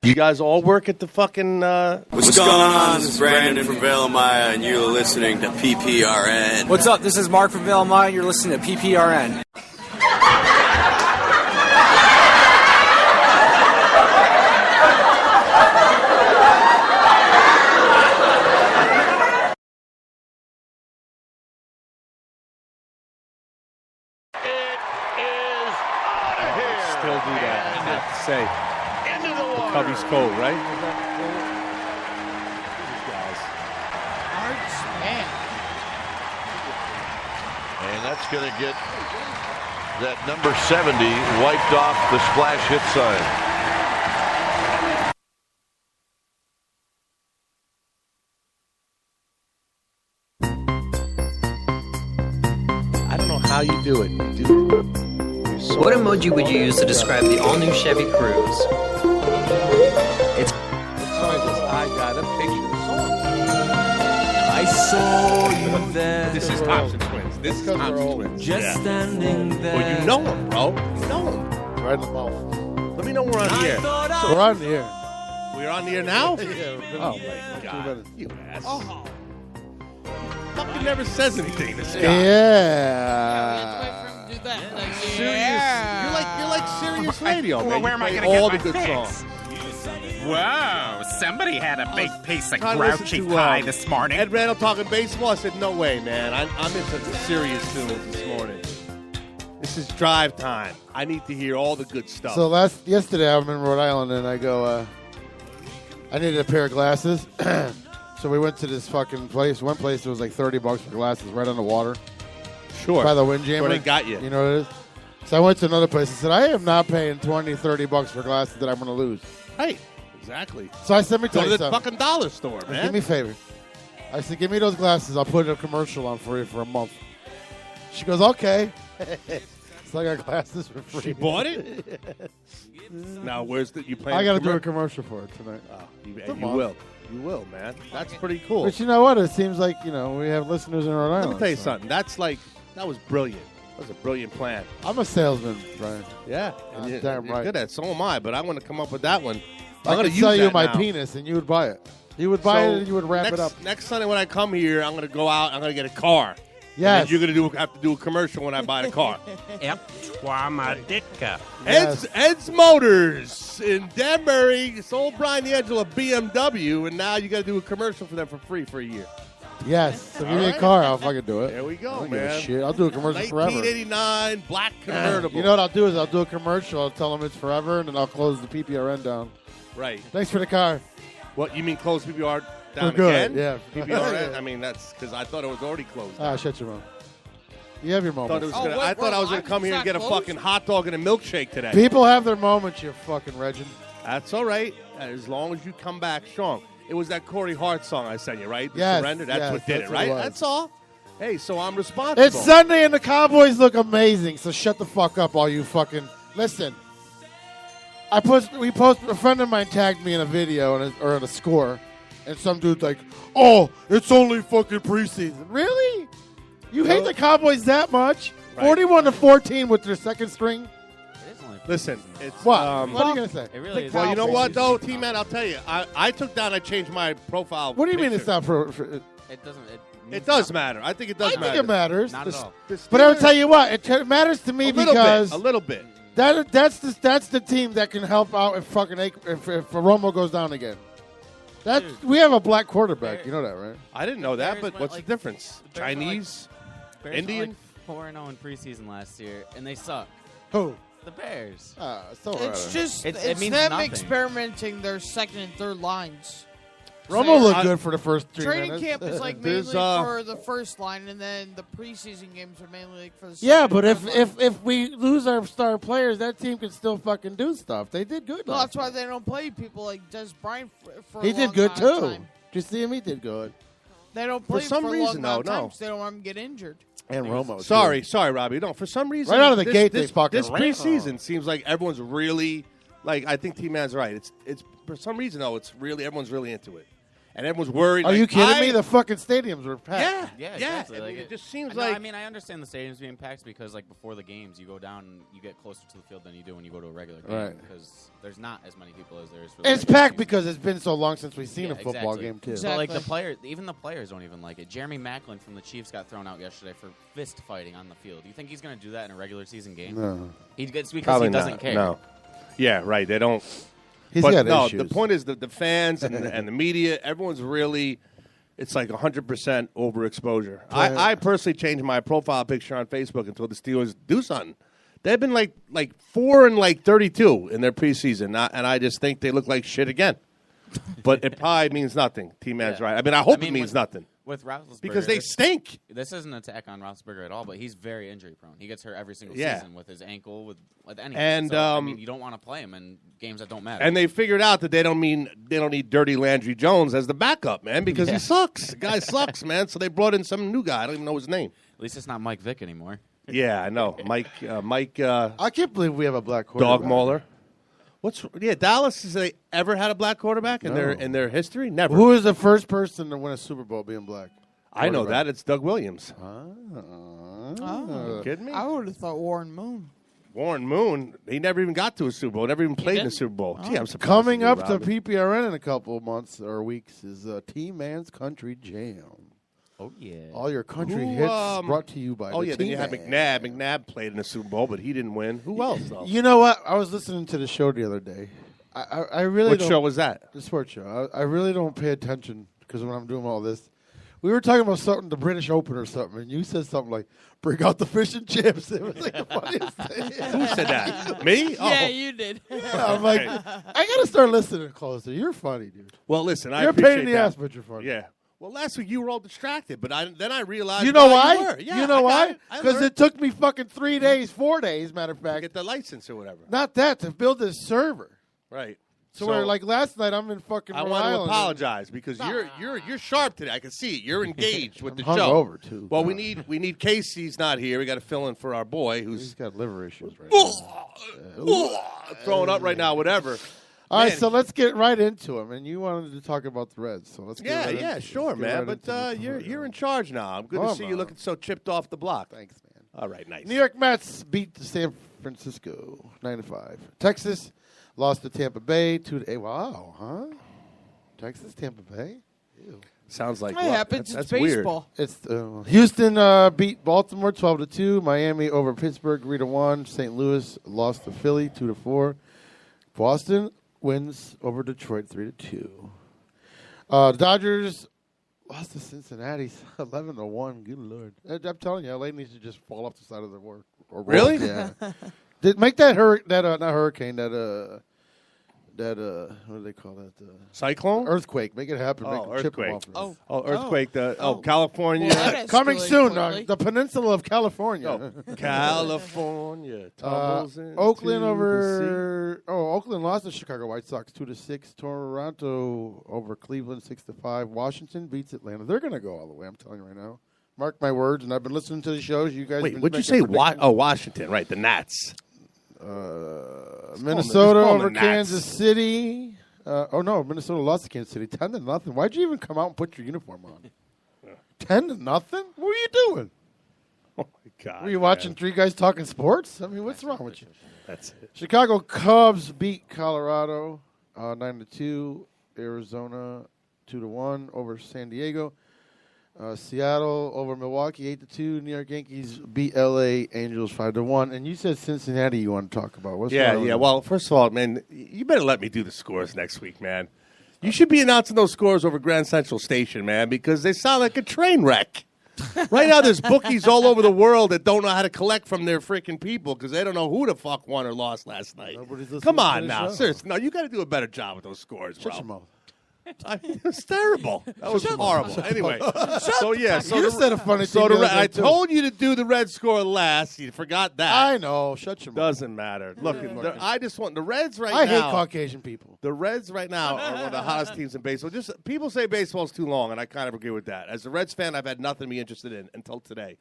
You guys all work at the fucking... What's going on? This is Brandon from Valemaya, and you're listening to PPRN. What's up? This is Mark from Valemaya, and you're listening to PPRN. Still do that, I have to say. The Cubby's cold, right? And that's going to get that number 70 wiped off the splash hit sign. I don't know how you do it. You do it. What emoji would you use to describe the all-new Chevy Cruze? I got a picture of the song. I saw you there. This is Thompson Twins. This is Thompson Twins. Just standing there. Well, you know him, bro. You know him. Right in the mouth. Let me know we're on the air. We're on the air. We're on the air now? Oh, my God. You ass. Oh. Fucking never says anything, this guy. Yeah. You're like Sirius Radio, man. Well, where am I going to all get the my good fix? songs. Whoa, somebody had a big piece of Trying to grouchy listen to, pie this morning. Ed Randall talking baseball. I said, no way, man. I'm into the serious tunes this morning. This is drive time. I need to hear all the good stuff. So yesterday I'm in Rhode Island and I go, I needed a pair of glasses. So we went to this fucking place. One place it was like $30 for glasses right on the water. Sure. By the Windjammer. Where they got you. You know what it is? So I went to another place and said, I am not paying $20, $30 for glasses that I'm going to lose. Right. Exactly. So I said, let me Go tell to you the something. fucking dollar store, man. Do me a favor. I said, give me those glasses. I'll put a commercial on for you for a month. She goes, okay. So I got glasses for free. She bought it? Now, where's the... You playing I got to do a commercial for it tonight. Oh, you will. You will, man. That's pretty cool. But you know what? It seems like, we have listeners in Rhode Island. Let me tell you something. That was brilliant. That was a brilliant plan. I'm a salesman, Brian. Yeah. And you're damn right. good at it. So am I, but I want to come up with that one. I'm going to sell you my penis, and you would buy it. You would buy it, and you would wrap it up. Next Sunday when I come here, I'm going to go out. I'm going to get a car. Yes. And you're going to have to do a commercial when I buy the car. Yep. Twamaditka. Yes. Ed's Motors in Danbury sold Brian the Angela BMW, and now you got to do a commercial for them for free for a year. Yes. So give me right. a car, I'll fucking do it. There we go, I don't give a man. shit. I'll do a commercial forever. 1989 black convertible. You know what I'll do is I'll do a commercial. I'll tell them it's forever, and then I'll close the PPRN down. Right. Thanks for the car. What, you mean close PPR down We're good, again? yeah. PPRN? I mean, that's because I thought it was already closed. Shut your mouth. You have your moments. I thought I was going to come here and get a fucking hot dog and a milkshake today. People have their moments, you fucking legend. That's all right, as long as you come back strong. It was that Corey Hart song I sent you, right? The Yes, Surrender. That's yes, what did that's it, what it right? was. That's all. Hey, so I'm responsible. It's Sunday, and the Cowboys look amazing, so shut the fuck up, all you fucking... Listen. A friend of mine tagged me in a video or in a score, and some dude's like, oh, it's only fucking preseason. Really? You hate the Cowboys that much? Right. 41-14 with their second string? Listen, it's... What? What are you going to say? It really is. Well, you know what, though, T-Man, I'll tell you. I changed my profile What do you mean picture. it's not for It doesn't. It does matter. I think it does I matter. think it matters. Not at all. But I'll tell you what, it matters to me a little because... bit, a little bit. That's the team that can help out if Romo goes down again. We have a black quarterback. You know that, right? I didn't know that, Bears but went what's like- the difference? the Bears went Chinese? Bears Indian? went like 4-0 in preseason last year, and they suck. Who? The Bears. So It's just It it's means them nothing. experimenting their second and third lines. Romo looked good for the first 3 Training minutes. camp is like There's, mainly for the first line, and then the preseason games are mainly like for the second Yeah, but and third line. if we lose our star players, that team can still fucking do stuff. They did good. Well, last that's why year. they don't play people like Des Bryant for He a did long good amount of too. time. Did you see him? He did good. They don't play some for a reason, long amount though, of time no. 'cause they don't want him to get injured. And Romo. Sorry, Robbie. No, for some reason, Right out of the this, gate, this, they fucking this ran. preseason seems like everyone's really like. I think T-Man's right. It's for some reason though. It's really everyone's really into it, and everyone's worried. Are you kidding me? The fucking stadiums were packed. Yeah, yeah. exactly. I mean, Like it just seems no, like. I mean, I understand the stadiums being packed because, like, before the games, you go down and you get closer to the field than you do when you go to a regular game. Right. Because there's not as many people as there is for the It's regular packed game. because it's been so long since we've seen a football exactly. game, too. So, like, even the players don't even like it. Jeremy Maclin from the Chiefs got thrown out yesterday for fist fighting on the field. Do you think he's going to do that in a regular season game? No. He gets because Probably he doesn't not. care. No. Yeah, right. They don't. He's but got no, issues. the point is that the fans and the media, everyone's really, it's like 100% overexposure. I personally changed my profile picture on Facebook and told the Steelers do something. They've been like 4-32 in their preseason, and I just think they look like shit again. But it probably means nothing. T-Man's right. I mean, I hope it means nothing. With Roethlisberger, because they stink. This isn't an attack on Roethlisberger at all, but he's very injury prone. He gets hurt every single Yeah. season with his ankle, with anything. And, so, I mean, you don't want to play him in games that don't matter. And they figured out that they don't need Dirty Landry Jones as the backup, man, because he sucks. The guy sucks, man. So they brought in some new guy. I don't even know his name. At least it's not Mike Vick anymore. Yeah, I know. Mike. I can't believe we have a black quarterback. Dog Mauler. Dallas, has they ever had a black quarterback in their history? Never. Who is the first person to win a Super Bowl being black? I know that. It's Doug Williams. Oh. Kidding me? I would have thought Warren Moon. Warren Moon, he never even got to a Super Bowl. Never even played in a Super Bowl. Gee, I'm surprised. Coming up to Robin. PPRN in a couple of months or weeks is T-Man's Country Jam. Oh, yeah. All your country hits brought to you by Oh, the yeah, then you had T-Man. McNabb. McNabb played in a Super Bowl, but he didn't win. Who else, though? You know what? I was listening to the show the other day. I really What don't, show was that? The sports show. I really don't pay attention because when I'm doing all this, we were talking about something, the British Open or something, and you said something like, "Bring out the fish and chips." It was like the funniest thing. Who said that? Me? Oh. Yeah, you did. Yeah, I'm like, I gotta start listening closer. You're funny, dude. Well, listen, I You're a appreciate pain in the that. ass, but you're funny. Yeah. Well, last week you were all distracted, but then I realized. You know why? why? You were. Yeah, you know why? I Because learned. it took me fucking 3 days, 4 days, matter of To fact. get the license or whatever. Not that, to build this server. Right. So we're like last night, I'm in fucking I Rhode want to Island. apologize because you're sharp today. I can see it. You're engaged with the I'm show. hungover, too. Well, we need Casey's not here. We got to fill in for our boy He's who's got liver issues right now. throwing up right now. Whatever. All right, Man. so let's get right into him. And you wanted to talk about the Reds, so let's get Yeah, right yeah, into it. sure, Let's get man. right But into the you're in charge now. I'm good to Come see you on. looking so chipped off the block. Thanks, man. All right, nice. New York Mets beat San Francisco 9-5. Texas lost to Tampa Bay 2-8. Wow, huh? Texas, Tampa Bay. Ew. Sounds like It happens. That's It's baseball. It's Houston beat Baltimore 12-2. Miami over Pittsburgh 3-1. St. Louis lost to Philly 2-4. Boston wins over Detroit 3-2. Dodgers lost to Cincinnati 11-1. Good lord! I'm telling you, LA needs to just fall off the side of the world. Really? Yeah. Did make that not hurricane that what do they call that? Cyclone? Earthquake. Make it happen. Make Oh, it chip 'em earthquake. off. Earthquake. California. Well, that Coming escalated soon, quickly. the peninsula of California. Oh, California tumbles into Oakland the over. Oh, Oakland lost to Chicago White Sox 2-6. Toronto over Cleveland 6-5. Washington beats Atlanta. They're going to go all the way. I'm telling you right now. Mark my words. And I've been listening to the shows. You guys. Wait, been what'd you making say? predictions. Washington, right? The Nats. Minnesota call 'em over the Nats. Kansas City. No, Minnesota lost to Kansas City 10-0. Why'd you even come out and put your uniform on? 10-0. What were you doing? Oh my God! Were you watching three guys talking sports? I mean, what's wrong with you? That's it. Chicago Cubs beat Colorado 9-2. Arizona 2-1 over San Diego. Seattle over Milwaukee 8-2. New York Yankees beat LA Angels 5-1. And you said Cincinnati you want to talk about. What's Yeah, going on yeah. there? Well, first of all, man, you better let me do the scores next week, man. You should be announcing those scores over Grand Central Station, man, because they sound like a train wreck. Right now, there's bookies all over the world that don't know how to collect from their freaking people because they don't know who the fuck won or lost last night. Nobody's listening Come to on the now, show. seriously. No, you got to do a better job with those scores, bro. Shut your mouth. It was terrible. That was horrible. Anyway, so yeah, so You the, said a funny so thing the the other I day, too. told you to do the red score last. You forgot that. I know. Shut your mouth. Doesn't matter. Look, I just want the Reds right I now. hate Caucasian people. The Reds right now are one of the hottest teams in baseball. Just people say baseball's too long, and I kind of agree with that. As a Reds fan, I've had nothing to be interested in until today.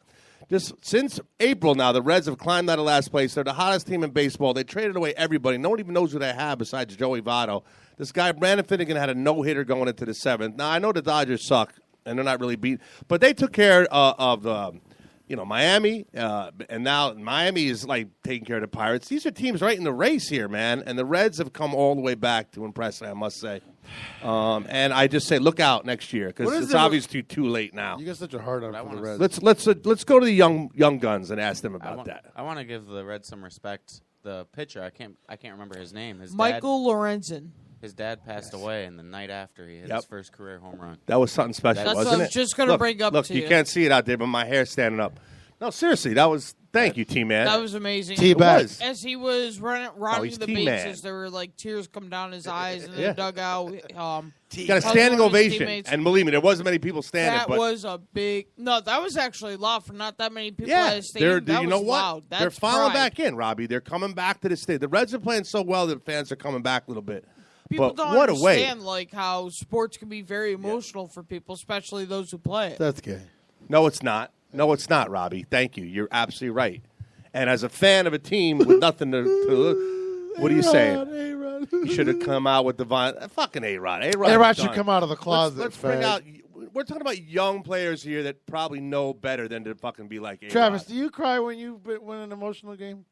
Since April now, the Reds have climbed out of last place. They're the hottest team in baseball. They traded away everybody. No one even knows who they have besides Joey Votto. This guy, Brandon Finnegan, had a no-hitter going into the 7th. Now, I know the Dodgers suck, and they're not really beat, but they took care of Miami, and now Miami is like taking care of the Pirates. These are teams right in the race here, man, and the Reds have come all the way back to impress me, I must say. And I just say, look out next year because it's obviously too late now. You got such a hard on for the Reds. Let's go to the young guns and ask them about that. I want to give the Reds some respect. The pitcher, I can't remember his name. Michael Lorenzen. His dad passed away, and the night after he hit his first career home run. That was something special, That's wasn't what I was just going to bring up Look, to you you. can't see it out there, but my hair's standing up. No, seriously, that was. Thank you, T-Man. That was amazing. T-Bag. As he was running he's the T-Man. bases, there were like tears come down his eyes in the dugout. He got a standing ovation, and believe me, there wasn't many people standing. That was a big. No, that was actually loud for not that many people at a you stadium. That know was what? loud. That's They're filing pride. back in, Robbie. They're coming back to the state. The Reds are playing so well that fans are coming back a little bit. People but don't what a way! understand like how sports can be very emotional for people, especially those who play it. That's gay. No, it's not. No, it's not, Robbie. Thank you. You're absolutely right. And as a fan of a team with nothing to look, what are you saying? A-Rod. You should have come out with the fucking A-Rod. A-Rod should come out of the closet. Let's bring out. We're talking about young players here that probably know better than to fucking be like A-Rod. Travis, do you cry when you win an emotional game?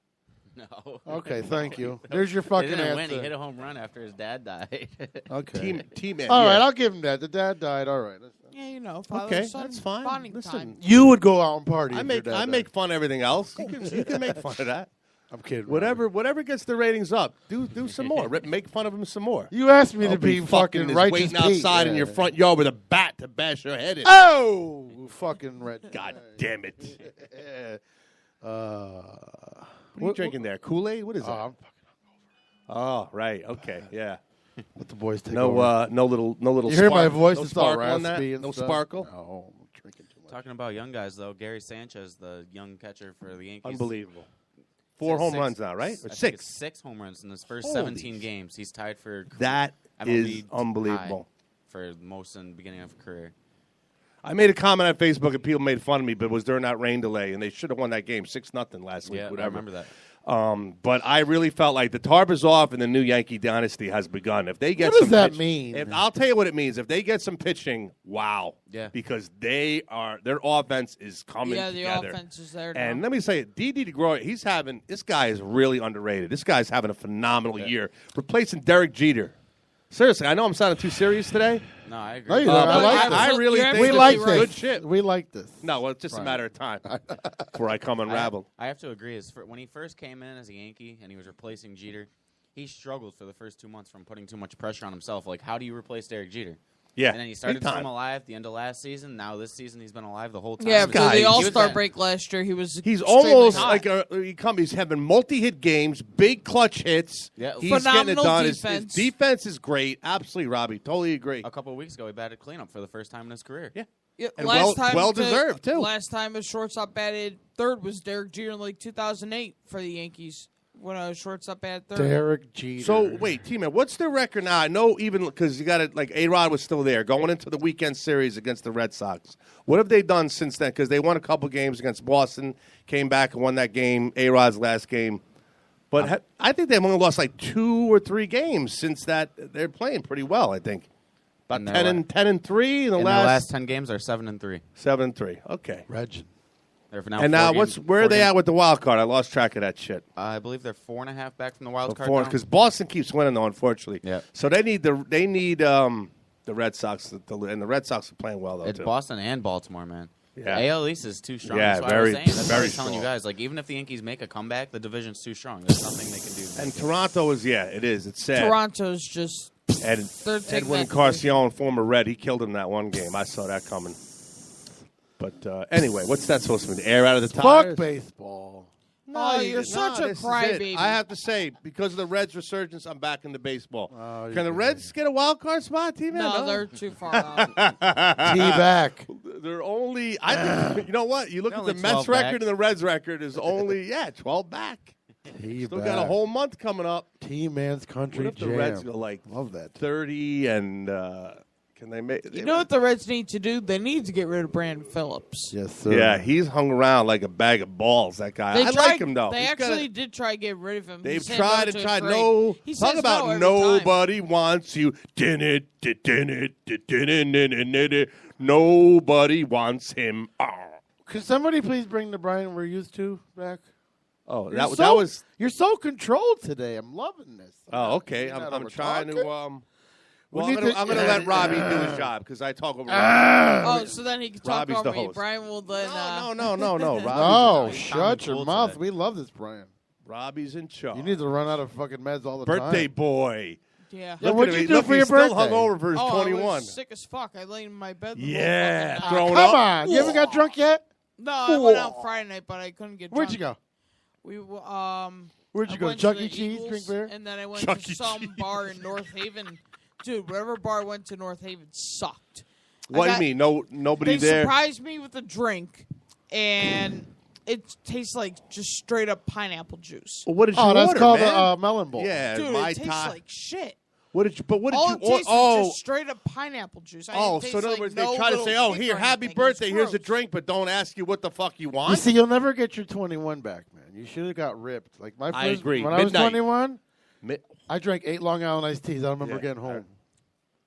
No. Okay, thank you. There's your fucking he didn't answer. win. He hit a home run after his dad died. Okay. Team-man. All right, I'll give him that. The dad died. All right. Yeah, you know, father Okay, son that's fine. bonding Listen, time. You would go out and party. I if your dad make died. fun of everything else. You can make fun of that. I'm kidding. Whatever gets the ratings up, do some more. Make fun of him some more. You asked me I'll to be fucking this righteous waiting Pete. outside in Yeah. your front yard with a bat to bash your head in. Oh, fucking red. God damn it! What What are you drinking there? Kool-Aid? What is that? I'm fucking Oh, right. Okay, yeah. Let the boys take No, over. no little. You hear my spark- voice? No It's all sparkle on that? raspy and No stuff. sparkle. No, I'm drinking too much. Talking about young guys, though, Gary Sanchez, the young catcher for the Yankees. Unbelievable. 4 home runs now, right? I Or think 6? it's 6 home runs in his first Holy 17 games. He's tied for That MLB is unbelievable. high for most in the beginning of a career. I made a comment on Facebook and people made fun of me, but it was during that rain delay, and they should have won that game 6-0 last week. Yeah, Whatever. I remember that. But I really felt like the tarp is off and the new Yankee dynasty has begun. If they get What does some that pitch- mean? I'll tell you what it means. If they get some pitching, wow. Yeah. Because their offense is coming Yeah, the together. offense is there now. And let me say, Didi DeGroy, this guy is really underrated. This guy's having a phenomenal year, replacing Derek Jeter. Seriously, I know I'm sounding too serious today. No, I agree. No, you don't. I like I this. really You're think We this like is this. good shit. We like this. No, well, it's just a matter of time before I come unraveled. I have to agree. When he first came in as a Yankee and he was replacing Jeter, he struggled for the first 2 months from putting too much pressure on himself. Like, how do you replace Derek Jeter? Yeah, And then he started big to time. come alive at the end of last season. Now this season, he's been alive the whole time. yeah, guy, because the he was All-Star at- break last year, he was He's extremely almost hot. like he's having multi-hit games, big clutch hits. Yeah. He's getting it Phenomenal done. His defense. defense is great. Absolutely, Robbie. Totally agree. A couple of weeks ago, he batted cleanup for the first time in his career. Yeah. Yeah, And last time well-deserved, too. Last time a shortstop batted third was Derek Jeter in like 2008 for the Yankees when a shortstop batted third. Derek Jeter. So wait, T-Man, what's their record now? I know even because you got it. Like A-Rod was still there going into the weekend series against the Red Sox. What have they done since then? Because they won a couple games against Boston, came back and won that game. A-Rod's last game. But I think they've only lost like 2 or 3 games since that. They're playing pretty well, I think. About And 10-3 in the In last the last 10 games, they're 7-3. 7-3. Okay. Regin. They're now And now, four games- where are four they games- at with the wild card? I lost track of that shit. I believe they're 4.5 back from the wild card. now. Because Boston keeps winning, though. Unfortunately, Yeah. So they need the Red Sox and the Red Sox are playing well though. It's too. Boston and Baltimore, man. Yeah. The AL East is too strong. Yeah, That's what very- I was saying. That's what I very was telling you strong. guys. Like, even if the Yankees make a comeback, the division's too strong. There's nothing they can do. And Toronto is it is. It's sad. Toronto's just they're taking Edwin that Carcion, former Red, he killed him that one game. I saw that coming. But anyway, what's that supposed to mean? The air out of the tires? Fuck baseball. Oh, you're such a this is it. crybaby. I have to say, because of the Reds' resurgence, I'm back into baseball. Oh, Can the Reds get a wild card spot, T-Man? No, they're too far out. T-back. They're only, I think, you know what? You look They're at the only Mets 12 back. record and the Reds record is only, 12 back. Still got a whole month coming up. T-Man's country What if the jam. Reds go like Love that. 30 and Can they make? You know what the Reds need to do? They need to get rid of Brandon Phillips. Yes, sir. Yeah, he's hung around like a bag of balls. That guy. I like him though. They He's actually gotta- did try to get rid of him. They've He said tried no and to a tried. trade. No, He talk says about no every nobody wants you. Nobody wants him. Could somebody please bring the Brian we're used to back? Oh, You're that was. You're so controlled today. I'm loving this. Oh, okay. You're not I'm trying to. over-talking. Well, We I'm need going to- to let Robbie do his job because I talk over. Oh, so then he can talk Robbie's over the me. host. Brian will then. No. No, Robbie's shut your mouth. We love this Brian. Robbie's in charge. You need to run out of fucking meds all the Birthday time. boy. Yeah. Yeah, Look what'd at you him. do Look, for he's your still birthday? hungover for his I 21. was sick as fuck. I laid in my bed. The Yeah, whole fucking night. throwing Come up. on. You haven't got drunk yet? No, I went out Friday night, but I couldn't get drunk. Where'd you go? Where'd you I go? went Chuck to E. the Cheese, Eagles, drink beer? and then I went Chuck to E. some Cheese. bar in North Haven. Dude, whatever bar I went to North Haven sucked. What do you mean? Nobody They there. surprised me with a drink, and it tastes like just straight up pineapple juice. Well, what did you Oh, that's order, called man? a melon bowl. Yeah, Dude, my it tastes tie. like shit. What did you? But what did All you it order? tastes was just straight up pineapple juice. I didn't taste So in other like words, no they try to little say, "Oh, kick here, or happy anything. It was birthday. Here's a gross. drink," but don't ask you what the fuck you want. You see, you'll never get your 21 back, man. You should have got ripped. Like my first, I agree. When I was Midnight. 21, Mi- I drank 8 Long Island iced teas. I remember Yeah. getting home.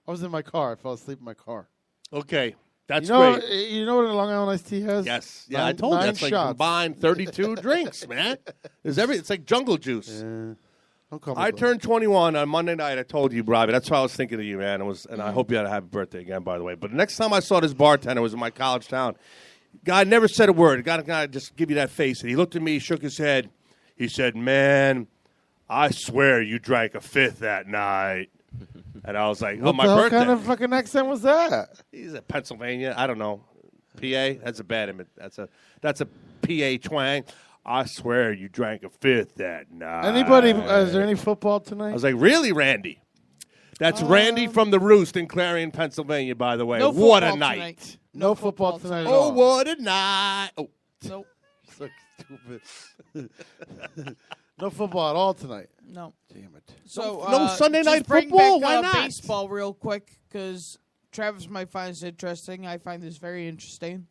I was in my car. I fell asleep in my car. Okay, that's you know, great. You know what a Long Island iced tea has? Yes, yeah, I told you nine that's like shots. combined 32 drinks, man. It's like jungle juice. Don't call me I close. turned 21 on Monday night. I told you, Robbie. That's why I was thinking of you, man. And I hope you had a happy birthday again, by the way. But the next time I saw this bartender was in my college town. Guy never said a word. Guy just give you that face. And he looked at me, shook his head. He said, "Man, I swear you drank a fifth that night." And I was like, "Oh, What my the hell birthday." kind of fucking accent was that? He's at Pennsylvania. I don't know. PA. That's a bad image. That's a PA twang. I swear you drank a fifth that night. Anybody? Is there any football tonight? I was like, really, Randy? That's Randy from the Roost in Clarion, Pennsylvania, by the way. No What a football night. tonight. no football tonight. At Oh, all. what a night. Oh. Nope. So stupid. No football at all tonight. No. Damn it. So No Sunday just night bring football? Back, Why not? Baseball, real quick, because Travis might find this interesting. I find this very interesting.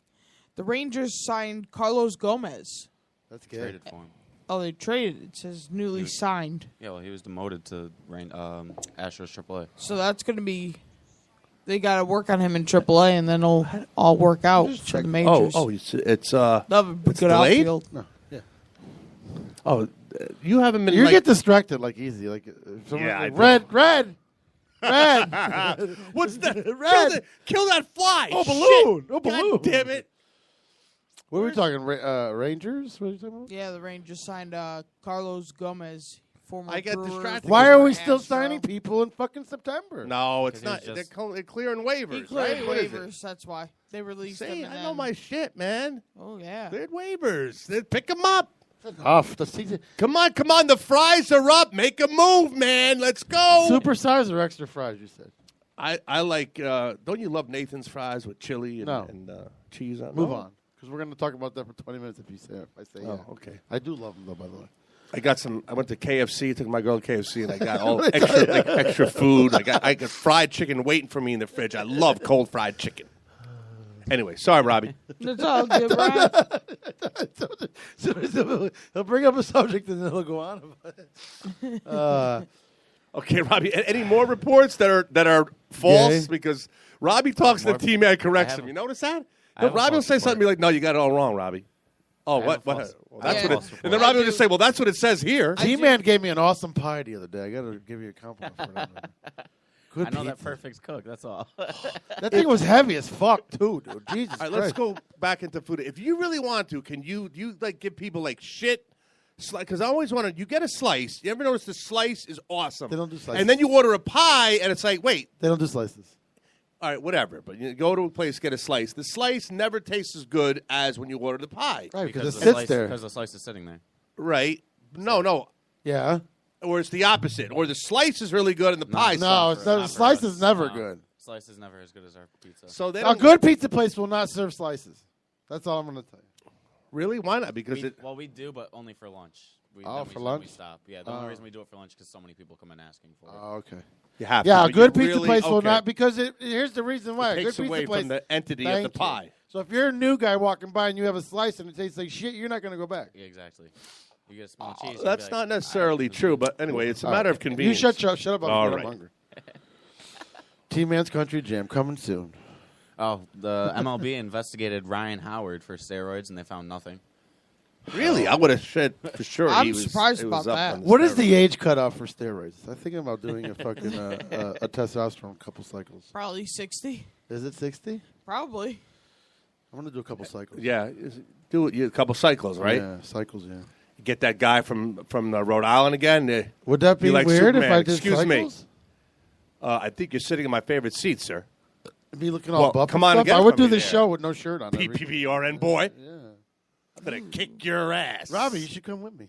The Rangers signed Carlos Gomez. That's good. Traded for him. Oh, they traded. It says newly signed. Yeah, well, he was demoted to Astros AAA. So that's going to be. They got to work on him in AAA, and then it'll all work out for the majors. It's They'll have a good delayed? outfield. No. Yeah. Oh, you haven't been. You like, get distracted like easy. Like if someone Yeah, like, I red. What's that? Red. Kill that fly! Oh, Shit. balloon. Oh, God balloon. damn it! What are we talking? Rangers? What are you talking about? Yeah, the Rangers signed Carlos Gomez, former. I get Brewer, distracted. Why are we former still Astro. signing people in fucking September? No, it's 'Cause he was not. just- They're clearing waivers. He cleared right? What is it? waivers. That's why they released See, him. And I know then- my shit, man. Oh yeah. Cleared waivers. They pick them up. Off the season. Come on. The fries are up. Make a move, man. Let's go. Super size or extra fries? You said. I like. Don't you love Nathan's fries with chili and, No. and cheese on? Move No? on, because we're going to talk about that for 20 minutes. If you say, I say, yeah. Oh, okay. I do love them though. By the way. I got some. I went to KFC. Took my girl to KFC, and I got all extra food. I got fried chicken waiting for me in the fridge. I love cold fried chicken. Anyway, sorry, Robbie. That's all good, Brian. So he'll bring up a subject and then he'll go on about it. Okay, Robbie. Any more reports that are false? Gay. Because Robbie talks to the team man, corrects him. You notice that? I have a Robbie will false say report. something, be like, "No, you got it all wrong, Robbie." Oh, have what? a false- Well, I that's have what a it. false And then report. Robbie will just say, "Well, that's what it says here." T-Man gave me an awesome pie the other day. I got to give you a compliment for that. Good I know that pizza. Perfect's cook. That's all. That thing was heavy as fuck too, dude. Jesus All right, let's Christ. go back into food. If you really want to, can you like give people like shit? Because I always want to. You get a slice. You ever notice the slice is awesome? They don't do slices. And then you order a pie, and it's like, wait, They don't do slices. all right, whatever. But you go to a place, get a slice. The slice never tastes as good as when you order the pie, Right, because it the sits slice, there. Because the slice is sitting there. right? No. Yeah. Or it's the opposite. Or the slice is really good and the pie. No, it's sucks. not, Not for slice us. is never No. good. Slice is never as good as our pizza. So they A don't good pizza place will not serve slices. That's all I'm going to tell you. really. Why not? Because we it. do, but only for lunch. For lunch? We stop. Yeah, the only reason we do it for lunch because so many people come in asking for it. Oh, okay. You have Yeah, to, a but good you pizza really- place will okay. not, because here's the reason why. It A takes good pizza away place, from the entity of thank the pie. you. So if you're a new guy walking by and you have a slice and it tastes like shit, you're not going to go back. Yeah, exactly. You get a small cheese. That's not necessarily true, but anyway, it's a matter of convenience. You shut up. All I'm right. hungry. T-Man's Country Jam coming soon. Oh, the MLB investigated Ryan Howard for steroids, and they found nothing. Really? I would have said for sure. I'm surprised about that. What is the age cutoff for steroids? I'm thinking about doing a fucking a testosterone couple cycles. Probably 60. Is it 60? Probably. I'm gonna do a couple cycles. Yeah, do it. A couple cycles, right? Yeah, cycles. Yeah. Get that guy from Rhode Island again. Would that be like weird if Superman. I did Excuse cycles? me. I think you're sitting in my favorite seat, sir. Me looking all buff. Come on, and and stuff? get I would from do me this there. show with no shirt on. PPRN boy. Yeah. I'm gonna kick your ass, Robbie, you should come with me.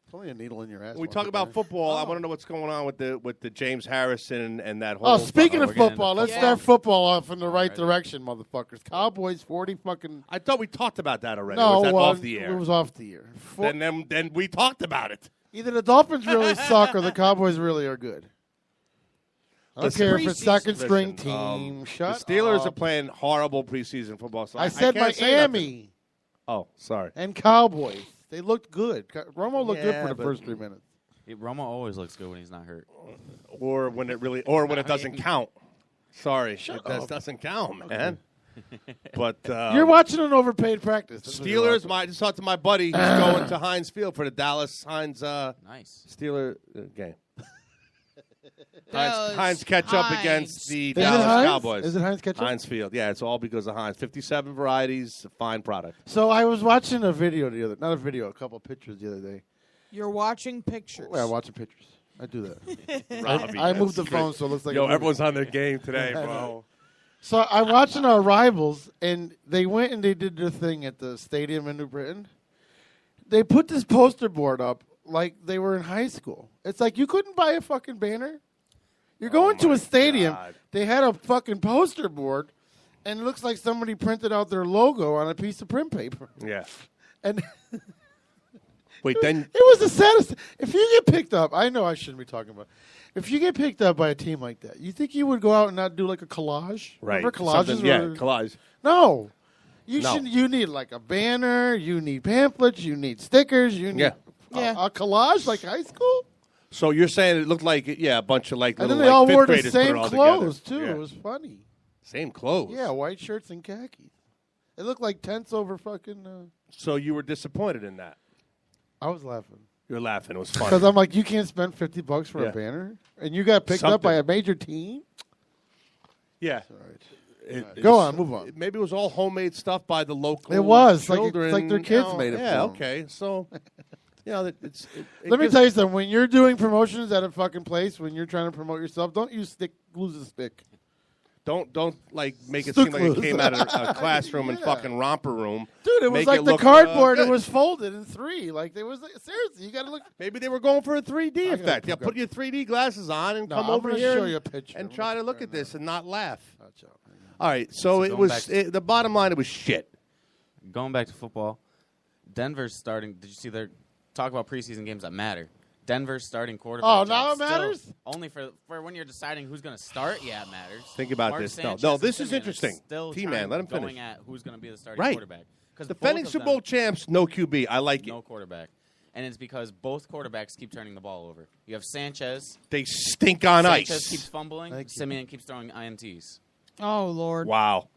It's only a needle in your ass. When we talk about football, I want to know what's going on with the James Harrison and that whole. Oh, speaking of we're getting football, into let's football. start football off in the right direction, motherfuckers. Cowboys 40 fucking. I thought we talked about that already. No, was that well, off the air? It was off the air. Then we talked about it. Either the Dolphins really suck or the Cowboys really are good. I don't Listen, care if it's second string Listen, team. Shut the Steelers up. are playing horrible preseason football. So I said can't say Miami nothing. Oh, sorry. and Cowboys. They looked good. Romo looked good Yeah, for the but- first 3 minutes. Romo always looks good when he's not hurt. Or when it doesn't count. Sorry, it doesn't count, man. But You're watching an overpaid practice. That's what you're Steelers. watching. I just talked to my buddy. He's going to Heinz Field for the Dallas Heinz Nice. Steeler game. Dallas Heinz catch up Heinz. against the Is it Dallas Heinz? Cowboys. Is it Heinz ketchup? Heinz Field. Yeah, it's all because of Heinz. 57 varieties, fine product. So I was watching a video a couple of pictures the other day. You're watching pictures. Yeah, watching pictures. I do that. Robbie, I moved that's the phone great. so it looks like Yo, a movie. everyone's on their game today, bro. So I'm watching our rivals, and they went and they did their thing at the stadium in New Britain. They put this poster board up like they were in high school. It's like you couldn't buy a fucking banner. You're going to a stadium. God. They had a fucking poster board, and it looks like somebody printed out their logo on a piece of print paper. Yeah. And Wait, then it was the saddest. If you get picked up, I know I shouldn't be talking about. If you get picked up by a team like that, you think you would go out and not do like a collage? right. Remember collages? Something- yeah, were- collage. No. You No. should. You need like a banner. You need pamphlets. You need stickers. You need Yeah. a collage like high school. So you're saying it looked like a bunch of like And little then they all fifth wore the graders put it same all clothes together. too. Yeah. It was funny. Same clothes. Yeah, white shirts and khakis. It looked like tents over fucking. So you were disappointed in that. I was laughing You're laughing. It was funny. because I'm like, you can't spend $50 for Yeah. a banner, and you got picked up by a major team. Yeah. All right. It's- Go on, move on. Maybe it was all homemade stuff by the local. It was, like children. it's like their kids made it Yeah. for 'em. Okay. So, it Let me gives- tell you something. When you're doing promotions at a fucking place, when you're trying to promote yourself, don't use glue a stick. Don't like make it Stick seem like it loose. came out of a classroom and Yeah. fucking romper room. Dude, it was Make like the look, cardboard. It good. was folded in three. Like there was seriously. You got to look. Maybe they were going for a 3D I gotta effect. Yeah, pick put up- your 3D glasses on and No, come I'm over gonna here show and, you a picture. and I'm try gonna to look show at you this and not laugh. Watch out. All right, so it going was back the bottom line. It was shit. Going back to football, Denver's starting. Did you see their talk about preseason games that matter? Denver's starting quarterback. Oh, job now it still- matters? Only for when you're deciding who's going to start. Yeah, it matters. Think about Mark this. Sanchez No, and this is Simeon are interesting. Still T-Man, let him going finish. at who's going to be the starting Right. quarterback. Because Defending Super Bowl champs, no QB. I like no it. quarterback, and it's because both quarterbacks keep turning the ball over. You have Sanchez. They stink on Sanchez ice. keeps fumbling. Thank you. Simeon keeps throwing INTs. Oh, Lord. Wow.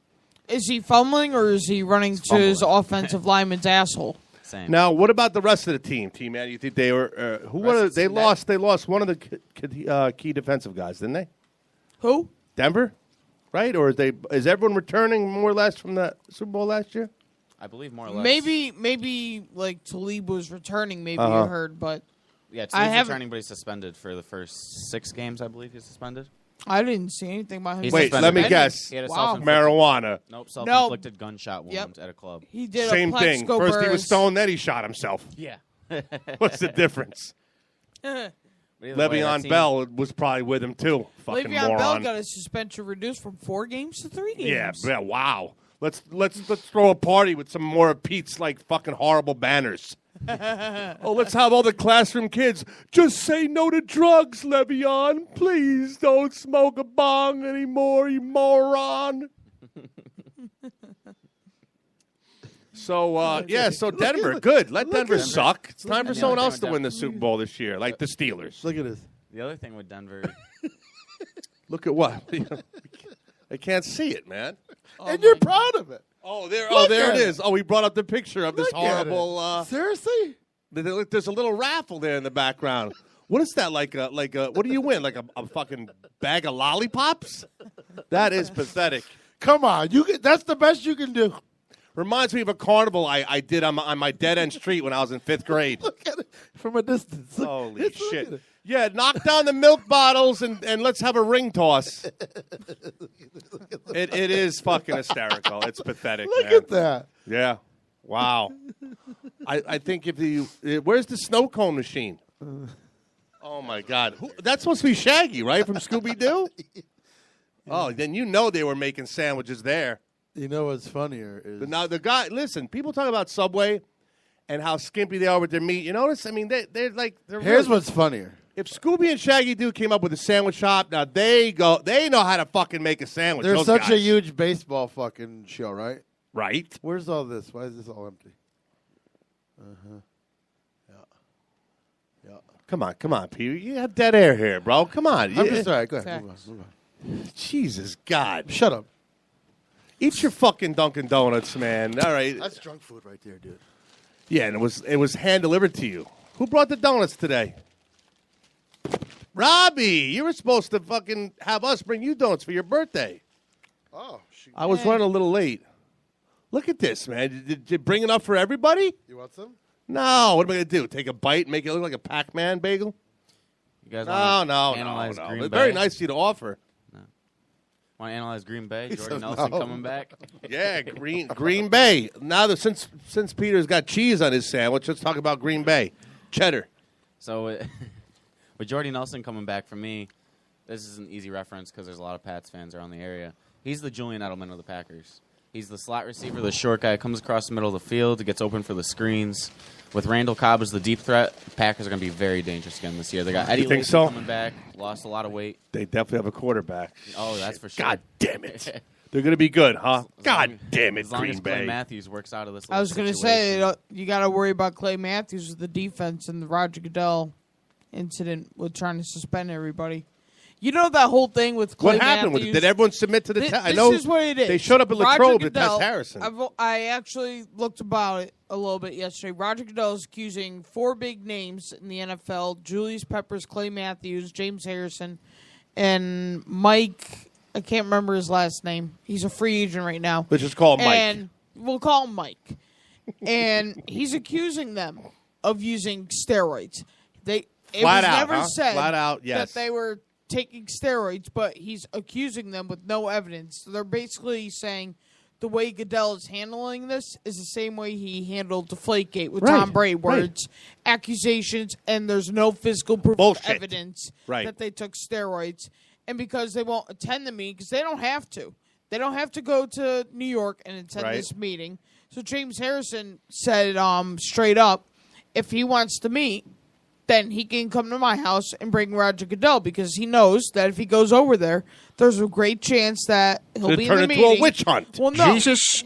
Is he fumbling or is he running to his offensive lineman's asshole? Same. Now, what about the rest of the team, T-Man? You think they were who Rest were of they the- lost? They lost one of the key defensive guys, didn't they? Who? Denver, right? Or is everyone returning more or less from the Super Bowl last year? I believe more or less. Maybe like Talib was returning. Maybe you heard, but Yeah, I Talib's haven't- returning, but he's suspended for the first 6 games. I believe he's suspended. I didn't see anything about him. He's Wait, suspended. let me He guess. He had a Wow. self-inflicted, Marijuana. Nope, self-inflicted gunshot wound at a club. He did Same a thing. Plexico First he was burst. stoned, then he shot himself. Yeah. What's the difference? Le'Veon Bell was probably with him too. Fucking Le'Veon moron. Bell got his suspension reduced from 4 games to 3 games. Yeah, wow. Let's throw a party with some more of Pete's like fucking horrible banners. Oh, let's have all the classroom kids just say no to drugs, Le'Veon. Please don't smoke a bong anymore, you moron. So, so Denver, good. Let Denver suck. It's time for someone else to win the Super Bowl this year, like the Steelers. Look at this. The other thing with Denver, Look at what? I can't see it, man. And you're proud of it. Oh, there at it is. Oh, we brought up the picture of this Look at horrible. Seriously? There's a little raffle there in the background. What is that? Like a what do you win? Like a fucking bag of lollipops? That is pathetic. Come on, that's the best you can do. Reminds me of a carnival I did on my dead end street when I was in 5th grade. Look at it from a distance. Holy Look shit! at it. Yeah, knock down the milk bottles and let's have a ring toss. It is fucking hysterical. It's pathetic. Look man. at that. Yeah. Wow. I think where's the snow cone machine? Oh my God, that's supposed to be Shaggy, right, from Scooby Doo? Oh, then they were making sandwiches there. You know what's funnier is But now the guy. Listen, people talk about Subway and how skimpy they are with their meat. You notice? I mean, they're here's what's funnier. If Scooby and Shaggy Doo came up with a sandwich shop, now they know how to fucking make a sandwich. There's those such guys. a huge baseball fucking show, right? Right. Where's all this? Why is this all empty? Yeah. Come on, Peter. You have dead air here, bro. Come on. I'm just all right. Go ahead. Facts. Move on. Jesus God. Shut up. Eat your fucking Dunkin' Donuts, man. All right. That's junk food right there, dude. Yeah, and it was hand delivered to you. Who brought the donuts today? Robbie, you were supposed to fucking have us bring you donuts for your birthday. Oh, shoot. I was running a little late. Look at this, man. Did you bring enough for everybody? You want some? No. What am I going to do? Take a bite and make it look like a Pac-Man bagel? you guys No. analyze Green They're Bay? very nice of you to offer. Want to analyze Green Bay? He Jordy says Nelson no. coming back? Yeah, Green Bay. Now that since Peter's got cheese on his sandwich, let's talk about Green Bay. Cheddar. So with Jordy Nelson coming back for me, this is an easy reference because there's a lot of Pats fans around the area. He's the Julian Edelman of the Packers. He's the slot receiver, the short guy, comes across the middle of the field, gets open for the screens. With Randall Cobb as the deep threat, the Packers are going to be very dangerous again this year. They got Eddie Lacy coming back, lost a lot of weight. They definitely have a quarterback. Oh, that's for sure. God damn it. They're going to be good, huh? God damn it, As long Green as Clay Bay. Matthews works out of this I was going to say, you got to worry about Clay Matthews with the defense and the Roger Goodell incident with trying to suspend everybody. You know that whole thing with Clay What happened with Matthews? it? Did everyone submit to the test? I This know is what it is. they showed up at Roger Latrobe to Goodell- test Harrison. I actually looked about it a little bit yesterday. Roger Goodell is accusing 4 big names in the NFL: Julius Peppers, Clay Matthews, James Harrison, and Mike. I can't remember his last name. He's a free agent right now. Let's just call him Mike. And we'll call him Mike. And he's accusing them of using steroids. It Flat was out, never huh? said Flat out, yes. that they were taking steroids, but he's accusing them with no evidence. So they're basically saying the way Goodell is handling this is the same way he handled Deflategate with Right, Tom Brady, where right. it's accusations and there's no physical proof Bullshit. of evidence Right. that they took steroids. And because they won't attend the meeting, because they don't have to. They don't have to go to New York and attend Right. this meeting. So James Harrison said straight up, if he wants to meet, then he can come to my house and bring Roger Goodell, because he knows that if he goes over there, there's a great chance that he'll It'll be turn in the into a meeting. witch hunt. Well, no, Jesus.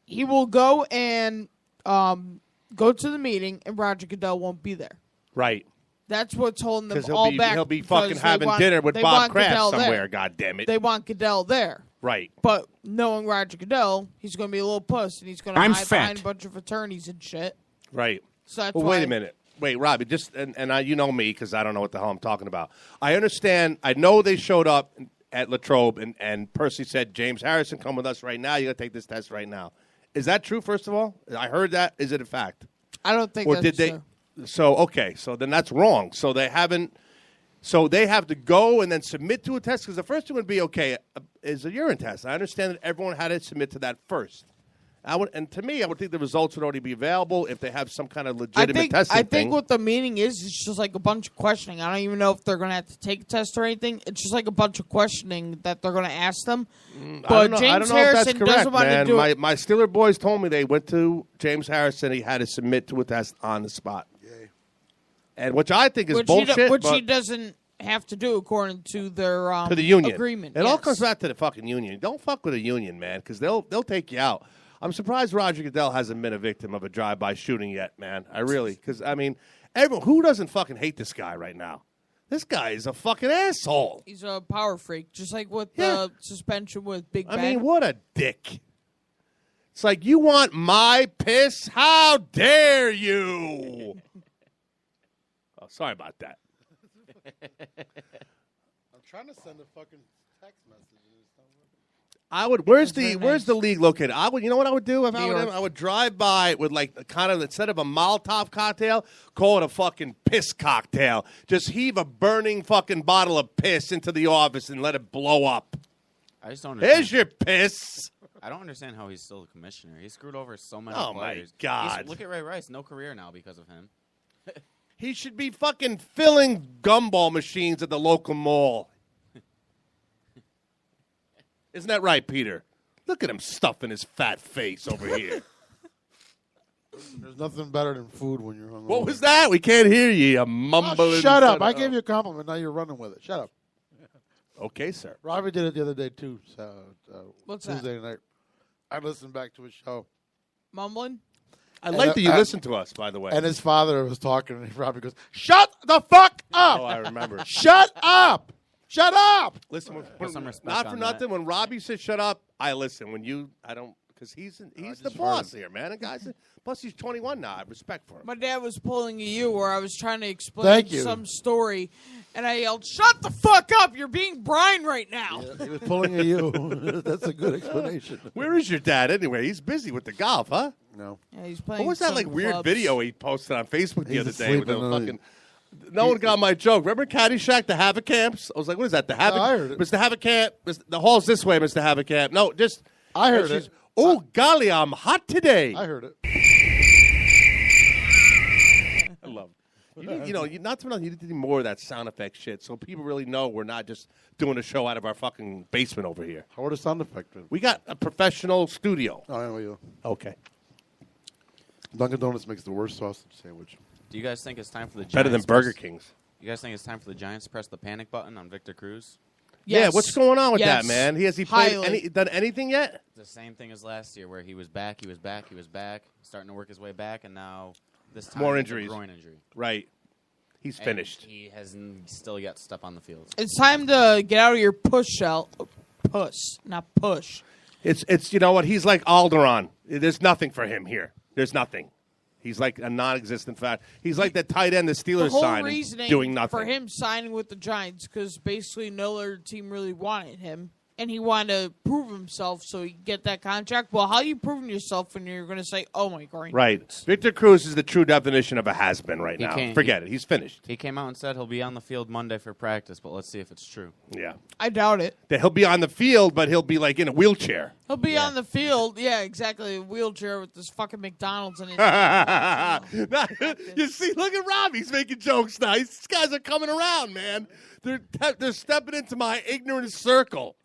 he will go and go to the meeting, and Roger Goodell won't be there. Right. That's what's holding them Because all he'll back. be because fucking they having want- dinner with they Bob want Kraft Goodell there. somewhere, God damn it. They want Goodell there. Right. But knowing Roger Goodell, he's going to be a little puss, and he's going to I'm hide fat. behind a bunch of attorneys and shit. Right. So that's Well, why. wait a minute. Wait, Robbie, just and you know me because I don't know what the hell I'm talking about. I understand. I know they showed up at Latrobe and Percy said, James Harrison, come with us right now. You got to take this test right now. Is that true? First of all, I heard that. Is it a fact? I don't think. Or that's did they? true. So okay, so then that's wrong. So they haven't. So they have to go and then submit to a test, because the first one would be okay is a urine test. I understand that everyone had to submit to that first, And to me, I would think the results would already be available if they have some kind of legitimate testing. I think what the meaning is, it's just like a bunch of questioning. I don't even know if they're going to have to take a test or anything. It's just like a bunch of questioning that they're going to ask them. But James Harrison doesn't want to do it. My Steeler boys told me they went to James Harrison. He had to submit to a test on the spot. Yay. And which I think is bullshit. Which he doesn't have to do according to their to the union agreement. It all comes back to the fucking union. Don't fuck with a union, man, because they'll take you out. I'm surprised Roger Goodell hasn't been a victim of a drive-by shooting yet, man. Because I mean, who doesn't fucking hate this guy right now? This guy is a fucking asshole. He's a power freak, just like with the suspension with Big Ben. I mean, what a dick. It's like, you want my piss? How dare you? Oh, sorry about that. I'm trying to send a fucking text message. Where's the league located? You know what I would do if I would drive by with like kind of, instead of a Molotov cocktail, call it a fucking piss cocktail. Just heave a burning fucking bottle of piss into the office and let it blow up. I just don't understand. Here's your piss. I don't understand how he's still the commissioner. He screwed over so many players. My God. Look at Ray Rice. No career now because of him. He should be fucking filling gumball machines at the local mall. Isn't that right, Peter? Look at him stuffing his fat face over here. There's nothing better than food when you're hungry. What was that? We can't hear you. You mumbling. Shut up. I gave you a compliment. Now you're running with it. Shut up. Okay, sir. Robbie did it the other day, too. What's Tuesday night. I listened back to his show. Mumbling? I like that you listen to us, by the way. And his father was talking, and Robbie goes, "Shut the fuck up!" Oh, I remember. Shut up! Shut up! Listen, some respect not for on nothing. that. When Robbie says "shut up," I listen. When I don't, because he's the boss here, man. And guys, plus he's 21 now. I have respect for him. My dad was pulling a you where I was trying to explain Thank you. some story, and I yelled, "Shut the fuck up! You're being Brian right now." Yeah, he was pulling a you. That's a good explanation. Where is your dad anyway? He's busy with the golf, huh? No. Yeah, he's playing. What was that some like weird clubs. video he posted on Facebook the He's other day with the asleep in the- fucking? No one got my joke. Remember Caddyshack, the Havoc camps? I was like, what is that? The Havoc? I heard it. Mr. Havoc camp. The hall's this way, Mr. Havoc camp. No, just. I heard and she's, it. Oh, golly, I'm hot today. I heard it. I love it. Not to know, you need to do more of that sound effect shit so people really know we're not just doing a show out of our fucking basement over here. How would a sound effect been? We got a professional studio. Oh, I know you. Okay. Dunkin' Donuts makes the worst sausage sandwich. Do you guys think it's time for the Giants Better than to Burger press- King's. You guys think it's time for the Giants to press the panic button on Victor Cruz? Yeah, Yes. what's going on with Yes. that, man? Has he played Highly. done anything yet? The same thing as last year, where he was back, starting to work his way back, and now this time More it's a injuries. groin injury. Right. He's And finished. he hasn't still yet to step on the field. It's time to get out of your push shell. Puss, not push. It's you know what? He's like Alderaan. There's nothing for him here. There's nothing. He's like a non-existent fact. He's like the tight end the The Steelers whole signed reasoning doing nothing. for him signing with the Giants because basically no other team really wanted him, and he wanted to prove himself so he could get that contract. Well, how are you proving yourself when you're going to say, "Oh my God"? Right. Victor Cruz is the true definition of a has-been right He now. can't- Forget it. He's finished. He came out and said he'll be on the field Monday for practice, but let's see if it's true. Yeah. I doubt it. That he'll be on the field, but he'll be like in a wheelchair. He'll be on the field, yeah, exactly, a wheelchair with this fucking McDonald's in it. You see, look at Rob. He's making jokes now. These guys are coming around, man. They're stepping into my ignorant circle.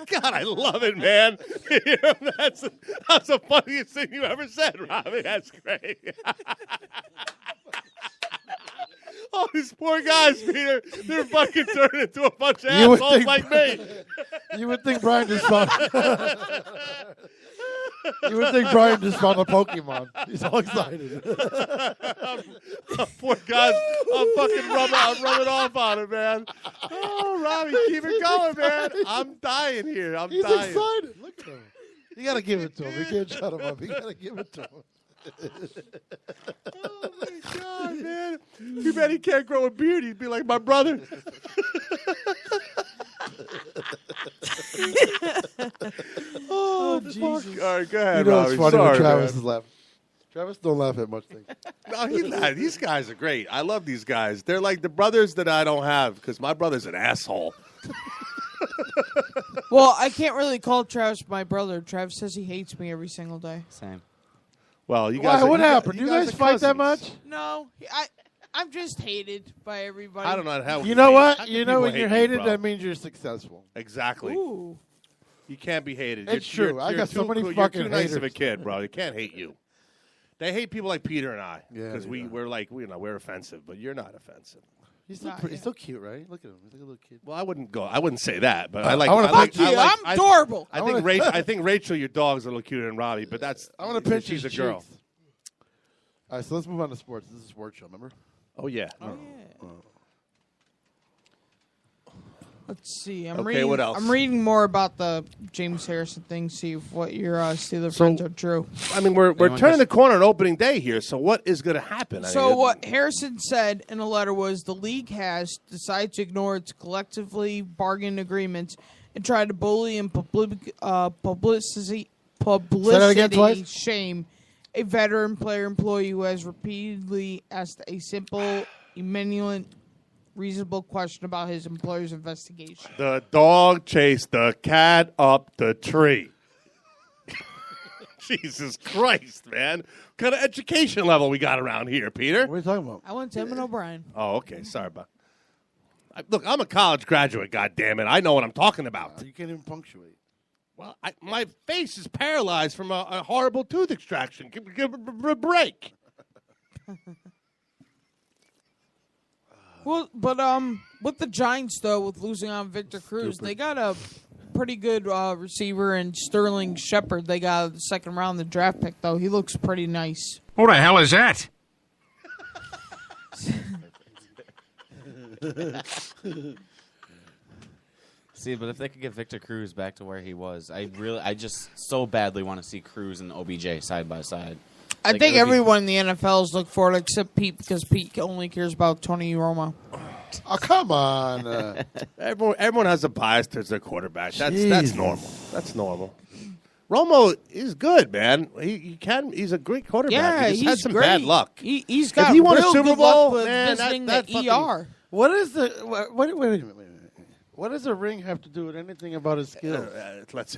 God, I love it, man. That's the funniest thing you ever said, Robbie. That's great. Oh, these poor guys, Peter. They're fucking turning into a bunch of You would assholes think- like me. You would think Brian just found. You would think Brian just found a Pokemon. He's all excited. Poor guys. I'm fucking rubbing off on it, man. Oh, Robbie, keep it going, man. I'm dying here. I'm He's dying. excited. Look at him. You gotta give it to him. You can't shut him up. You gotta give it to him. Oh, my God, man. Too bad he can't grow a beard. He'd be like my brother. Oh, Jesus. All right, go ahead, You know Robbie. it's funny Sorry, when Travis man. is laughing. Travis don't laugh at much things. No, he's not. These guys are great. I love these guys. They're like the brothers that I don't have because my brother's an asshole. Well, I can't really call Travis my brother. Travis says he hates me every single day. Same. Well, you guys. What happened? You guys are fight that cousins. much? No, I'm just hated by everybody. I don't know how. You know How what? can You know people when hate you're you, hated, bro? that means you're successful. Exactly. Ooh. You can't be hated. It's You're- true. I you're got so too many cool. fucking You're too nice of a haters. kid, bro. They can't hate you. They hate people like Peter and I Yeah, because they we're like we're offensive, but you're not offensive. He's still, he's still cute, right? Look at him. He's like a little kid. Well, I wouldn't say that, but I like. I wanna like, Fuck you. I like, I'm adorable. I think Rachel, your dog's a little cuter than Robbie, but that's. I want to pinch She's his a girl. cheeks. All right, so let's move on to sports. This is a sports show, remember? Oh yeah. Let's see. I'm Okay, reading, what else? I'm reading more about the James Harrison thing. See if what your Steeler friends are true. I mean, we're turning the corner on opening day here. So what is going to happen? I So mean, what Harrison said in a letter was the league has decided to ignore its collectively bargained agreements and try to bully and publicity again twice. shame a veteran player employee who has repeatedly asked a simple, emolient, reasonable question about his employer's investigation. The dog chased the cat up the tree. Jesus Christ, man! What kind of education level we got around here, Peter? What are you talking about? I went to Tim and O'Brien. Oh, okay. Sorry about. Look, I'm a college graduate. God damn it, I know what I'm talking about. You can't even punctuate. Well, my face is paralyzed from a horrible tooth extraction. Give a break. Well, but with the Giants though, with losing on Victor Cruz, they got a pretty good receiver in Sterling Shepard. They got the second round the draft pick though. He looks pretty nice. Who the hell is that? See, but if they could get Victor Cruz back to where he was, I just so badly want to see Cruz and OBJ side by side. I think everyone in the NFL is looking for it except Pete because Pete only cares about Tony Romo. Oh, come on. Everyone has a bias towards their quarterback. That's Jesus. normal. That's normal. Romo is good, man. He's a great quarterback. Yeah, he just he's had some great. bad luck. He's got if he won real a Super good Bowl, luck with man, visiting that the fucking, ER. What is the wait a minute. What does a ring have to do with anything about his skills?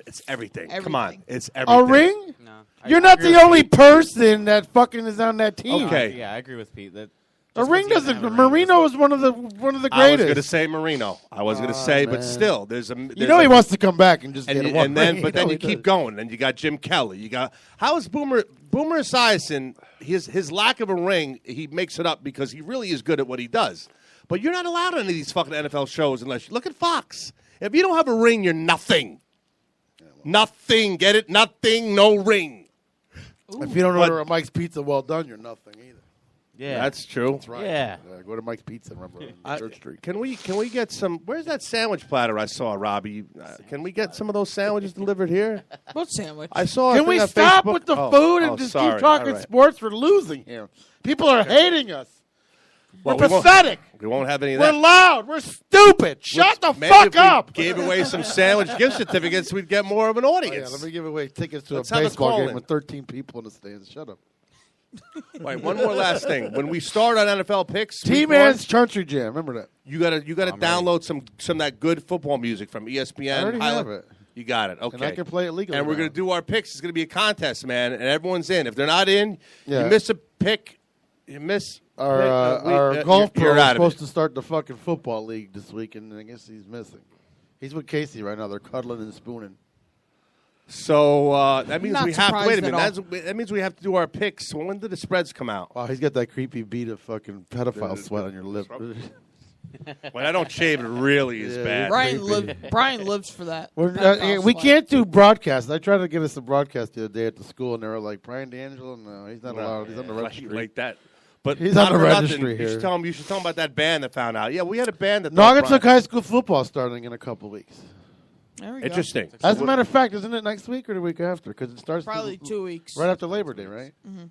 It's everything. Everything. Come on, it's everything. A ring? No, You're I not agree the with only Pete. person that fucking is on that team. Okay. Yeah, I agree with Pete. That A just ring 'cause he doesn't doesn't. have a ring Marino is one of the greatest. I was going to say Marino. I was going to say, but man. still, there's a. You know he wants to come back and just And, get one and then, ring. but then know you he keep does. going. Then you got Jim Kelly. You got how is Boomer Esiason? His lack of a ring, he makes it up because he really is good at what he does. But you're not allowed on any of these fucking NFL shows unless you look at Fox. If you don't have a ring, you're nothing. Nothing. Get it? Nothing. No ring. If you don't order a Mike's Pizza, well done, you're nothing either. Yeah, That's true. That's right. Yeah. Go to Mike's Pizza. Remember on Church Street. Can we get some? Where's that sandwich platter I saw, Robbie? Can we get some of those sandwiches delivered here? What sandwich? I saw. a Can thing we on stop Facebook. with the Oh, food and oh, just sorry. keep talking All right. sports? We're losing here. People are hating us. Well, We're we won't- pathetic. We won't have any of We're that. loud. We're stupid. Shut the Maybe if fuck we up. Gave away some sandwich gift certificates, we'd get more of an Oh, yeah, audience. let me give away tickets to Let's a have a baseball call game in. with 13 people in the stands. Shut up. Right, one more last thing. When we start on NFL picks, T-Man's Country Jam. Remember that. you gotta download some of that good football music from ESPN. I already Highlight- have it. You got it. Okay. And I can play it legally. And we're now. gonna do our picks. It's gonna be a contest, man, and everyone's in. If they're not in, Yeah. you miss a pick. You miss Our golf pro you're is out of supposed it. to start the fucking football league this week, and I guess he's missing. He's with Casey right now. They're cuddling and spooning. So that means Not we have to wait a surprised at minute. That means we have to do our picks. When do the spreads come out? Wow, he's got that creepy beat of fucking pedophile sweat on your lip. When I don't shave, it really is Yeah, bad. Brian lives for that. We Pedophile sweat. can't do broadcasts. I tried to get us a broadcast the other day at the school, and they were like, Brian D'Angelo? No, he's not allowed. He's on the registry. like that. But He's not on the for nothing, registry You here. should tell him about that band that found out. Yeah, we had a band that. thought Naugatuck Brian- High School football starting in a couple weeks. There we go. Interesting. As a matter of fact, isn't it next week or the week after? Because it starts Probably 2 weeks. right after Labor Day, right? Mm-hmm.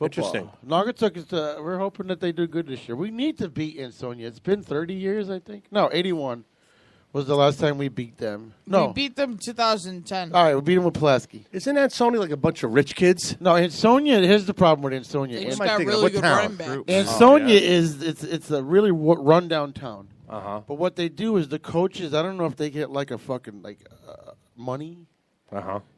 Interesting. Naugatuck is. We're hoping that they do good this year. We need to beat Ansonia. It's been 30 years, I think. No, 81 was the last time we beat them. No, We beat them 2010. all right, we beat them with Pulaski. Isn't that Sony like a bunch of rich kids? No, Ansonia. Here's the problem with Ansonia. They just am I got thinking of? really What good town? running back. Ansonia yeah. is it's a really rundown town. But what they do is the coaches. I don't know if they get like a fucking money.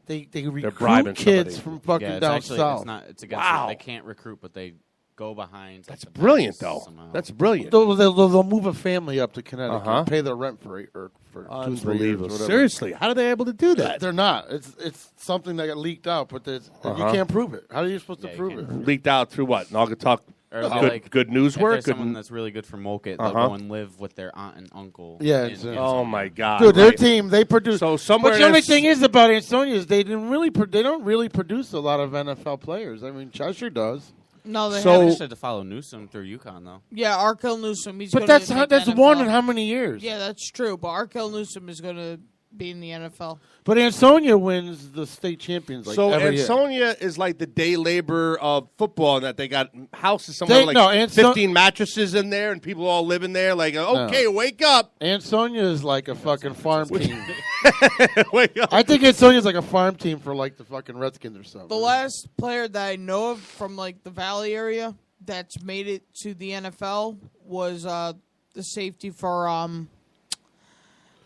They recruit bribing kids somebody. from fucking down south. It's against Wow. They can't recruit, but they go behind. That's brilliant, though. Somehow. That's brilliant. They'll move a family up to Connecticut, and pay their rent for 2-3 years. Or Unbelievable. whatever. Seriously, how are they able to do that? They're not. It's something that got leaked out, but you can't prove it. How are you supposed to prove it? Leaked out through what? Naugatuck. Or Good news if work. there's someone that's really good for Moket, they'll go and live with their aunt and uncle. Yeah, oh my God, dude, their team they produce. So somewhere but the only thing is about Ansonia is they don't really produce a lot of NFL players. I mean, Cheshire does. No, they They haven't. had to follow Newsom through UConn though. Yeah, Arkell Newsom. But that's one in how many years? Yeah, that's true. But Arkell Newsom is going to be in the NFL. But Ansonia wins the state champions. Like, so every year. Ansonia is like the day labor of football, and that they got houses somewhere with 15 mattresses in there, and people all live in there. Like, okay, wake up. Ansonia is like a fucking farm team. Wake up. I think Ansonia is like a farm team for like the fucking Redskins or something. The last player that I know of from like the Valley area that's made it to the NFL was the safety for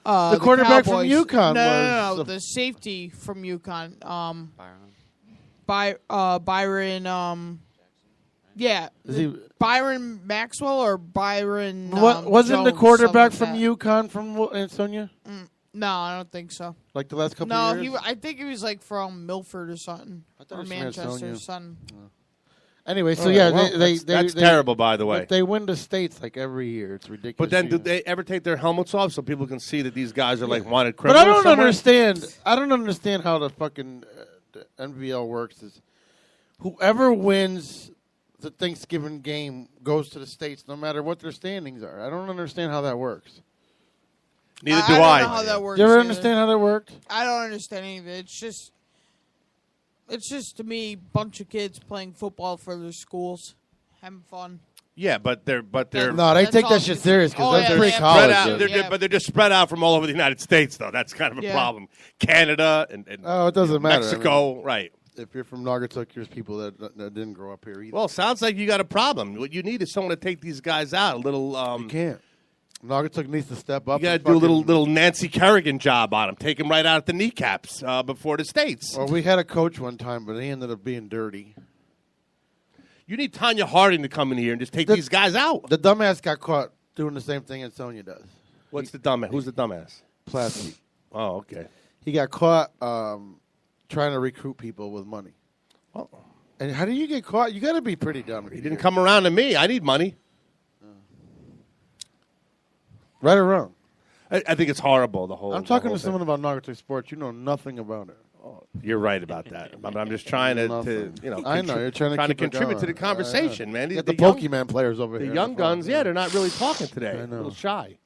the quarterback from Cowboys. UConn. No, the safety from UConn. Byron. Yeah, Is he- Byron Maxwell or Byron. Wasn't the Jones, quarterback from something like UConn from Ansonia? that. No, I don't think so. Like the last couple No, of years? I think he was like from Milford or something, thought or it was from Manchester or Ansonia. something. Anyway, so All right, yeah, well, that's terrible, by the way. But they win the states like every year. It's ridiculous. But then, do they ever take their helmets off so people can see that these guys are like wanted But criminals? I don't somewhere? understand. I don't understand how the fucking the NBL works. Is whoever wins the Thanksgiving game goes to the states, no matter what their standings are. I don't understand how that works. Neither do I. I. Don't know how that works. Do you ever either. understand how that worked? I don't understand any of it. It's just to me, a bunch of kids playing football for their schools, having fun. Yeah, but they're No, they That's take all that shit kids- serious because Oh, that's yeah, pretty they college. spread out. dude. But they're just spread out from all over the United States, though. That's kind of a Yeah. problem. Canada and Oh, it doesn't matter. Mexico, right? If you're from Naugatuck, there's people that didn't grow up here either. Well, sounds like you got a problem. What you need is someone to take these guys out. A little. You can't. Naugatuck needs to step up. You got to and do a fucking- little Nancy Kerrigan job on them. Take them right out at the kneecaps before the states. Well, we had a coach one time, but he ended up being dirty. You need Tanya Harding to come in here and just take these guys out. The dumbass got caught doing the same thing Sonia does. What's the dumbass? Who's the dumbass? Plasky. Oh, okay. He got caught trying to recruit people with money. Oh. And how do you get caught? You got to be pretty dumb. He didn't come around to me. I need money. Right or wrong? I think it's horrible. The whole. I'm talking to someone about Naugatuck sports. You know nothing about it. You're right about that. I'm just trying to I know you're trying to keep it contribute to going. the conversation, man. You got the Pokemon players over here. The young guns, yeah, they're not really talking today. I know. A little shy.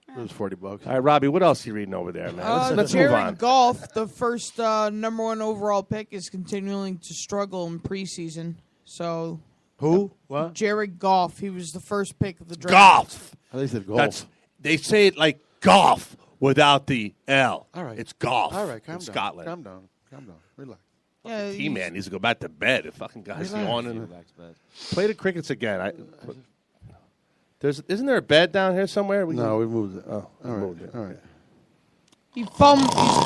It was $40. All right, Robbie, what else are you reading over there, man? Let's move on. Jared Goff, the first number one overall pick, is continuing to struggle in preseason. So who? What? Jared Goff. He was the first pick of the draft. Golf. They said golf. They say it like golf without the L. All right. It's golf. All right, calm in down. Scotland. Calm down. Calm down. Relax. Yeah, T-Man needs to go back to bed. The fucking guy's Relax. yawning. Play the crickets again. Isn't there a bed down here somewhere? No, we moved it. Oh, all right. moved it. All right. He's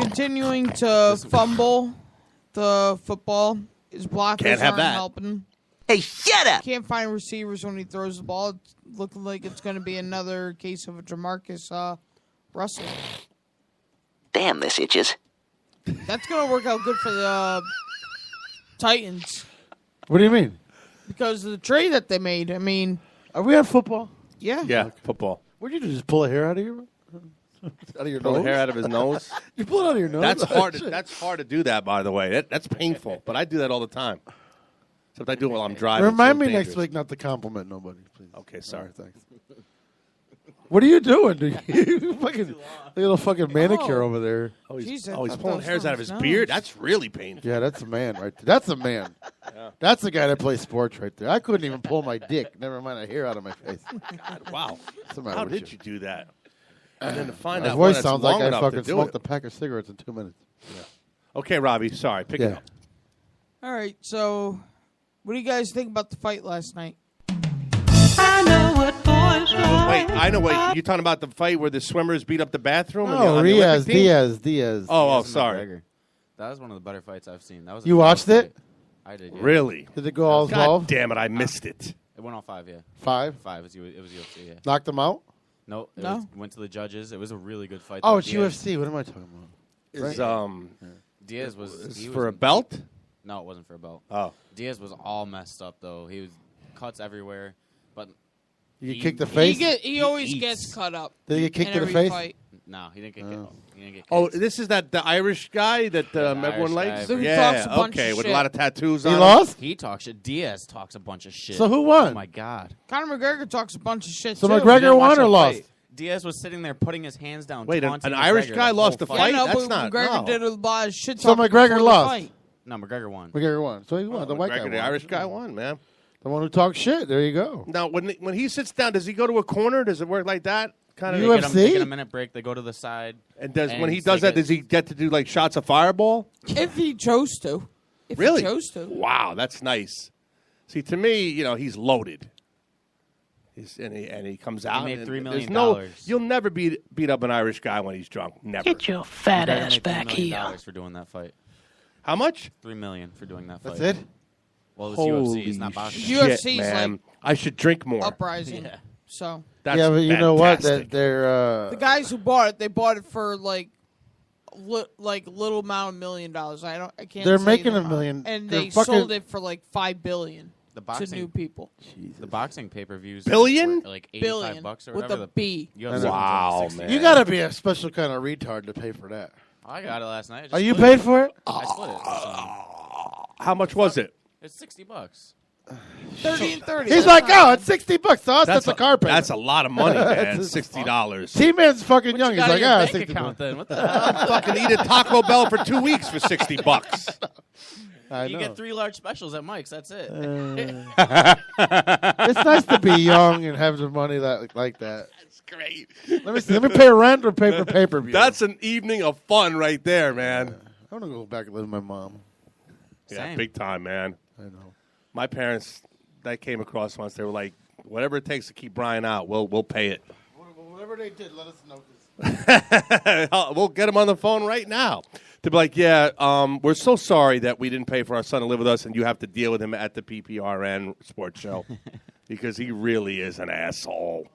continuing to fumble the football. His blockers Can't have aren't that. helping. Hey, shut up! Can't find receivers when he throws the ball. It's looking like it's going to be another case of a Jamarcus Russell. Damn, this itches. That's going to work out good for the Titans What do you mean? because of the trade that they made. I mean, Are we on football? yeah. Yeah, football. What'd you do? Just pull a hair out of your Pull the hair out of his nose. You pull it out of your nose? That's hard. That's hard to do that, by the way. That's painful, but I do that all the time. Except I do it while I'm driving. Remind so me it's next dangerous. week not to compliment nobody, please. Okay, sorry. Thanks. What are you doing? You fucking little fucking manicure over there. Oh, he's Jesus, pulling that hairs out of sounds his nice. beard. That's really painful. Yeah, that's a man right there. That's a man. That's the guy that plays sports right there. I couldn't even pull my dick. Never mind a hair out of my face. God, wow. What's the matter How with did you do that? And then to find My out one voice that's sounds like long I enough to fucking do smoked it. a pack of cigarettes in 2 minutes. Okay, Robbie. Sorry. Pick it Yeah. up. All right, so what do you guys think about the fight last night? I know what boy Wait, I know. Wait, you talking about the fight where the swimmers beat up the bathroom? No, on the Olympic team? Diaz. Oh, Diaz and sorry. McGregor. That was one of the better fights I've seen. That was a You close watched it? fight. I did. Yeah. Really? Did it go all God 12? damn it, I missed it. It went all 5. Yeah. 5? 5. It was UFC. Yeah. Knocked them out? No. No? Went to the judges. It was a really good fight. Oh, though. it's UFC. What am I talking about? Is Diaz was is he for was a belt? No, it wasn't for a belt. Oh, Diaz was all messed up though. He was cuts everywhere, but You kicked the face? He always eats. gets cut up. Did he get kicked in in the every face? Fight. no, he didn't get kicked. He didn't get kicked. oh, this is the Irish guy that the everyone Irish likes. guy. Who Yeah, talks a bunch okay, of with shit. a lot of tattoos. He on him. lost? He talks shit. Diaz talks a bunch of shit. So who won? Oh my god. Conor McGregor talks a bunch of shit So too. You McGregor didn't watch won or that lost? fight. Diaz was sitting there putting his hands down. Wait, taunting an Irish McGregor guy the lost whole the Yeah, fight? no, That's but not. McGregor No. did a lot of shit. So talking McGregor before the lost. fight. No, McGregor won. McGregor won. So he won. The white guy McGregor, won. the Irish guy won, man. The one who talks shit. There you go. Now, when he sits down, does he go to a corner? Does it work like that? Kind They of. get, UFC? they get a minute break. They go to the side. And does and when he they does that, get- does he get to do like shots of fireball? If he chose to. If Really? he chose to. Wow, that's nice. See, to me, he's loaded. And he comes out. made and $3 there's million. you'll never beat up an Irish guy when he's drunk. Never. Get your fat McGregor ass made $3 back million here. for doing that fight. How much? $3 million for doing that fight. That's it? Well, it's Holy UFC. It's not boxing. shit, UFC's man. like I should drink more. Uprising. Yeah. So That's yeah, but you know what? fantastic. They're the guys who bought it, they bought it for like little amount of $1 million. I can't. They're say making the $1 amount. million. and They're they fucking- sold it for like $5 billion The to boxing, new people. the boxing pay-per-views. Billion? were like $85 Billion bucks or with whatever. a B. The UFC Wow, one's like $60. man. You got to be a special kind of retard to pay for that. I got it last night. I just Are you split paid for it? I split it. So How much was it? it's $60. 30 and 30. He's that's like, not oh, it's $60 to us. That's a car payment. That's a lot of money, man. That's $60. T-Man's fucking young. You He's got like, in your ah, bank 60 account then. What the hell? Fucking eat at Taco Bell for 2 weeks for $60. I You know. get 3 large specials at Mike's. That's it. It's nice to be young and have the money like that. That's great. Let me see. Let me pay rent or pay for pay-per-view. That's an evening of fun right there, man. I want to go back and live with my mom. Yeah, Same. big time, man. I know. My parents, that came across once. They were like, whatever it takes to keep Brian out, we'll pay it. Whatever they did, let us know. We'll get him on the phone right now to be like, yeah, we're so sorry that we didn't pay for our son to live with us, and you have to deal with him at the PPRN sports show because he really is an asshole.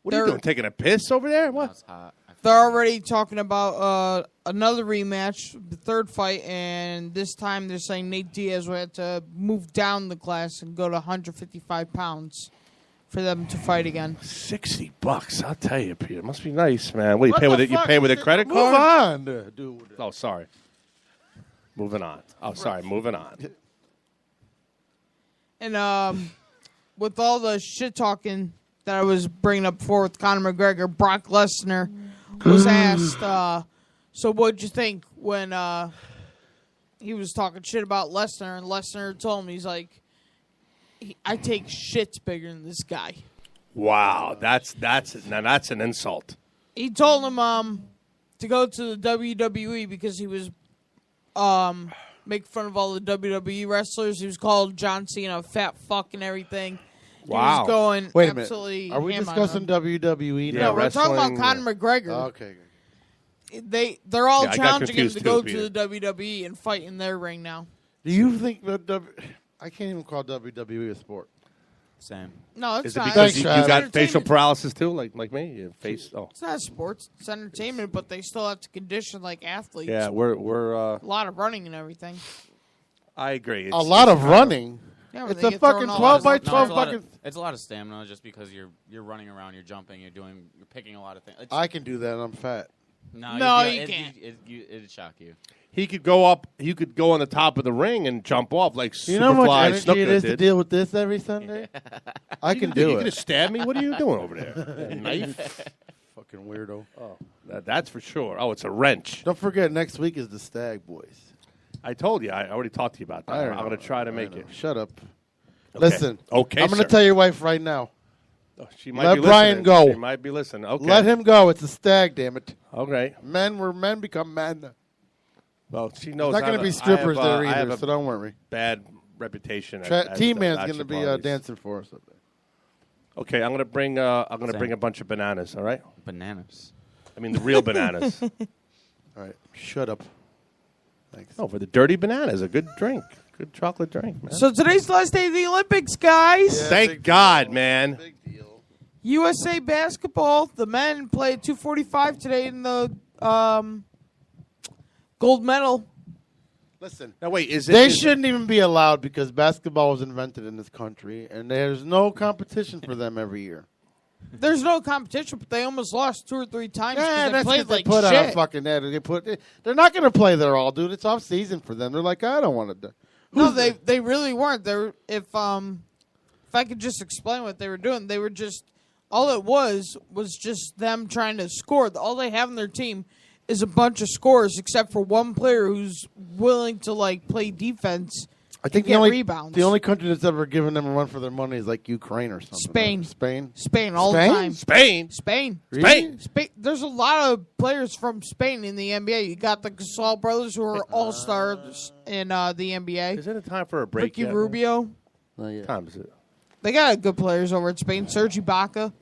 What are you They're- doing? Taking a piss over there? What? That's hot. They're already talking about another rematch, the third fight, and this time they're saying Nate Diaz will have to move down the class and go to 155 pounds for them to fight again. $60. I'll tell you, Peter. Must be nice, man. What, you What pay with the it? You fuck? pay with a credit Move card? on, dude. Oh, sorry. Moving on. Oh, sorry. Moving on. And with all the shit talking that I was bringing up before with Conor McGregor, Brock Lesnar was asked, so what'd you think when he was talking shit about Lesnar, and Lesnar told him, he's like, I take shits bigger than this guy. Wow, that's an insult. He told him to go to the WWE because he was making fun of all the WWE wrestlers. He was called John Cena a fat fuck and everything. He Wow. was going Wait a absolutely minute. Are we ham on discussing him. WWE now? Yeah, No, we're talking about wrestling, Conor McGregor. Okay. They're all Yeah, I got challenging him confused to too, go Peter. to the WWE and fight in their ring now. Do you think that I can't even call WWE a sport? Same. No, it's Is it not. because Thanks, you Travis. got facial entertainment. paralysis too, like me? You face. Oh, It's not sports. It's entertainment, but they still have to condition like athletes. yeah. We're. A lot of running and everything. I agree. A lot of running. Yeah, where It's they a get thrown fucking all 12 over. by No, 12 it's a lot of- fucking. It's a lot of stamina just because you're running around, you're jumping, you're picking a lot of things. I can do that. I'm fat. No, you'd you be- can't. It'd shock you. He could go up. He could go on the top of the ring and jump off like You know how much Superfly energy Snooker it is to did. deal with this every Sunday? I can do You it. gonna stab me? What are you doing over there? A knife? Fucking weirdo. Oh, that's for sure. Oh, it's a wrench. Don't forget, next week is the Stag Boys. I told you. I already talked to you about that. I'm going to try to make it. Shut up. Okay. Listen. Okay, I'm going to sir. tell your wife right now. Oh, she might Let be Brian listening. go. She might be listening. Okay. Let him go. It's a stag, damn it. Okay. Men where men become men. Well, she knows. There's not going to be strippers there either, so don't worry. Bad reputation. T-Man's going to be dancing for us up there. Okay, I'm gonna bring a bunch of bananas. All right. Bananas. I mean the real bananas. All right, shut up. Thanks. Oh, for the dirty bananas, a good drink, good chocolate drink, man. So today's the last day of the Olympics, guys. Thank God, man. USA basketball. The men played 2:45 today in the gold medal. Listen, now wait, they shouldn't even be allowed because basketball was invented in this country, and there's no competition for them every year. There's no competition, but they almost lost 2 or 3 times because Yeah, they that's played they like put shit. out a fucking ad. They're not going to play there all, dude. It's off season for them. They're like, I don't want to do. No, they really weren't. If I could just explain what they were doing, they were just all it was just them trying to score. All they have on their team is a bunch of scorers, except for one player who's willing to like play defense. I think and get rebounds. the only country that's ever given them a run for their money is like Ukraine or something. Spain. Spain All the time. Spain. Really? Spain. There's a lot of players from Spain in the NBA. You got the Gasol brothers who are all stars in the NBA. Is it a time for a break? Ricky yet, Rubio. What time is it? They got good players over at Spain. Serge Ibaka.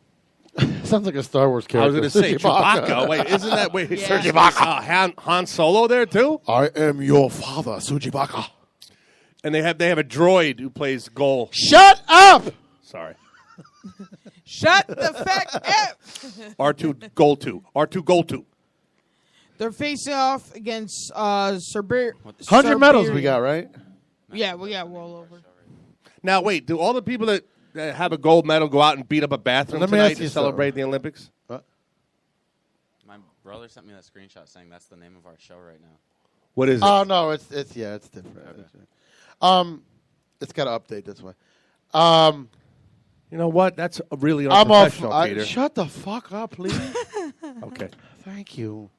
Sounds like a Star Wars character. I was going to say Chewbacca. Wait, isn't that Serge Ibaka? Han Solo there too? I am your father, Sujibaka. And they have a droid who plays goal. Shut up! Sorry. Shut the fuck up! R2 goal 2. R2 goal 2. They're facing off against Serbia. 100 medals we got, right? Yeah, we got well over. Now wait, do all the people that have a gold medal go out and beat up a bathroom Let me tonight ask you to celebrate something. the Olympics? What? My brother sent me that screenshot saying that's the name of our show right now. What is it? Oh no, it's different. It's got to update this way. You know what? That's really I'm off. unprofessional, Peter. Shut the fuck up, please. Okay. Thank you.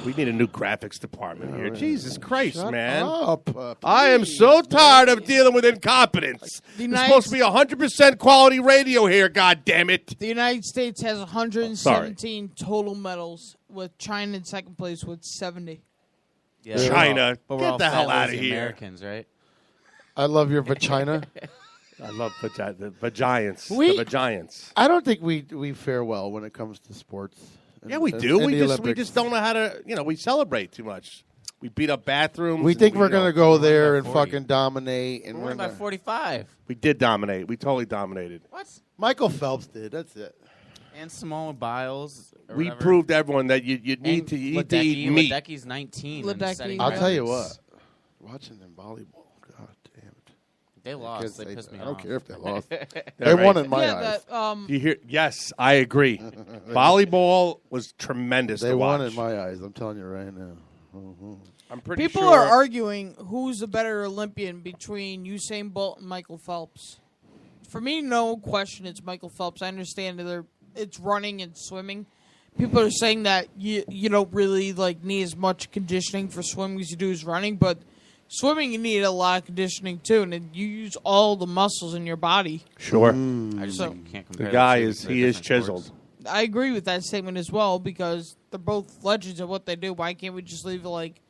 We need a new graphics department here. Jesus Christ, Shut man. up, I am so tired of dealing with incompetence. It's supposed to be 100% quality radio here, God damn it. The United States has 117 total medals, with China in second place with 70. Yeah, China, but we're get all the hell fat, out of lazy here. Americans, right? I love your vagina. I love the Vagiants. We- The Vagiants. I don't think we fare well when it comes to sports. Yeah, we and- do. and We the just Olympics. don't know how to, we celebrate too much. We beat up bathrooms. We and think we're going to go there by and 40. fucking dominate. And We're winning by 45. We did dominate. We totally dominated. What? Michael Phelps did. That's it. And Simone Biles. Or We whatever. proved to everyone that you need And to eat Ledecky. meat. Ledecky's 19. and Ledecky. setting I'll tell you records. what. Watching them volleyball. God damn it. They I can't lost. They say pissed me that. off. I don't care if they lost. Yeah, They right. won in my yeah, eyes. that You hear? Yes, I agree. Volleyball was tremendous They to watch. won in my eyes. I'm telling you right now. Mhm. I'm pretty people sure. are arguing who's a better Olympian between Usain Bolt and Michael Phelps. For me, no question, it's Michael Phelps. I understand that it's running and swimming. People are saying that you don't really need as much conditioning for swimming as you do as running, but swimming you need a lot of conditioning too, and you use all the muscles in your body. Sure. I just So- think you can't compare The guy two is because they're he is different chiseled. sports. I agree with that statement as well because they're both legends at what they do. Why can't we just leave it like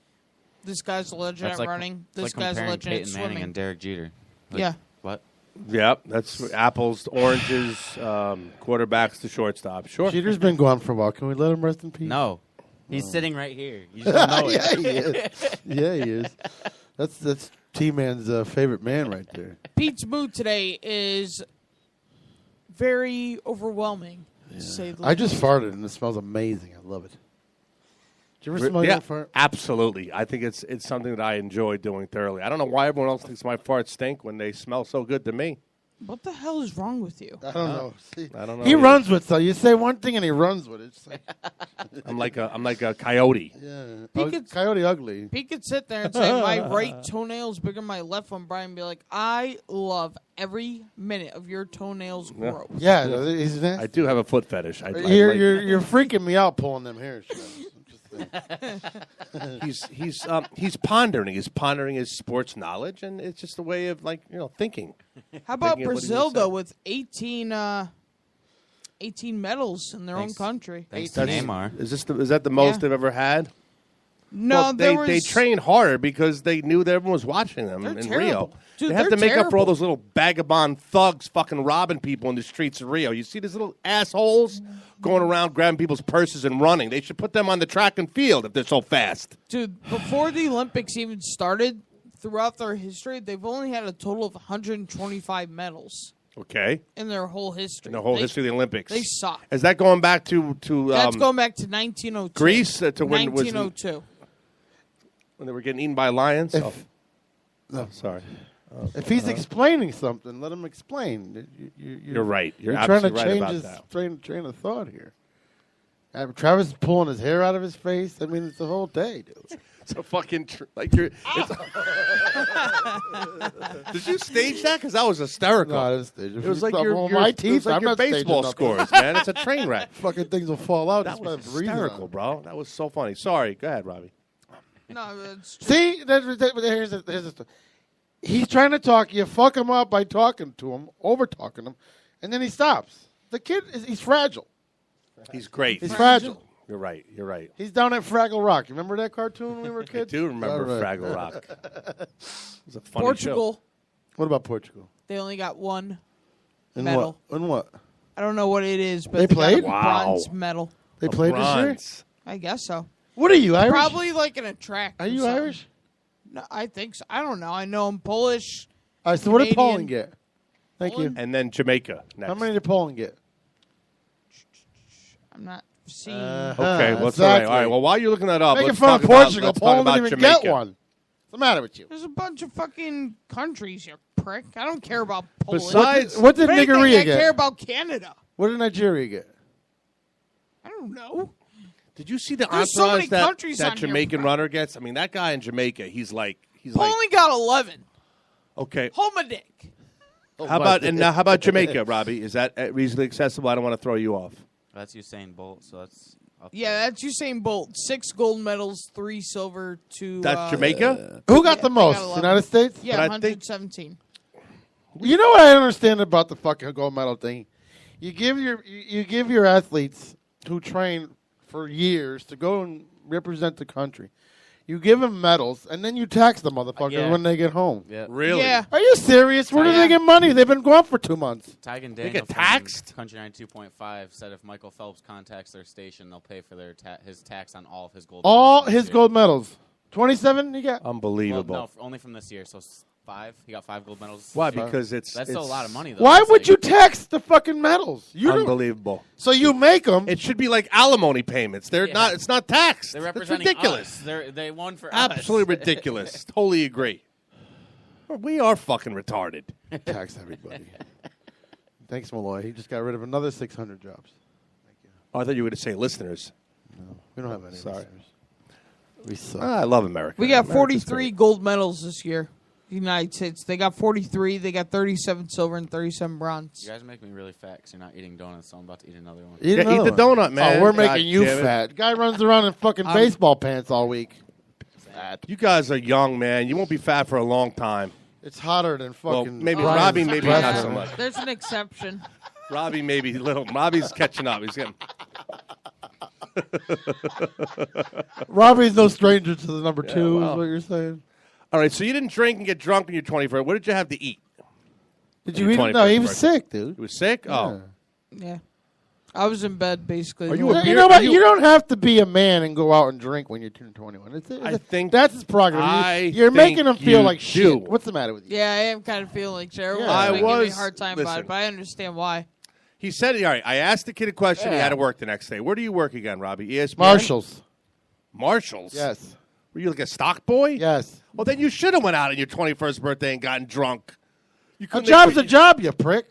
this guy's a legend That's at running, it's this like guy's a comparing legend at Peyton Manning swimming? and Derek Jeter. Like, Yeah. What? Yep, that's apples to oranges, quarterbacks to shortstop. Sure. Jeter's been gone for a while. Can we let him rest in peace? No. He's sitting right here. You just don't know it. Yeah, he is. Yeah, he is. That's T-Man's favorite man right there. Pete's mood today is very overwhelming. To say the I just least. farted and it smells amazing. I love it. Did you ever smell Yeah, your fart? absolutely. I think it's something that I enjoy doing thoroughly. I don't know why everyone else thinks my farts stink when they smell so good to me. What the hell is wrong with you? I don't know. See, I don't know. he either. runs with so you say one thing and he runs with it. It's like, I'm like a coyote. yeah, He could- coyote ugly. Pete could sit there and say, my right toenail's bigger than my left one, Brian, and be like, I love every minute of your toenails grow. Yeah, he's I nasty. do have a foot fetish. I You're freaking me out pulling them hairs. he's pondering. He's pondering his sports knowledge, and it's just a way of thinking. How about Thinking of what he Brazil, would say. though, with 18 medals in their Thanks. own country? Thanks to Neymar. Is that the most Yeah. they've ever had? No, they trained harder because they knew that everyone was watching them in Rio. Dude, they have to they're make up for all terrible. those little vagabond thugs fucking robbing people in the streets of Rio. You see these little assholes going around grabbing people's purses and running. They should put them on the track and field if they're so fast. Dude, before the Olympics even started, throughout their history, they've only had a total of 125 medals. Okay. In their whole history. In the whole history of the Olympics. They suck. Is that going back to That's going back to 1902. Greece? To when 1902. When they were getting eaten by lions? No, sorry. If he's explaining something, let him explain. You're right. You're trying to absolutely right change about his that. train of thought here. Travis is pulling his hair out of his face. I mean, it's the whole day, dude. It's a fucking like you're. Did you stage that? Because that was hysterical. No, I didn't stage it. It was like my teeth. It was like I'm your not baseball staging nothing. scores, man. It's a train wreck. Fucking things will fall out. That just by was breathing on hysterical, it. bro. That was so funny. Sorry. Go ahead, Robbie. No, it's See, here's the he's trying to talk. You fuck him up by talking to him, over talking him, and then he stops. The kid he's fragile. He's great. He's fragile. You're right. You're right. He's down at Fraggle Rock. You remember that cartoon when we were kids? I do remember All right. Fraggle Rock. It was a funny Portugal. show. What about Portugal? They only got one In medal. what? In what? I don't know what it is, but They played? got a bronze medal. They played this year? I guess so. What are you, Irish? Probably like in a track. Are or you something. Irish? No, I think so. I don't know. I know I'm Polish. All right, so what did Canadian. Poland get? Thank you. And then Jamaica next. How many did Poland get? I'm not seeing. Okay, well, it's all right. All right. Well, while you're looking that up, Making let's fun talk of Portugal. About, let's talk Poland about didn't even Jamaica. get one. What's the matter with you? There's a bunch of fucking countries, you prick. I don't care about Poland. Besides- What did If anything, Nigeria I get? care about Canada. What did Nigeria get? I don't know. Did you see the There's so many entourage countries that on here, Jamaican bro. runner gets? I mean, that guy in Jamaica, he's like Poland got 11. okay. Hold my dick. How about Jamaica, Robbie? Is that reasonably accessible? I don't want to throw you off. That's Usain Bolt, so that's up Yeah, that's Usain Bolt. 6 gold medals, 3 silver, 2. That's Jamaica? Who got yeah, the they most? got 11. United States? Yeah, But I think- 117. You know what I don't understand about the fucking gold medal thing? You give your athletes who train for years to go and represent the country. You give them medals, and then you tax the motherfuckers Yeah. when they get home. Yeah. Really? Yeah. Are you serious? Where do Yeah. they get money? They've been gone for 2 months. Tigan They Daniel get taxed? from Country 92.5 said if Michael Phelps contacts their station, they'll pay for their his tax on all of his gold All medals. his gold medals. 27 he got? Unbelievable. Well, no, only from this year, so 5. He got 5 gold medals. Why? Because it's That's still a lot of money, though. Why It's would like- you tax the fucking medals? You don't- unbelievable. So you make them. It should be like alimony payments. They're Yeah. not. It's not taxed. They're It's representing ridiculous. us. They won for Absolutely us. ridiculous. Totally agree. We are fucking retarded. Tax everybody. Thanks, Malloy. He just got rid of another 600 jobs. Oh, I thought you were going to say listeners. No, we don't have any Sorry. listeners. We suck. I love America. We got America's 43 great. gold medals this year. The United States. They got 43. They got 37 silver and 37 bronze. You guys make me really fat because you're not eating donuts, so I'm about to eat another one. Eat Yeah, another eat the one. donut, man. Oh, we're God making you damn it. fat. Guy runs around in fucking baseball pants all week. Fat. You guys are young, man. You won't be fat for a long time. It's hotter than Well, fucking. maybe Brian's Robbie, maybe breath not right so now. much. There's an exception. Robbie, maybe little. Robbie's catching up. He's getting. Robbie's no stranger to the number 2, well. is what you're saying. All right, so you didn't drink and get drunk on your 21st. What did you have to eat? Did On you your eat? No, he 21st was birthday. sick, dude. You was sick? Oh. Yeah. I was in bed basically. Are you a You beer- know what? you- You don't have to be a man and go out and drink when you turn 21. I think that's his prerogative. You're think making him feel you like do. shit. What's the matter with you? Yeah, I am kind of feeling like Jared Yeah. was I giving me a was- hard time about listen. it, but I understand why. He said, all right, I asked the kid a question. He Yeah. had to work the next day. Where do you work again, Robbie? ESPN? Marshalls. Marshalls? Yes. Were you like a stock boy? Yes. Well, then you should have went out on your 21st birthday and gotten drunk. You A couldn't job's a job, you prick.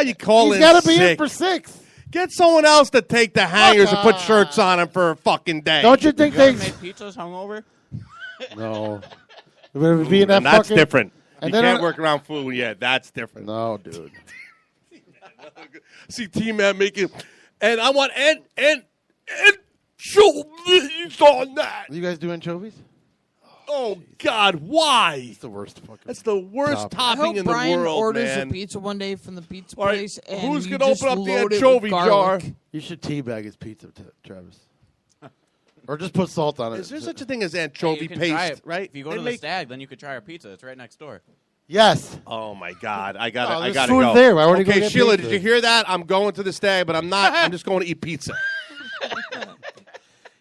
You call He's in got to be sick. in for 6. Get someone else to take the hangers and put shirts on him for a fucking day. Don't you think You ever they? made pizzas hungover? No. We're being that And that's fucking, different. and You then can't work around food. Yeah, that's different. No, dude. See T-Man making, and I want and anchovies on that. You guys do anchovies? Oh God, why? It's the worst fucking. That's the worst Topic. I topping hope in Brian the world, orders man. a pizza one day from the pizza All right, place. And who's you gonna just open up the load it with anchovy jar? garlic. You should teabag his pizza, Travis. Or just put salt on it. Is there such a thing as Hey, anchovy you can try paste? it. Right? If you go They to the make- Stag, then you could try our pizza. It's right next door. Yes. Oh my God! I Oh, gotta there's gotta food go. there. Why would he go Okay, get Sheila, pizza? did you hear that? I'm going to the Stag, but I'm not. I'm just going to eat pizza.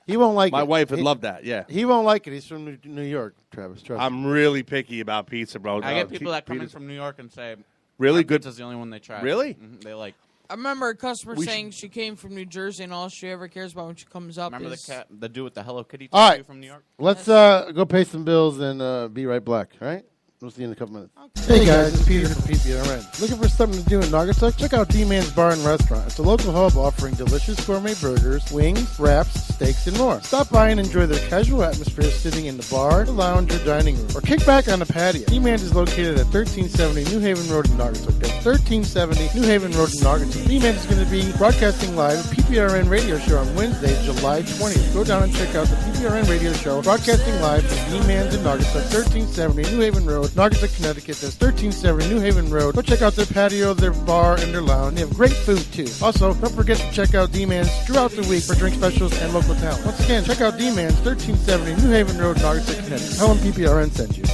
He won't like it. My wife would love that. Yeah. He won't like it. He's from New York, Travis. Trust me. I'm really picky about pizza, bro. I get people that come in from New York and say, Really "Our good- pizza's the only one they try." Really? They like. I remember a customer We saying she came from New Jersey and all she ever cares about when she comes up Remember is the dude with the Hello Kitty All tattoo right. from New York? Let's go pay some bills and be right back. All right? We'll see you in a couple minutes. Hey guys, it's Peter from PPRN. Looking for something to do in Naugatuck? Check out D-Man's Bar and Restaurant. It's a local hub offering delicious gourmet burgers, wings, wraps, steaks, and more. Stop by and enjoy their casual atmosphere sitting in the bar, the lounge, or dining room. Or kick back on the patio. D-Man's is located at 1370 New Haven Road in Naugatuck. That's 1370 New Haven Road in Naugatuck. D-Man's is going to be broadcasting live a PPRN radio show on Wednesday, July 20th. Go down and check out the PPRN radio show broadcasting live from D-Man's in Naugatuck, 1370 New Haven Road, Naugatuck, Connecticut. That's 1370 New Haven Road. Go check out their patio, their bar, and their lounge. They have great food, too. Also, don't forget to check out D-Man's throughout the week for drink specials and local talent. Once again, check out D-Man's, 1370 New Haven Road, Naugatuck, Connecticut. Tell them PPRN sent you.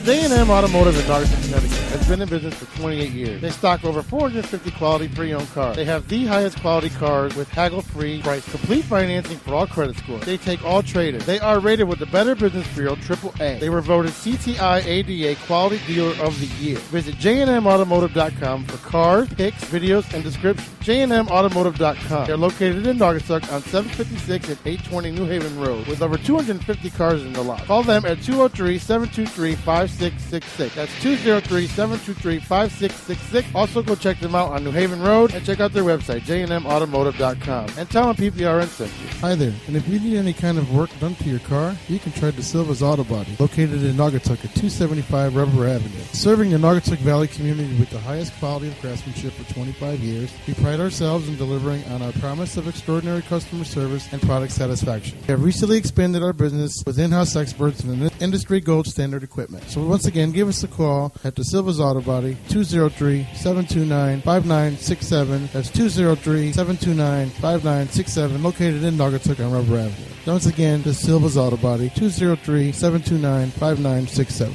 J&M Automotive in Naugatuck, Connecticut has been in business for 28 years. They stock over 450 quality pre-owned cars. They have the highest quality cars with haggle-free price, complete financing for all credit scores. They take all trade-ins. They are rated with the Better Business Bureau AAA. They were voted CTI ADA Quality Dealer of the Year. Visit jnmautomotive.com for cars, pics, videos, and descriptions. jnmautomotive.com. They're located in Naugatuck on 756 and 820 New Haven Road with over 250 cars in the lot. Call them at 203-723-5666. That's 203-723-5666. Also, go check them out on New Haven Road and check out their website, jnmautomotive.com. And tell them PPRN sent you. Hi there. And if you need any kind of work done to your car, you can try DeSilva's Auto Body, located in Naugatuck at 275 Rubber Avenue. Serving the Naugatuck Valley community with the highest quality of craftsmanship for 25 years, we pride ourselves in delivering on our promise of extraordinary customer service and product satisfaction. We have recently expanded our business with in-house experts and industry gold standard equipment. So once again, give us a call at DeSilva's Auto Body, 203-729-5967. That's 203-729-5967, located in Naugatuck on Rubber Avenue. Once again, DeSilva's Auto Body, 203-729-5967.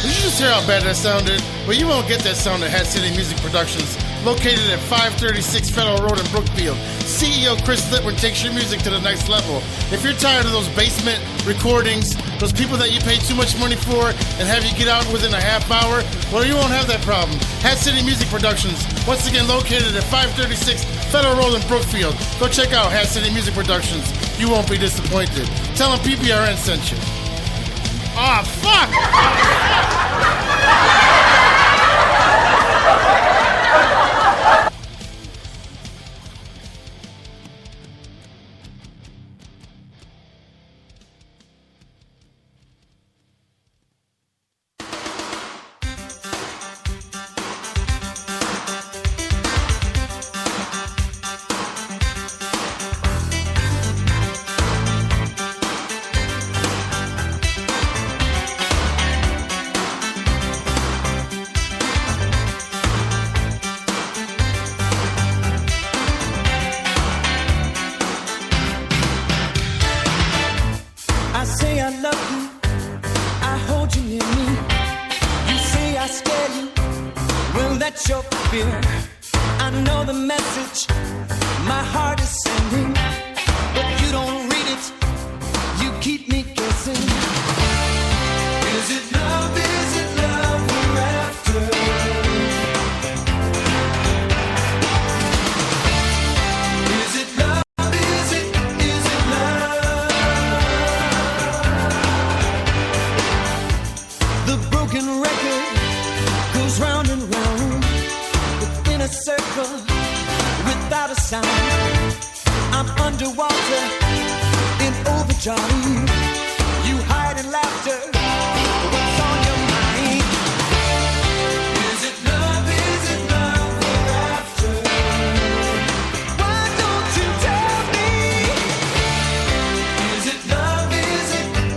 Did you just hear how bad that sounded? Well, you won't get that sound at Hat City Music Productions, located at 536 Federal Road in Brookfield. CEO Chris Litwin takes your music to the next level. If you're tired of those basement recordings, those people that you pay too much money for and have you get out within a half hour, well, you won't have that problem. Hat City Music Productions, once again located at 536 Federal Road in Brookfield. Go check out Hat City Music Productions. You won't be disappointed. Tell them PPRN sent you. Ah, fuck! I say I love you, I hold you near me. You say I scare you, well that's your fear. I know the message my heart is sending, but you don't read it, you keep me guessing. Is it love, is it love we're after? Is it love, is it love? The broken record goes round and round within a circle without a sound. I'm underwater in overjoy. You hide in laughter. What's on your mind? Is it love? Is it love we're after? Why don't you tell me? Is it love? Is it love?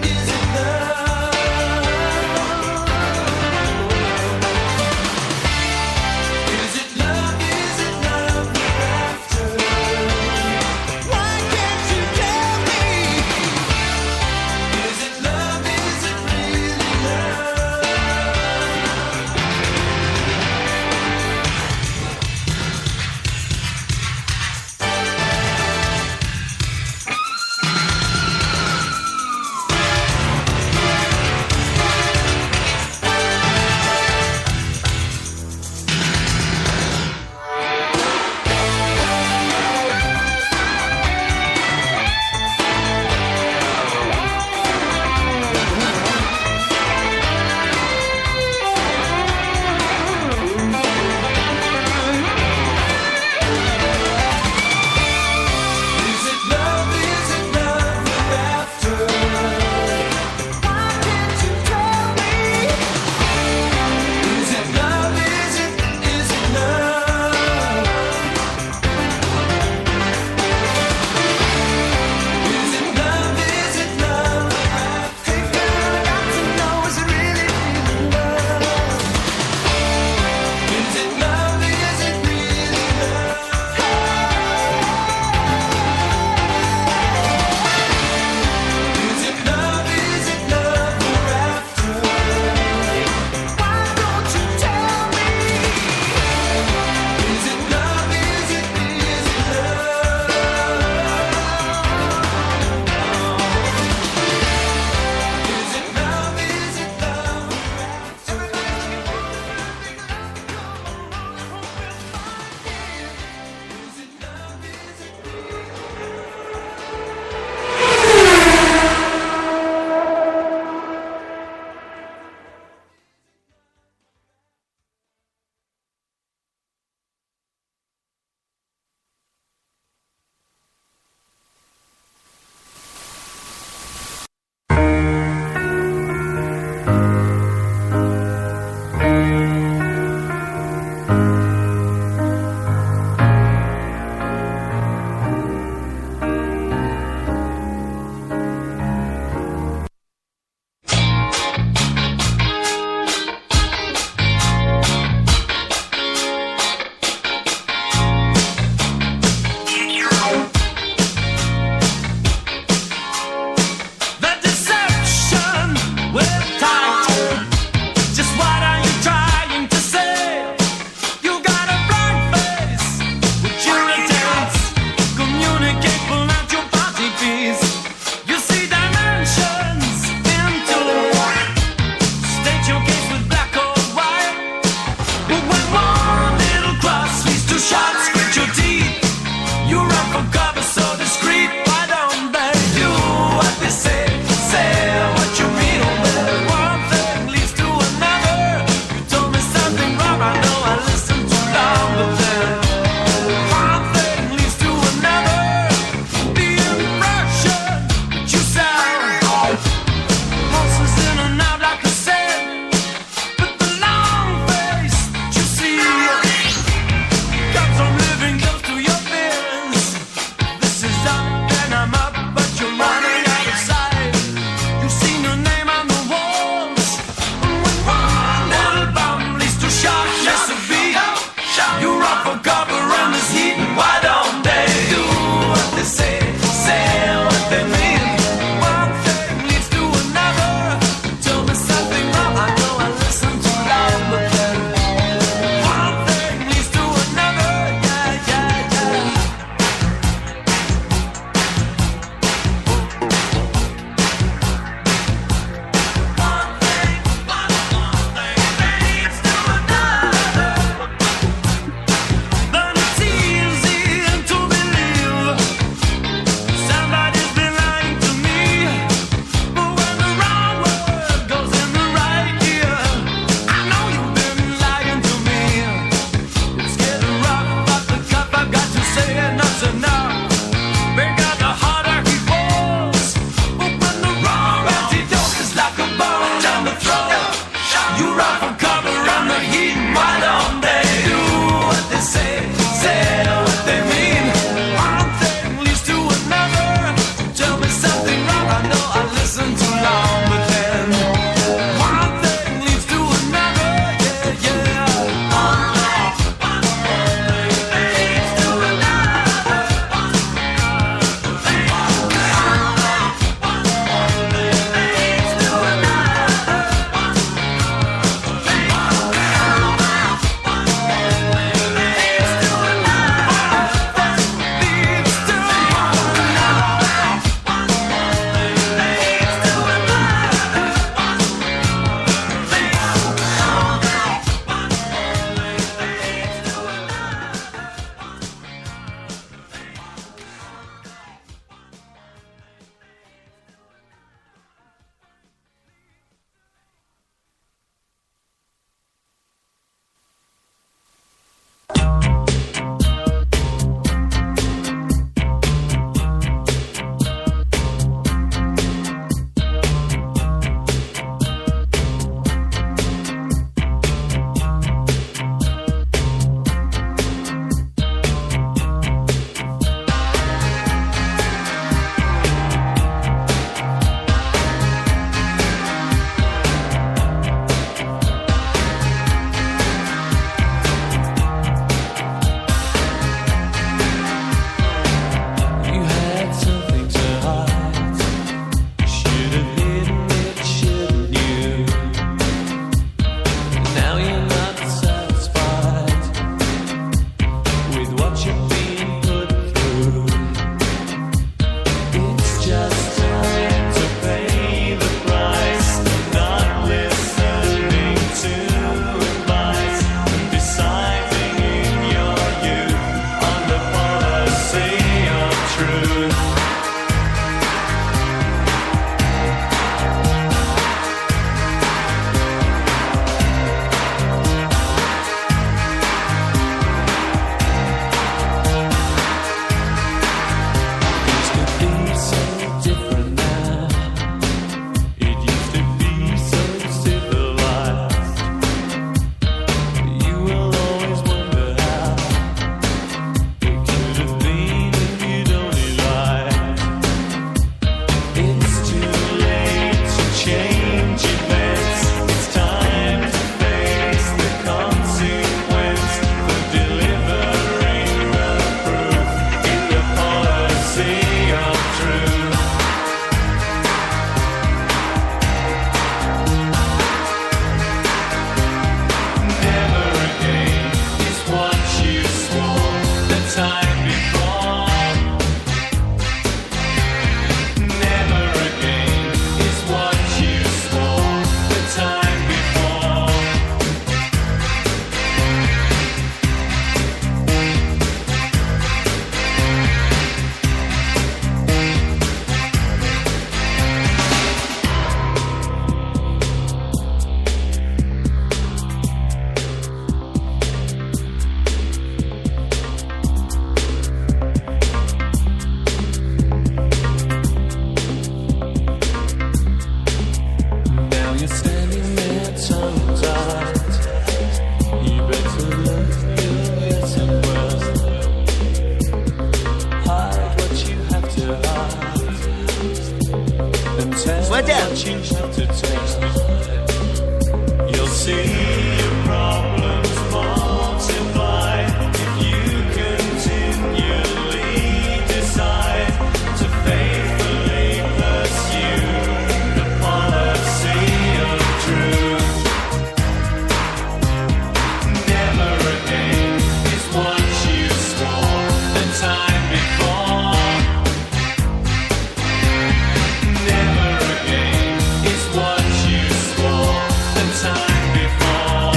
see your problems multiply if you continually decide to faithfully pursue the policy of truth. Never again is what you swore the time before. Never again is what you swore the time before.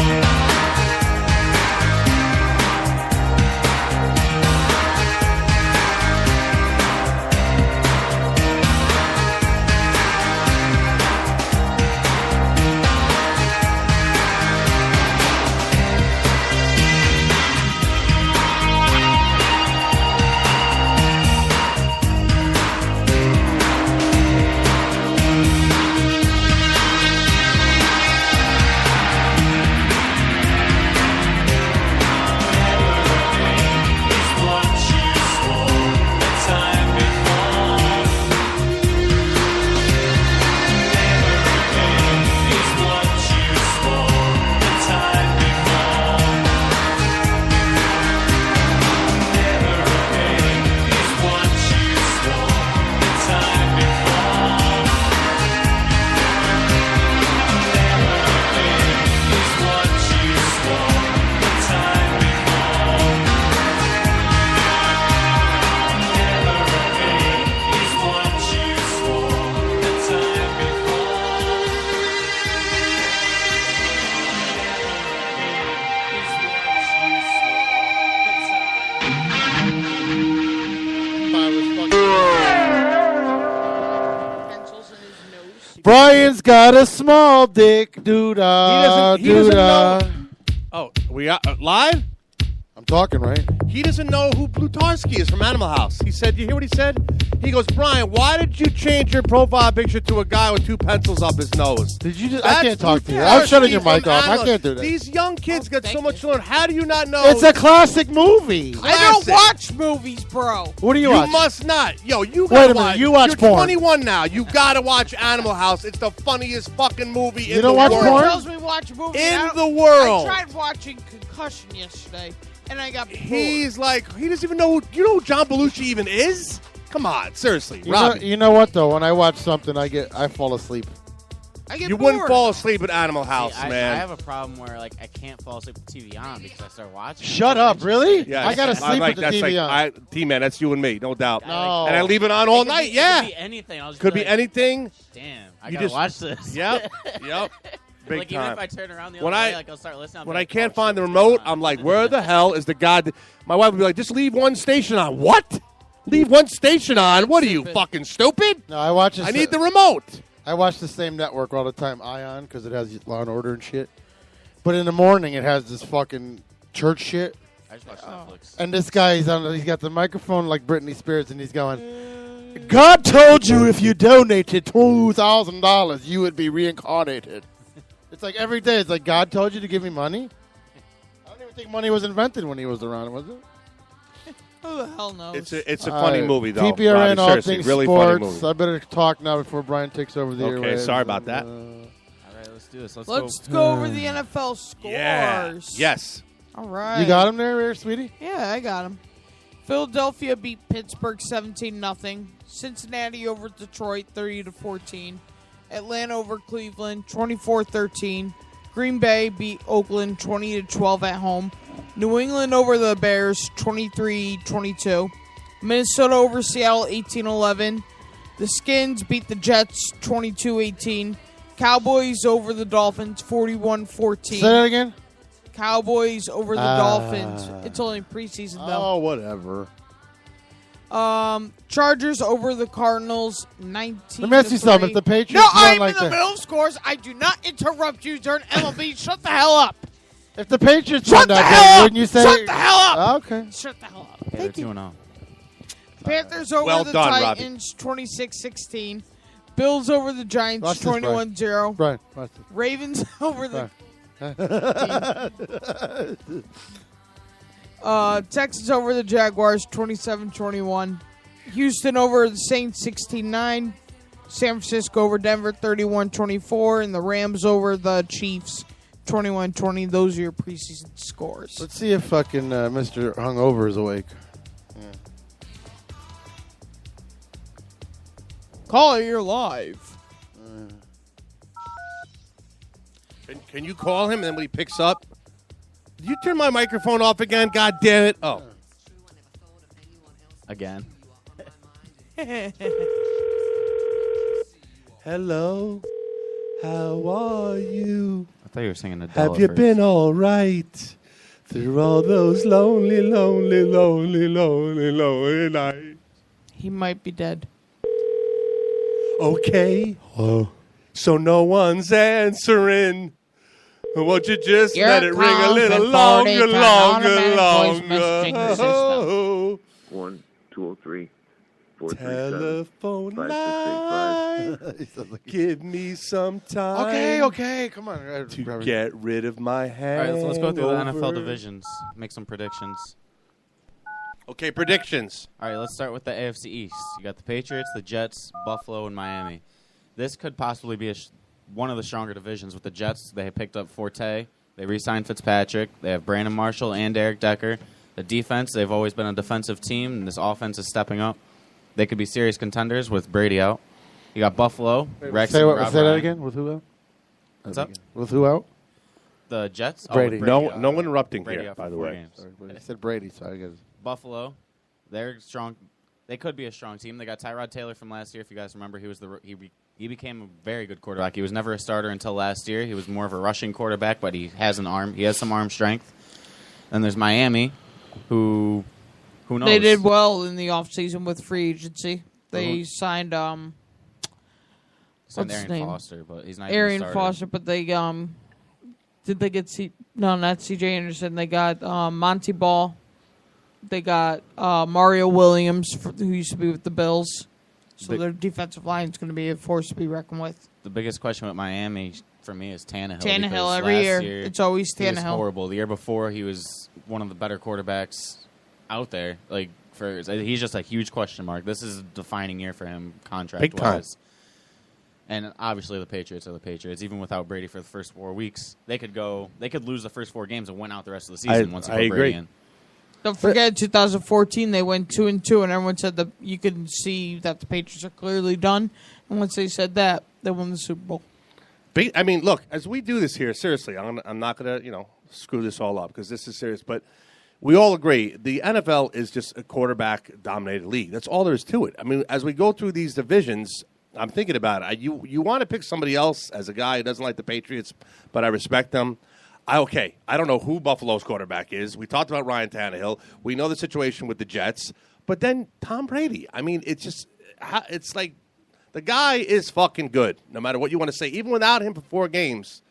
Brian's got a small dick, doodah, He doesn't doodah. know. Oh, we are live? I'm talking, right? He doesn't know who Blutarski is from Animal House. He said, you hear what he said? He goes, Brian, why did you change your profile picture to a guy with 2 pencils up his nose? Did you just? I can't talk to you. I'm shutting your mic off. I can't do that. These young kids got so much to learn. How do you not know? It's a classic movie. I don't watch movies, bro. What do you You watch? must not. Yo, you Wait gotta a minute, watch. you watch You're porn. 21 now. You gotta watch Animal House. It's the funniest fucking movie in don't the watch world. porn? Tells me watch movies. In the world. I tried watching Concussion yesterday, and I got bored. He's like, he doesn't even know. You know who John Belushi even is? Come on, seriously, Robbie. You know what though? When I watch something, I fall asleep. I get You bored. wouldn't fall asleep at Animal House, See, I man. have a problem where like I can't fall asleep with TV on because I start watching. Shut up, really? Yeah, I gotta sleep with the TV on. T-Man, that's you and me, no doubt. No. And I leave it on all night, yeah. It could be anything. I'll just Could be be like, anything. Damn, I You gotta just- watch this. Yep, yep. Big like time. even if I turn around the other When way, I- like I'll start listening. I'll be When I like, can't oh, find shit, the what's going remote, on? I'm like, where the hell is the god? My wife would be like, just leave one station on. What? Leave one station on? What are you, fucking stupid? No, I watch. I need the remote. I watch the same network all the time, Ion, because it has Law and Order and shit. But in the morning, it has this fucking church shit. I just watch Netflix. And this guy, he's got the microphone like Britney Spears, and he's going, God told you if you donated $2,000, you would be reincarnated. It's like every day, it's like, God told you to give me money? I don't even think money was invented when he was around, was it? Who the hell knows? It's a funny movie, though. PPRN Robbie, All seriously, Things really Sports. funny movie. I better talk now before Brian takes over the Okay, airwaves. sorry about that. All right, let's do this. Let's go over the NFL scores. Yeah. Yes. All right. You got him there, sweetie? Yeah, I got him. Philadelphia beat Pittsburgh 17-0. Cincinnati over Detroit 30-14. Atlanta over Cleveland 24-13. Green Bay beat Oakland 20-12 at home. New England over the Bears 23-22. Minnesota over Seattle 18-11. The Skins beat the Jets 22-18. Cowboys over the Dolphins 41-14. Say that again? Cowboys over the Dolphins. It's only preseason though. Oh, whatever. Chargers over the Cardinals 19. Let me ask you something. If the Patriots No, won I'm like in the that- middle of scores. I do not interrupt you during MLB. Shut the hell up. If the Patriots Shut won the that hell game, up. wouldn't you say? Shut the hell up. Okay. Shut the hell up. Okay, they're 2-0. Panthers over Well the done, Robbie. Titans 26-16. Bills over the Giants Watch this, Brian. 21-0. Brian, watch this. Ravens over the Texans over the Jaguars 27-21. Houston over the Saints 16-9. San Francisco over Denver 31-24. And the Rams over the Chiefs 21-20. Those are your preseason scores. Let's see if fucking Mr. Hungover is awake. Call it, you're live. Can you call him and then when he picks up? Did you turn my microphone off again? God damn it. Oh. Again. Hello. How are you? I thought you were singing Adele. Have you at first. been all right through all those lonely nights? He might be dead. Okay. So no one's answering. Won't you just let it ring a little longer? 1, 2, 3, 4, 3, 7, Telephone 5, 6, 8, 5. Give me some time. Okay. Come on. To get rid of my All hangover. right, so let's go through the NFL divisions. Make some predictions. Okay, predictions. All right, let's start with the AFC East. You got the Patriots, the Jets, Buffalo, and Miami. This could possibly be one of the stronger divisions with the Jets. They picked up Forte. They re-signed Fitzpatrick. They have Brandon Marshall and Eric Decker. The defense, they've always been a defensive team, and this offense is stepping up. They could be serious contenders with Brady out. You got Buffalo. Rex Say and Rob that Ryan. again. With who out? What's up? With who out? The Jets. Brady. With No interrupting Brady here, out by for the 4 way. games. Sorry, but I said Brady, so I guess. Buffalo, they're strong. They could be a strong team. They got Tyrod Taylor from last year. If you guys remember, he became a very good quarterback. He was never a starter until last year. He was more of a rushing quarterback, but he has an arm. He has some arm strength. Then there's Miami, who knows? They did well in the offseason with free agency. They signed Signed what's his Arian name? Foster, but he's not even a Arian starter. Foster, but they did they get not C.J. Anderson. They got Monty Ball. They got Mario Williams, who used to be with the Bills. So their defensive line is going to be a force to be reckoned with. The biggest question with Miami for me is Tannehill. Tannehill because every last year. It's always He was Tannehill. horrible. The year before, he was one of the better quarterbacks out there. He's just a huge question mark. This is a defining year for him, contract-wise. And obviously, the Patriots are the Patriots. Even without Brady for the first 4 weeks, they could lose the first 4 games and win out the rest of the season once you put Brady in. Don't forget, 2014, they went 2-2, and everyone said that you could see that the Patriots are clearly done. And once they said that, they won the Super Bowl. I mean, look, as we do this here, seriously, I'm not going to, screw this all up because this is serious. But we all agree the NFL is just a quarterback-dominated league. That's all there is to it. I mean, as we go through these divisions, I'm thinking about it. You want to pick somebody else as a guy who doesn't like the Patriots, but I respect them. I don't know who Buffalo's quarterback is. We talked about Ryan Tannehill. We know the situation with the Jets. But then Tom Brady. I mean, it's like the guy is fucking good, no matter what you want to say, even without him for 4 games.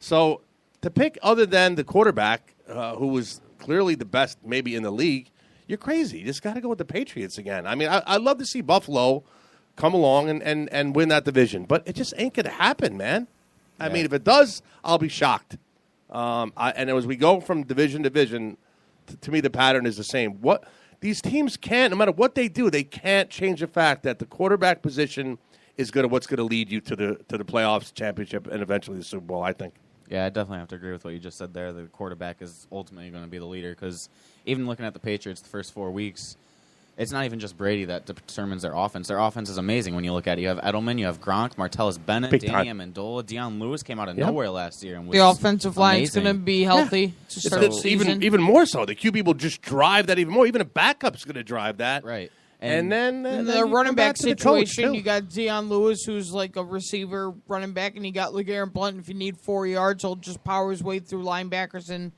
So to pick other than the quarterback, who was clearly the best maybe in the league, you're crazy. You just got to go with the Patriots again. I mean, I'd love to see Buffalo come along and win that division. But it just ain't going to happen, man. I mean, if it does, I'll be shocked. And as we go from division to division, to me the pattern is the same. What these teams can't, no matter what they do, they can't change the fact that the quarterback position is what's going to lead you to the playoffs, championship, and eventually the Super Bowl, I think. Yeah, I definitely have to agree with what you just said there. The quarterback is ultimately going to be the leader because even looking at the Patriots the first 4 weeks, it's not even just Brady that determines their offense. Their offense is amazing when you look at it. You have Edelman, you have Gronk, Martellus Bennett, Danny Amendola, Deion Lewis came out of nowhere last year and was the offensive line is going to be healthy to start the It's season. even more so. The QB will just drive that even more. Even a backup's going to drive that. Right. And then in then the you running come back to the coach, situation, too. you got Deion Lewis, who's like a receiver running back, and you got LeGarrette Blunt. If you need 4 yards, he'll just power his way through linebackers and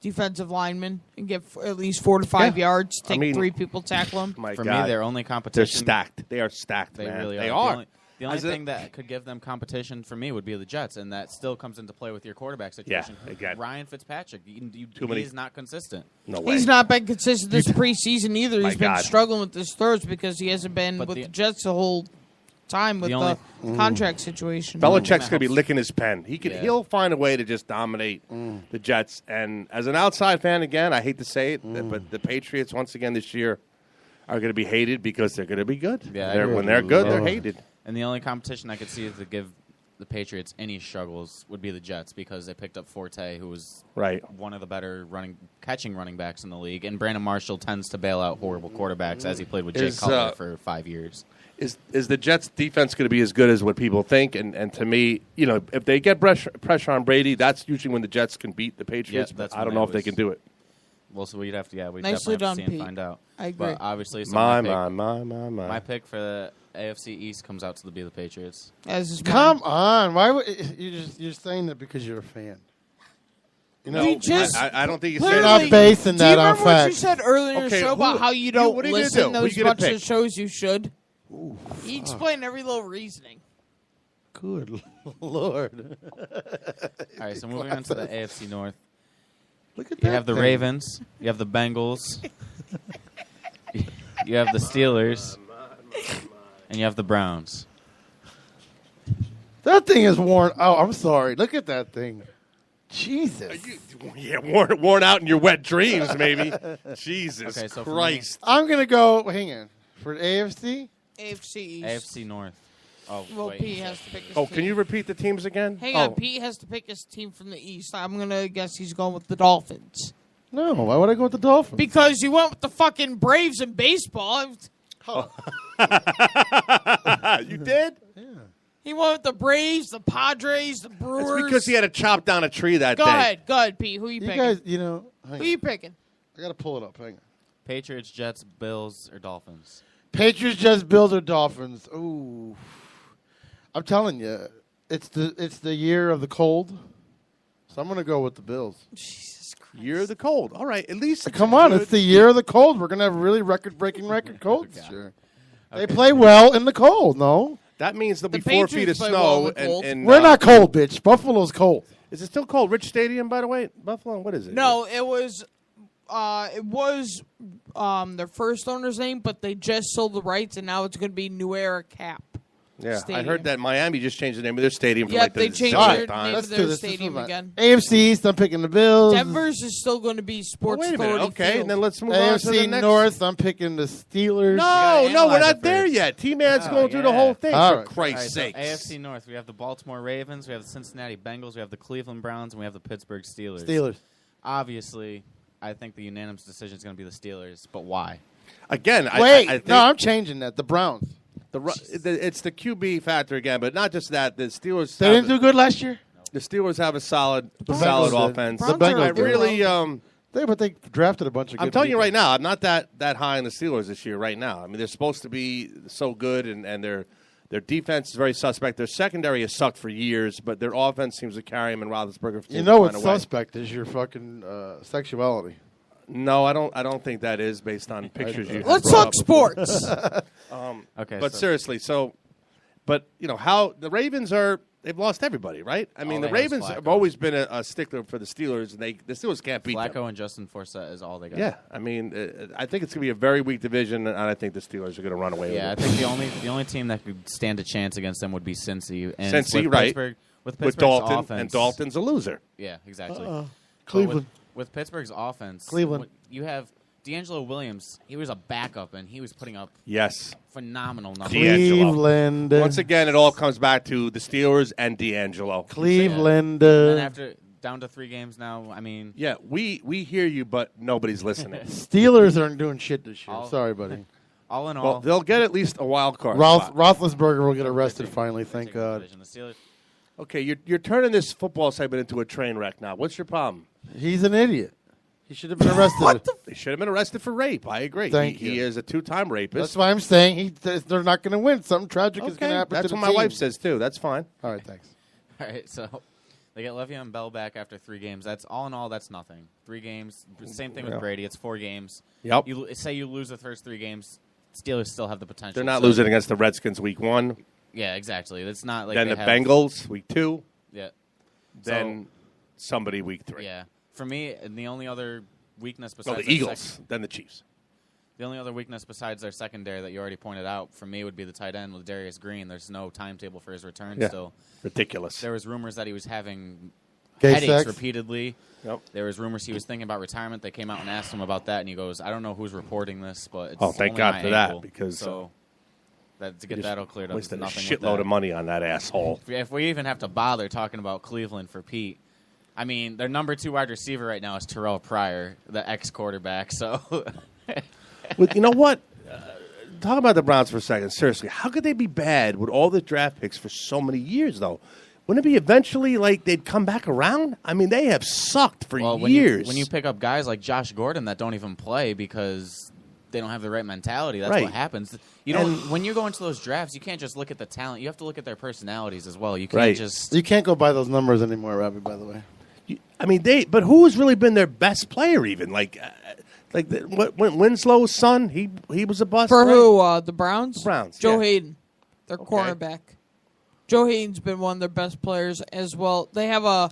defensive linemen and get at least 4 to 5 yards. Take 3 people, tackle him. For me, their only competition. They're stacked. They are stacked, They man. really They are. are. The only thing that could give them competition for me would be the Jets, and that still comes into play with your quarterback situation. again. Ryan Fitzpatrick, Too many- he's not consistent. No way. He's not been consistent this preseason either. My He's been God. struggling with his throws because he hasn't been with the Jets the whole time with the contract situation. Belichick's going to be licking his pen. Yeah. He'll find a way to just dominate the Jets. And as an outside fan, again, I hate to say it, but the Patriots, once again this year, are going to be hated because they're going to be good. Yeah, When they're good, they're hated. And the only competition I could see to give the Patriots any struggles would be the Jets because they picked up Forte, who was one of the better catching running backs in the league, and Brandon Marshall tends to bail out horrible quarterbacks as he played with Jay Cutler for 5 years. Is the Jets' defense going to be as good as what people think? And to me, if they get pressure on Brady, that's usually when the Jets can beat the Patriots. Yeah, but I don't know if they can do it. Well, so we'd have to, we'd Nicely definitely have to done, see and Pete. find out. I agree. But obviously, so my pick for the AFC East comes out to be the Patriots. Come on, why would you're saying that because you're a fan? I don't think you're not basing that on Do you remember what you facts. said earlier in the show about how you don't what are you gonna listen do? to Who as you gonna much of pick? the shows you should? He explained every little reasoning. Good Lord. All right, so moving on to the AFC North. Look at You that have the thing. Ravens. You have the Bengals. You have the Steelers. And you have the Browns. That thing is worn. Oh, I'm sorry. Look at that thing. Jesus. Yeah, worn out in your wet dreams, maybe. Jesus Okay, so for Christ. I'm going to go, hang on, for AFC? AFC East. AFC North. Oh, Well, wait. Pete has to pick his Oh, team. can you repeat the teams again? Hang on, Pete has to pick his team from the East. I'm going to guess he's going with the Dolphins. No, why would I go with the Dolphins? Because you went with the fucking Braves in baseball. You did? He went with the Braves, the Padres, the Brewers. It's because he had to chop down a tree that Go day. ahead, Pete. Who you picking? guys, Who you picking? I got to pull it up. Hang on. Patriots, Jets, Bills, or Dolphins? Patriots, Jets, Bills, or Dolphins? Ooh. I'm telling you, it's the year of the cold. So I'm going to go with the Bills. Jesus Christ. Year of the cold. All right, at least it's Come on, good. it's the year of the cold. We're going to have really record-breaking record colds this year. They play well in the cold, no? That means there'll be The 4 feet of Patriots play snow. well in the cold. And We're not cold, bitch. Buffalo's cold. Is it still cold? Rich Stadium, by the way? Buffalo? What is it? No, it was their first owner's name, but they just sold the rights, and now it's going to be New Era Cap. Yeah, Stadium. I heard that Miami just changed the name of their stadium for Yeah, like the they changed seventh their time. name Let's of do their this. stadium This is again. AFC East, I'm picking the Bills. Denver's is still going to be Sports Wait a minute. Authority Okay, Field. and then let's move on to the AFC next. North, I'm picking the Steelers. No, gotta we're analyze not it there first. yet. T-Man's Oh, going through the yeah. whole thing, All for right. Christ's All right, sakes. so AFC North, we have the Baltimore Ravens, we have the Cincinnati Bengals, we have the Cleveland Browns, and we have the Pittsburgh Steelers. Steelers. Obviously, I think the unanimous decision is going to be the Steelers, but why? Again, Wait, I think no, I'm changing that. The Browns. it's the QB factor again, but not just that. The Steelers They didn't do good last year? The Steelers have a solid Bengals did. offense. The Bengals I did. really But they drafted a bunch of good I'm telling you people. right now, I'm not that high on the Steelers this year right now. I mean, they're supposed to be so good, and their defense is very suspect. Their secondary has sucked for years, but their offense seems to carry them, and Roethlisberger. You know what's suspect is your fucking sexuality. No, I don't think that is based on pictures you. Let's brought talk up. sports. Okay, but so- seriously, but how the Ravens are. They've lost everybody, right? I mean, All the they have is Ravens Flacco. have always been a stickler for the Steelers, and the Steelers can't beat Flacco them. and Justin Forsett is all they got. Yeah, I mean, I think it's going to be a very weak division, and I think the Steelers are going to run away Yeah, I with it. think the only team that could stand a chance against them would be Cincy. And Cincy, with right? Pittsburgh, with With Pittsburgh's Dalton, offense, and Dalton's a loser. Yeah, exactly. Uh-oh. But Cleveland. With Pittsburgh's offense, Cleveland. you have D'Angelo Williams. He was a backup, and he was putting up Yes. phenomenal numbers. D'Angelo. Cleveland. Once again, it all comes back to the Steelers and D'Angelo. Cleveland. And then after down to 3 games now, I mean, Yeah, we hear you, but nobody's listening. Steelers aren't doing shit this year. All- Sorry, buddy. all in all, Well, they'll get at least a wild card. spot. Roethlisberger will get arrested finally, thank God. division. The Steelers. Okay, you're turning this football segment into a train wreck now. What's your problem? He's an idiot. He should have been arrested. They should have been arrested for rape. I agree. Thank He you. is a 2-time rapist. That's why I'm saying they're not going to win. Something tragic is going to happen That's to what the my team. wife says, too. That's fine. All right, thanks. All right, so they get Le'Veon Bell back after 3 games. That's all in all. That's nothing. 3 games. Same thing with Yeah. Brady. It's 4 games. Yep. You say you lose the first 3 games, Steelers still have the potential. They're not So- losing against the Redskins week 1. Yeah, exactly. It's not like Then they the have- Bengals week 2. Yeah. Then somebody week 3. Yeah. For me, and the only other weakness No, besides the their Eagles. Then the Chiefs. the only other weakness besides their secondary that you already pointed out for me would be the tight end with Darius Green. There's no timetable for his return Yeah. still. Ridiculous. There was rumors that he was having Gay headaches sex? repeatedly. Yep. There was rumors he was thinking about retirement. They came out and asked him about that, and he goes, "I don't know who's reporting this, but it's Oh, thank only God my for that, ankle." because, so To get that all cleared up, wasted a nothing shitload of money on that asshole. If we even have to bother talking about Cleveland for Pete, I mean, their number 2 wide receiver right now is Terrell Pryor, the ex-quarterback. So, Well, you know what? Talk about the Browns for a second. Seriously, how could they be bad with all the draft picks for so many years, though? Wouldn't it be eventually like they'd come back around? I mean, they have sucked for years. When you pick up guys like Josh Gordon that don't even play because they don't have the right mentality, that's Right. what happens. You know, when you go into those drafts, you can't just look at the talent. You have to look at their personalities as well. You can't just... You can't go by those numbers anymore, Robbie, by the way. I mean, but who has really been their best player even? Winslow's son, he was a bust. For right? who? The Browns? The Browns, Joe yeah. Hayden, their cornerback. Joe Hayden's been one of their best players as well. They have a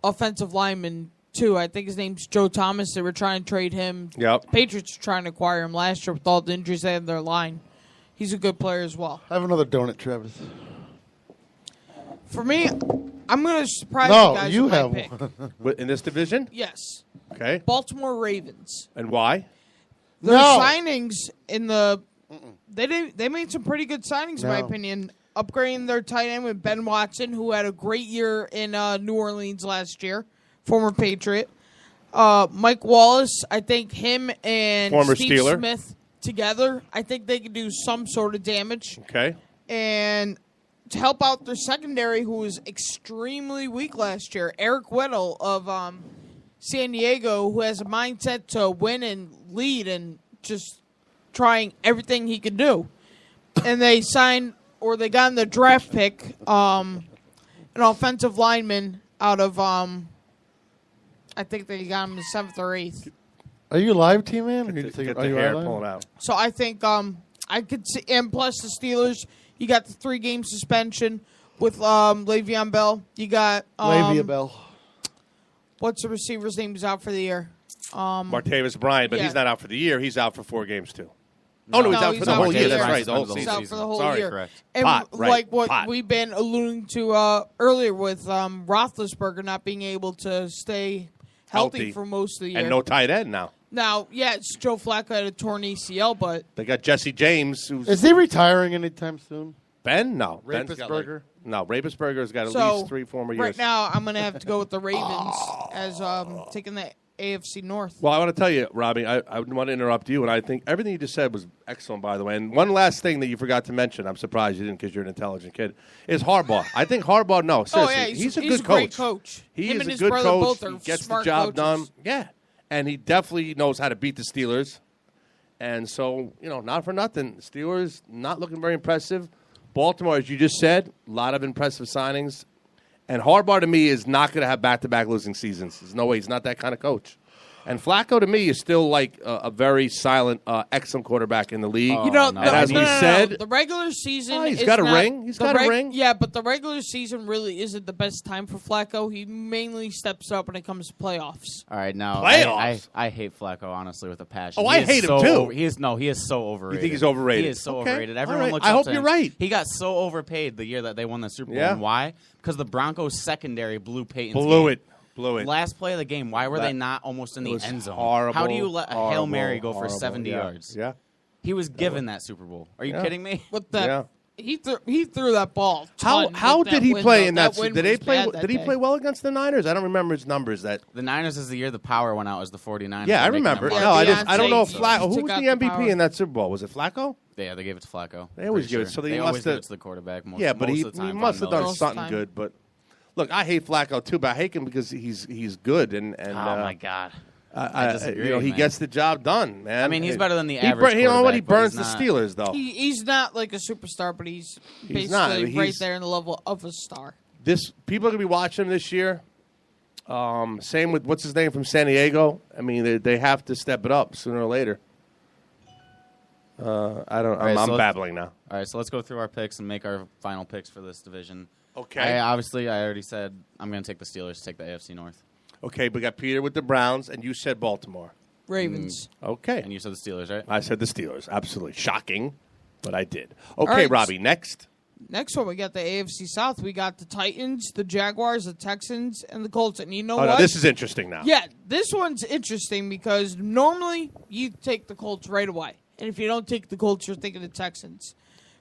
offensive lineman, too. I think his name's Joe Thomas. They were trying to trade him. Yep. Patriots were trying to acquire him last year with all the injuries they had in their line. He's a good player as well. Have another donut, Travis. For me, I'm going to surprise you guys you with my have pick. one. In this division? Yes. Okay. Baltimore Ravens. And why? Their signings in the they made some pretty good signings in my No. opinion. Upgrading their tight end with Ben Watson, who had a great year in New Orleans last year, former Patriot. Mike Wallace, I think him and Former Steve Steeler. Smith together, I think they could do some sort of damage. Okay. And to help out their secondary, who was extremely weak last year, Eric Weddle of San Diego, who has a mindset to win and lead and just trying everything he could do. And they got in the draft pick an offensive lineman out of, I think they got him in 7th or 8th. Are you live, T-Man? Get the hair pulling out. So I think I could see, and plus the Steelers, you got the 3-game suspension with Le'Veon Bell. You got Le'Veon Bell. What's the receiver's name? He's out for the year. Martavis Bryant, but yeah. he's not out for the year. He's out for 4 games too. No, he's out for the whole year. That's right, the whole season. He's out for the whole Sorry, year. correct. And Pot, right, like what pot. we've been alluding to earlier with Roethlisberger not being able to stay healthy for most of the year. And no tight end now. Now, yeah, it's Joe Flacco had a torn ACL, but They got Jesse James. Is he retiring anytime soon? Ben? No. Ben's got Rapisberger? no, Rapisberger's got at so least 3 former years. right now I'm going to have to go with the Ravens as taking the AFC North. Well, I want to tell you, Robbie, I want to interrupt you, and I think everything you just said was excellent, by the way. And one last thing that you forgot to mention, I'm surprised you didn't because you're an intelligent kid, is Harbaugh. I think Harbaugh, no, seriously, yeah, he's a he's good a great coach. coach. He Him is and a his good brother coach. both are He gets the smart job coaches. done. Yeah, and he definitely knows how to beat the Steelers. And so, not for nothing, Steelers not looking very impressive. Baltimore, as you just said, a lot of impressive signings. And Harbaugh, to me, is not going to have back-to-back losing seasons. There's no way. He's not that kind of coach. And Flacco, to me, is still like a very silent, excellent quarterback in the league. As we said, the regular season. he's is got a not- ring. He's the got a ring. Yeah, but the regular season really isn't the best time for Flacco. He mainly steps up when it comes to playoffs. All right, now Playoffs? I hate Flacco honestly with a passion. Oh, I hate him, too. He is so overrated. You think he's overrated? He is so Okay. overrated. All Everyone right. looks I up hope to you're him. right. He got so overpaid the year that they won the Super Bowl. Yeah. And why? Because the Broncos secondary blew Peyton's Blew game. it. Blew it. Last play of the game. Why were That- they not almost in it the was end zone? horrible, How do you let a Hail horrible, Mary go for horrible. 70 Yeah. yards? Yeah. He was given that Super Bowl. Are you Yeah. kidding me? With that, he threw that ball. How with did that he win, play though. in that? win Did he was play? bad that Did he day. play well against the Niners? I don't remember his numbers. The Niners is the year the power went out as the 49ers. Yeah, I were making remember. them No, march. I don't know if Beyonce Flacco. took Who was out the the MVP power. in that Super Bowl? Was it Flacco? Yeah, they gave it to Flacco. They always Pretty give it. So sure. they always must give have. it to the quarterback. Most, Yeah, but most he of the time, must Von have done Miller. Most of the something time. good. But look, I hate Flacco too, but I hate him because he's good and Oh my God. I disagree, he man. gets the job done, man. I mean, he's better than the He average You know what? He quarterback, but burns he's the not- Steelers though. He's not like a superstar, but he's basically not. right He's- there in the level of a star. People are gonna be watching him this year. Same with what's his name from San Diego. I mean, they have to step it up sooner or later. I don't. right, I'm so let's- babbling now. All right, so let's go through our picks and make our final picks for this division. Okay. I already said I'm going to take the Steelers to take the AFC North. Okay, we got Peter with the Browns, and you said Baltimore. Ravens. Okay. And you said the Steelers, right? I said the Steelers. Absolutely shocking, but I did. All Okay, right. Robbie. Next. Next one, we got the AFC South. We got the Titans, the Jaguars, the Texans, and the Colts. And you know Oh, what? no, this is interesting now. Yeah, this one's interesting because normally you take the Colts right away. And if you don't take the Colts, you're thinking the Texans.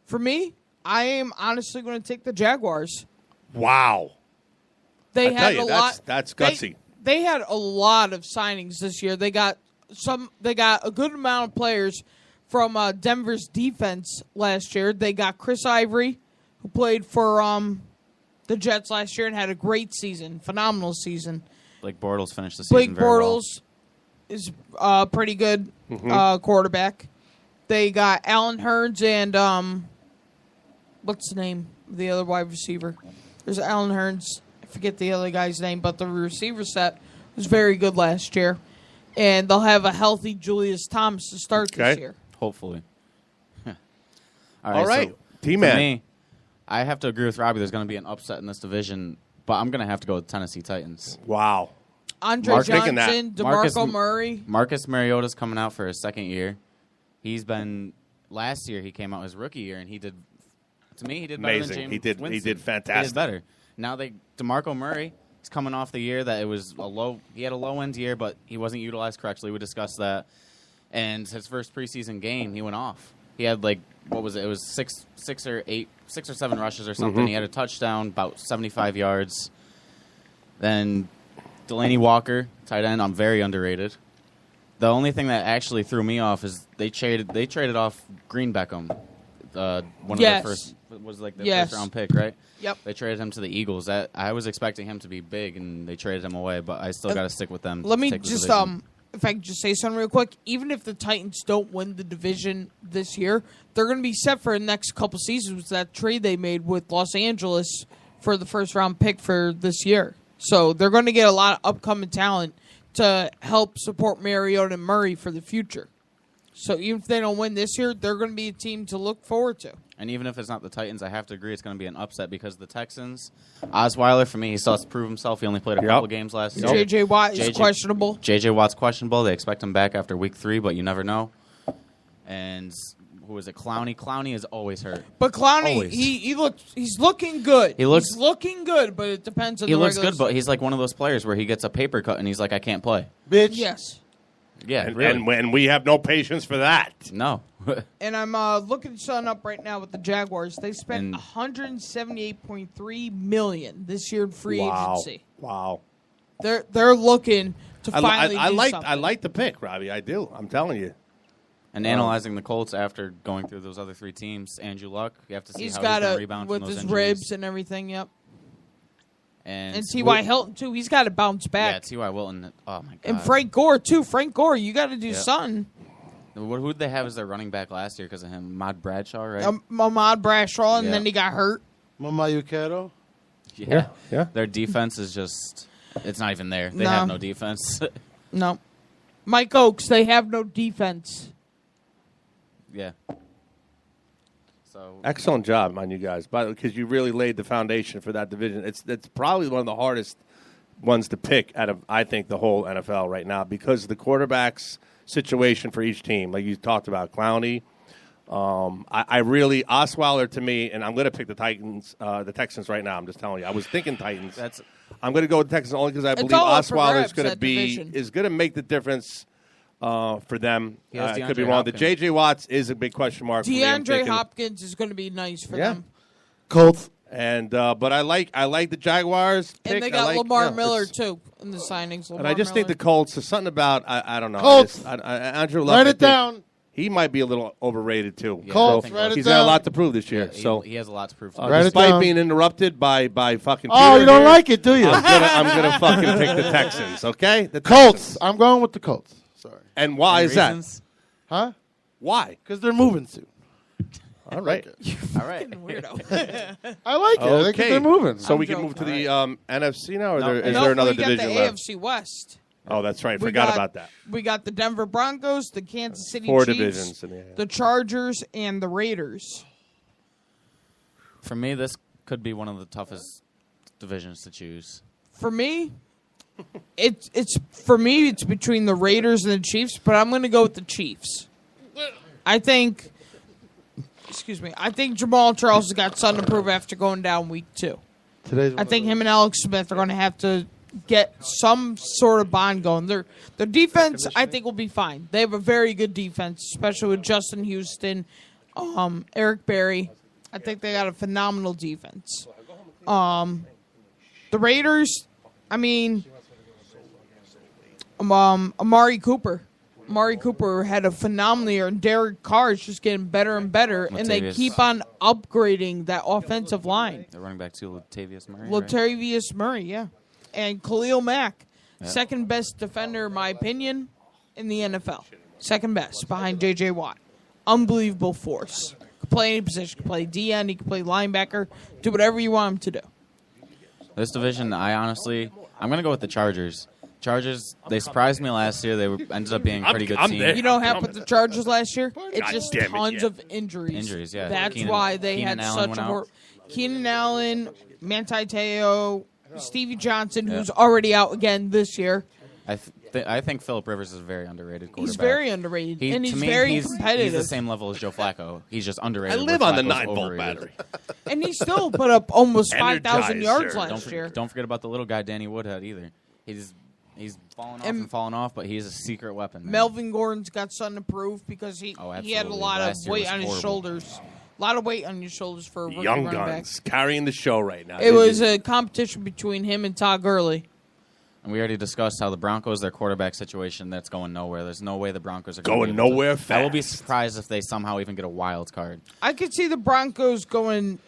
For me, I am honestly going to take the Jaguars. Wow. They I had tell you, a lot. That's gutsy. They had a lot of signings this year. They got a good amount of players from Denver's defense last year. They got Chris Ivory, who played for the Jets last year and had a great season, phenomenal season. Blake Bortles finished the season Blake very well. Bortles is pretty good quarterback. They got Allen Hurns and what's the name of the other wide receiver? There's Allen Hurns. I forget the other guy's name, but the receiver set was very good last year. And they'll have a healthy Julius Thomas to start this year. Hopefully. All right. So T-Man. for me, I have to agree with Robbie. There's going to be an upset in this division, but I'm going to have to go with Tennessee Titans. Wow. Andre Johnson, DeMarco Murray. Marcus Mariota's coming out for his second year. He's been last year. He came out his rookie year, and he did. To me, he did better Amazing. than James He did Winston. fantastic. He did better. Now DeMarco Murray is coming off the year that it was a low. He had a low end year, but he wasn't utilized correctly. We discussed that. And his first preseason game, he went off. He had what was it? It was six or seven rushes or something. Mm-hmm. He had a touchdown, about 75 yards. Then Delaney Walker, tight end, I'm very underrated. The only thing that actually threw me off is they traded off Green Beckham, one of their first first round pick, right? Yep. They traded him to the Eagles. That I was expecting him to be big, and they traded him away. But I still got to stick with them. Let me to take the just division. if I can just say something real quick. Even if the Titans don't win the division this year, they're going to be set for the next couple seasons with that trade they made with Los Angeles for the first round pick for this year. So they're going to get a lot of upcoming talent to help support Mariota and Murray for the future. So even if they don't win this year, they're going to be a team to look forward to. And even if it's not the Titans, I have to agree it's going to be an upset because the Texans, Osweiler, for me, he still has to prove himself. He only played a couple games last year. J.J. Watt is questionable. J.J. Watt's questionable. They expect him back after week 3, but you never know. And who is it? Clowney. Clowney is always hurt. But Clowney, Always. he's looking good. He's looking good, but it depends on He the looks regular good, but he's like one of those players where he gets a paper cut and he's like, I can't play. Bitch. Yes. Yeah, and, really. and we have no patience for that. No. And I'm looking something up right now with the Jaguars. They spent $178.3 million this year in free agency. Wow. They're looking to finally do something. I like the pick, Robbie. I do. I'm telling you. And analyzing the Colts after going through those other 3 teams, Andrew Luck, you have to see He's how got he's going to rebound with from those his injuries. ribs and everything. Yep. And T.Y. Hilton too. He's got to bounce back. Yeah, T.Y. Wilton. Oh my god. And Frank Gore too. Frank Gore, you got to do something. Who did they have as their running back last year because of him? Ahmad Bradshaw, right? Ahmad Bradshaw, and then he got hurt. Mama Yukero. Yeah. Yeah. Their defense is just, it's not even there. They have no defense. No. Mike Oakes, they have no defense. Yeah. So Excellent job on you guys, because you really laid the foundation for that division. It's probably one of the hardest ones to pick out of, I think, the whole NFL right now because of the quarterbacks situation for each team. Like you talked about, Clowney. I really, Osweiler to me, and I'm going to pick the Texans right now. I'm just telling you. I was thinking Titans. I'm going to go with the Texans only because I believe Osweiler is going to make the difference for them. I could be wrong. Hopkins. The J.J. Watts is a big question mark. DeAndre Hopkins is going to be nice for them. Colts. And but I like the Jaguars. And they got Lamar Miller too in the signings. And I just think the Colts. There's something about I don't know. Colts. Andrew Luck. Write it down. He might be a little overrated too. Yeah, Colts. Write it he's down. got a lot to prove this year. Yeah, so he has a lot to prove. Write it despite down. being interrupted by fucking. Oh, Peter you don't here, like it, do you? I'm gonna fucking pick the Texans. Okay, the Colts. Texans. I'm going with the Colts. Sorry. And why Any is that? reasons? Huh? Why? Because they're moving soon. All right. All right. Weirdo. I like it. I think Okay. they're moving. So I'm we can joking. move to the NFC now, or No. is No, there another we got division the left? AFC West. Oh, that's right. We Forgot got- about that. We got the Denver Broncos, the Kansas City 4 Chiefs, divisions in the AFC. the Chargers, and the Raiders. For me, this could be one of the toughest divisions to choose. For me, it's between the Raiders and the Chiefs, but I'm going to go with the Chiefs. I think Jamal Charles has got something to prove after going down week 2. I think him and Alex Smith are going to have to get some sort of bond going. Their defense, I think, will be fine. They have a very good defense, especially with Justin Houston. Eric Berry. I think they got a phenomenal defense. The Raiders, I mean, Amari Cooper. Amari Cooper had a phenomenal year, and Derek Carr is just getting better and better, and they keep on upgrading that offensive line. They're running back to Latavius Murray. Latavius Murray, yeah. And Khalil Mack, second best defender, in my opinion, in the NFL. Second best, behind J.J. Watt. Unbelievable force. Could play any position. Could play DN. He could play linebacker. Do whatever you want him to do. This division, I'm going to go with the Chargers. Chargers, they surprised me last year. They ended up being a pretty good team. You know what happened with the Chargers last year? It's just tons of injuries. Injuries, yeah. That's why they Keenan had Allen such a went out. Keenan Allen, Manti Te'o, Stevie Johnson, who's already out again this year. I think Phillip Rivers is a very underrated quarterback. He's very underrated, and he's very competitive. He's the same level as Joe Flacco. He's just underrated. I live on the 9-volt battery. And he still put up almost 5,000 yards last year. Don't forget about the little guy, Danny Woodhead, either. He's fallen off and fallen off, but he's a secret weapon. Man. Melvin Gordon's got something to prove because he had a lot of weight on his shoulders. A lot of weight on your shoulders for a rookie Young running guns back. carrying the show right now. It was a competition between him and Todd Gurley. And we already discussed how the Broncos, their quarterback situation, that's going nowhere. There's no way the Broncos are going nowhere fast. I will be surprised if they somehow even get a wild card. I could see the Broncos going.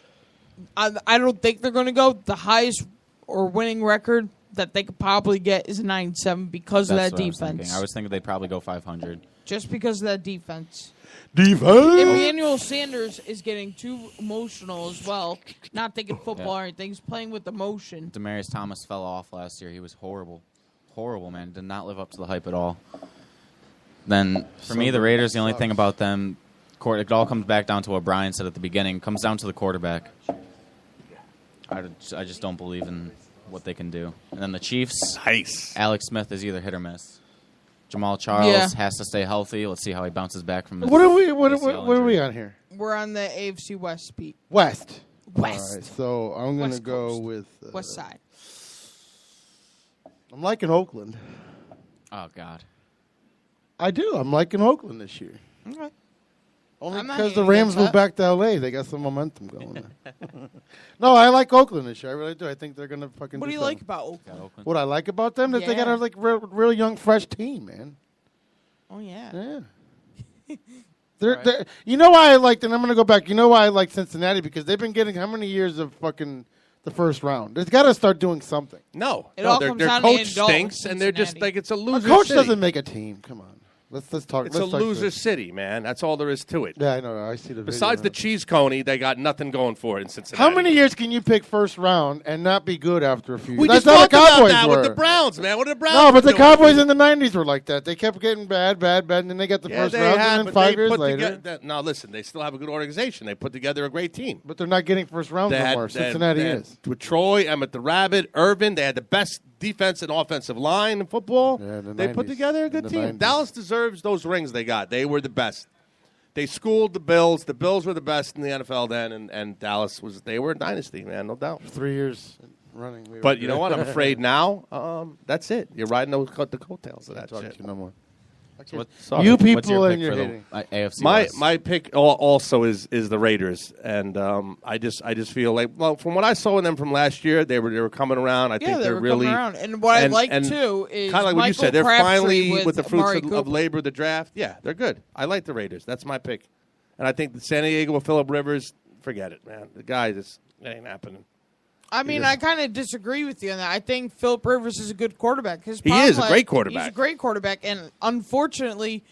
I don't think they're going to go. The highest or winning record that they could probably get is 9-7 because of that defense. I was thinking they'd probably go 500. Just because of that defense. Emmanuel Sanders is getting too emotional as well. Not thinking football or anything. He's playing with emotion. Demarius Thomas fell off last year. He was horrible. Horrible, man. Did not live up to the hype at all. Then, for me, the Raiders, the only thing about them, it all comes back down to what Brian said at the beginning. Comes down to the quarterback. I just don't believe in what they can do. And then the Chiefs, Alex Smith is either hit or miss. Jamal Charles has to stay healthy. Let's see how he bounces back from his What are we on here? We're on the AFC West, Pete. West. West. All right, so I'm going to go with West Side. I'm liking Oakland. Oh God. I do. I'm liking Oakland this year. Okay. Only because the Rams moved back to L.A. They got some momentum going there. No, I like Oakland this year. I really do. I think they're going to fucking What do you like about Oakland? What I like about them is they got a real young, fresh team, man. Oh, yeah. Yeah. They're, you know why I liked, and I'm going to go back. You know why I like Cincinnati? Because they've been getting how many years of fucking the first round? They've got to start doing something. No, all their comes down to coach Andy Dalton stinks, and they're just like it's a A loser. coach city. doesn't make a team. Come on. Let's talk. It's a loser city, man. That's all there is to it. Yeah, I know. I see the. Besides the cheese coney, they got nothing going for it in Cincinnati. How many years can you pick first round and not be good after a few years? We That's just how talked the about Cowboys that were. with the Browns, man. What are the Browns? No, but the doing? Cowboys in the '90s were like that. They kept getting bad, and then they got the first round, and then 5 years later. Now, listen, they still have a good organization. They put together a great team. But they're not getting first round no more. Cincinnati is. With Troy, Emmett the Rabbit, Irvin, they had the best defense and offensive line in football. Yeah, they put together a good team. 90s. Dallas deserves those rings they got. They were the best. They schooled the Bills. The Bills were the best in the NFL then, and Dallas they were a dynasty, man, no doubt. 3 years running. But you know what? I'm afraid now, that's it. You're riding the coattails of that shit. No more. Sorry. You What's people your and pick your for hitting. the AFC My West? my pick also is the Raiders, and I just feel like, well, from what I saw in them from last year, they were coming around. I think they they're were really coming around. And what I like too is kind of like what you Michael said. They're Crabtree finally with the fruits Amari of Cooper. labor, the draft. Yeah, they're good. I like the Raiders. That's my pick, and I think that San Diego with Phillip Rivers, forget it, man. The guy just it ain't happening. I mean, I kind of disagree with you on that. I think Phillip Rivers is a good quarterback. He is a great quarterback. He's a great quarterback, and unfortunately,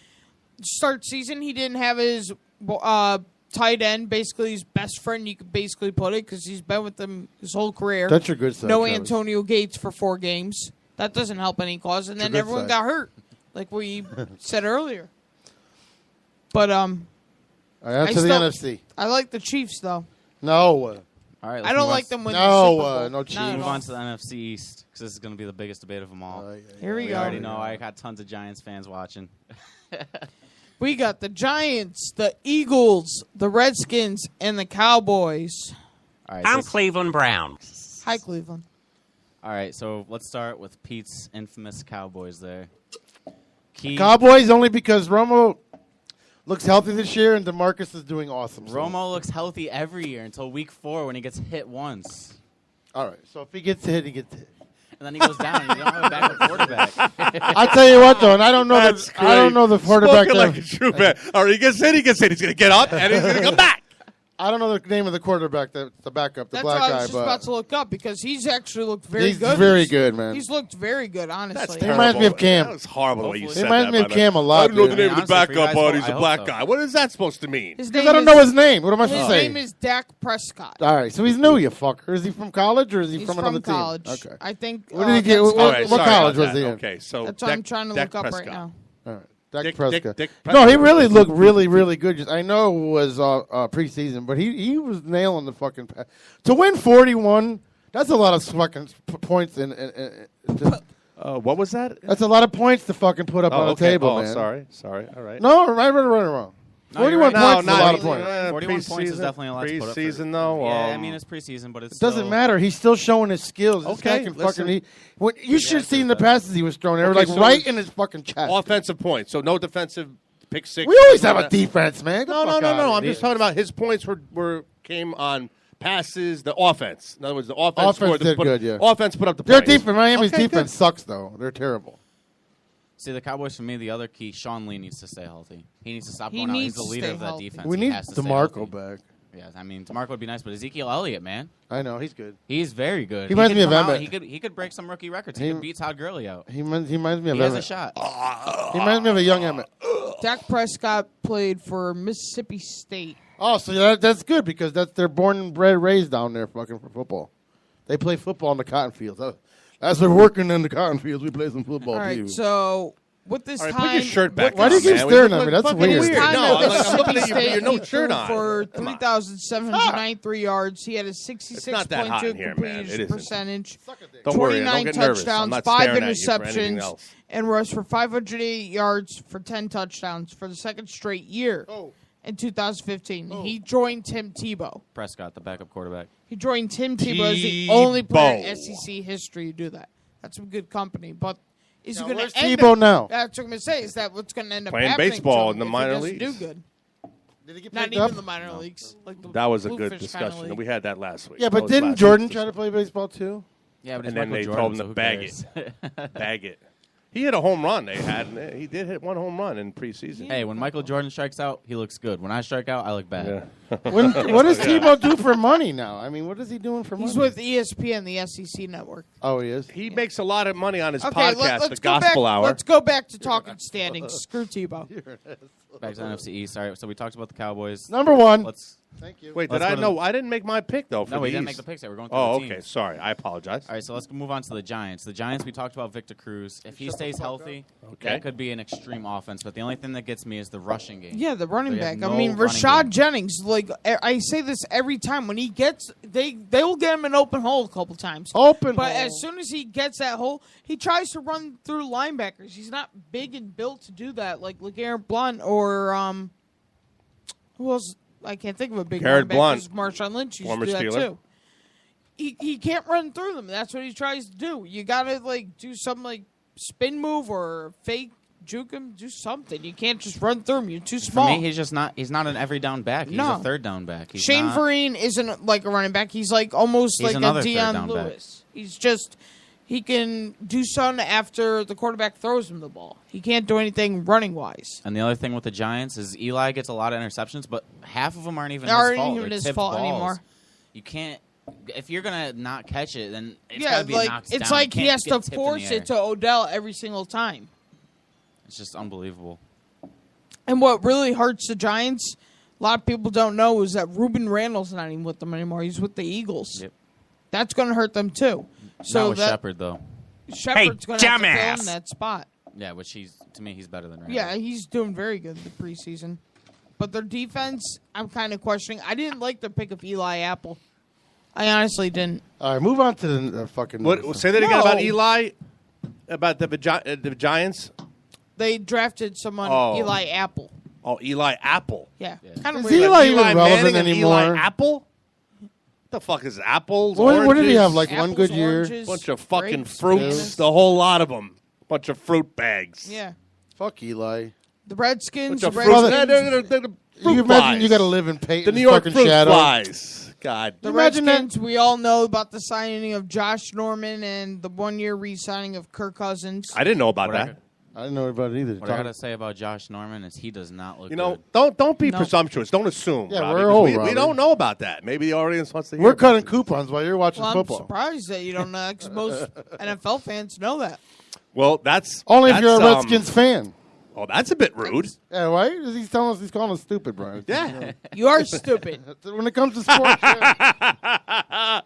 start season he didn't have his tight end, basically his best friend. You could basically put it because he's been with them his whole career. That's your good side. No Travis. Antonio Gates for 4 games. That doesn't help any cause, and That's then your good everyone side. got hurt, like we said earlier. But All right, out I to the still- NFC. I like the Chiefs though. No. All right, I don't like them winning the No, Super Bowl. no Not Chiefs. at Move all. on to the NFC East because this is going to be the biggest debate of them all. Here we We go. already know I got tons of Giants fans watching. We got the Giants, the Eagles, the Redskins, and the Cowboys. All right, I'm Cleveland Brown. Hi, Cleveland. All right, so let's start with Pete's infamous Cowboys there. Key, Cowboys only because Romo looks healthy this year, and DeMarcus is doing awesome. So. Romo looks healthy every year until week 4 when he gets hit once. All right, so if he gets hit, he gets hit. And then he goes down. And you don't have a backup quarterback. I'll tell you what, though, and I don't know the quarterback. Spoken like a true man. All right, he gets hit. He's going to get up, and he's going to come back. I don't know the name of the quarterback, the backup, the That's black what guy. I was just about to look up because he's actually looked very he's good. very good, man. He's looked very good, honestly. He reminds me of Cam. That was horrible the way you said that. He reminds me of Cam a lot. I don't know the dude. name of the backup, but he's a black guy. What is that supposed to mean? Because I don't know his name. What am I supposed to say? His name is Dak Prescott. All right, so he's new, you fucker. Is he from college or is he He's from another college. team? Okay. I think. What did he get? All right, What sorry college about was he that. in? Okay, so That's what I'm trying to look up right now. All right. Dak Dick Prescott. Prescott. No, he really looked really, really good. I know it was preseason, but he was nailing the fucking pass. To win 41, that's a lot of fucking points. What was that? That's a lot of points to fucking put up on the table, man. Sorry. All right. No, right, wrong. No, 41 you're right. points is a lot of points. 41 points is definitely a lot to put up. Preseason, though. Yeah, I mean, it's preseason, but it's It doesn't matter. He's still showing his skills. This Okay, guy can listen. fucking. You should have seen the passes he was throwing. They were Okay, like so right it's in his fucking chest. Offensive points, so no defensive pick six. We always have a defense, man. Get the No. fuck out of I'm here. just talking about his points came on passes, the offense. In other words, the offense Offense scored, did good, yeah. Offense put up the Their points. defense, Miami's Okay, defense sucks though. They're terrible. See, the Cowboys, for me, the other key, Sean Lee needs to stay healthy. He needs to stop He going out. He's needs the to leader stay of that healthy. defense. We He need has to stay DeMarco healthy. back. Yeah, I mean, DeMarco would be nice, but Ezekiel Elliott, man. I know he's good. He's very good. He reminds could me of come out, Emmett. He could break some rookie records. He could beat Todd Gurley out. He reminds me of He has Emmett. a shot. He reminds me of a young Emmett. Dak Prescott played for Mississippi State. Oh, so that's good because they're born and bred, raised down there, fucking for football. They play football in the cotton fields. As we're working in the cotton fields, we play some football All right, too. so with this All right, time, put your shirt back Why do you on, keep man. staring We at look me? That's fucking weird. This time No, at I'm looking Mississippi at you. State, You're no he shirt threw on. for Come on. 3,793 yards. He had a It's not that hot in 66.2 here, man. It completion isn't. percentage, Don't worry, 29 don't get nervous. I'm touchdowns, not 5 staring at you for anything interceptions, else. and rushed for 508 yards for 10 touchdowns for the second straight year. In 2015, he joined Tim Tebow. Prescott, the backup quarterback. He joined Tim Tebow as the only player in Tebow. SEC history to do that. That's some good company, but is he Now, going where's to end Tebow up, now? That's what I'm going to say. Is that what's going to end up Playing happening baseball to in him the if minor he doesn't leagues. do good? Did he get Not picked even up? the minor leagues. Like the That was a good Bluefish kinda discussion. league. We had that last week. Yeah, That but was didn't last Jordan week's try to play baseball too? Yeah, but And it's then Michael they Jordan, told him so to who bag cares? it. Bag it. He hit a home run. He did hit one home run in preseason. Hey, when Michael Jordan strikes out, he looks good. When I strike out, I look bad. Yeah. What does Tebow do for money now? I mean, what is he doing for money? He's with ESPN, the SEC network. Oh, he is. He makes a lot of money on his Okay, podcast, let's The go Gospel back. Hour. Let's go back to talking standings. Screw Tebow. Back to NFC East. All right, so we talked about the Cowboys. Number one. Let's. Thank you. Wait, Let's did I go to know? I didn't make my pick though. For No, we the didn't East. make the picks yet. We're going through Oh, the okay. teams. Sorry, I apologize. All right, so let's move on to the Giants. The Giants, we talked about Victor Cruz. If he stays healthy, Okay. that could be an extreme offense. But the only thing that gets me is the rushing game. Yeah, the running They have back. no I mean, running Rashad game. Jennings. Like I say this every time when he gets, they will get him an open hole a couple times. Open But hole. as soon as he gets that hole, he tries to run through linebackers. He's not big and built to do that, like LeGarrette Blount or who else? I can't think of a big Garrett linebacker. Blount, Marshawn Lynch used former to do that Steeler. too. He can't run through them. That's what he tries to do. You gotta do some spin move or fake juke him. Do something. You can't just run through him. You're too small. For me, he's just not. He's not an every down back. He's No. a third down back. He's Shane not, Vereen isn't like a running back. He's almost He's like a another third Deion down back. Lewis. He's just he can do something after the quarterback throws him the ball. He can't do anything running wise. And the other thing with the Giants is Eli gets a lot of interceptions, but half of them aren't even Aren't his fault. even They're his tipped fault balls. anymore. You can't. If you're gonna not catch it, then it's Yeah, gotta be knocked down. it's You like he can't has get to tipped in the force air. it to Odell every single time. It's just unbelievable. And what really hurts the Giants, a lot of people don't know, is that Reuben Randall's not even with them anymore. He's with the Eagles. Yep. That's going to hurt them too. Not So with that Shepard though. Shepard's going to have to fill dumbass. in that spot. Yeah, which to me he's better than Randall. Yeah, he's doing very good in the preseason. But their defense, I'm kind of questioning. I didn't like the pick of Eli Apple. I honestly didn't. All right, move on to the fucking. What? Say that again about No. Eli, about the Giants. They drafted someone, Oh. Eli Apple. Oh, Eli Apple. Yeah. Kind of Is weird. Eli even relevant Manning and anymore? Eli Apple. What the fuck is apples? What did he oranges? have? Like one Apples, good year? oranges, Bunch of fucking grapes, fruits. bananas. The whole lot of them. Bunch of fruit bags. Yeah. Fuck Eli. The Redskins. Bunch The of fruit- Redskins. the fruit You imagine flies. you got to live in Peyton's The New York fucking fruit shadow. flies. God. The Imagine Redskins, we all know about the signing of Josh Norman and the 1-year re-signing of Kirk Cousins. I didn't know about What that. I didn't know about it either. What I gotta say about Josh Norman is he does not look. You know, good. don't be No. presumptuous. Don't assume. Yeah, Robbie, we're 'cause old, we Robbie. don't know about that. Maybe the audience wants to hear. We're about cutting it. coupons while you're watching Well, I'm football. surprised that you don't know that because most NFL fans know that. Well, that's Only if you're a that's, Redskins fan. Oh, that's a bit rude. Yeah, why is he telling us he's calling us stupid, Brian? Yeah. You are stupid. When it comes to sports, yeah.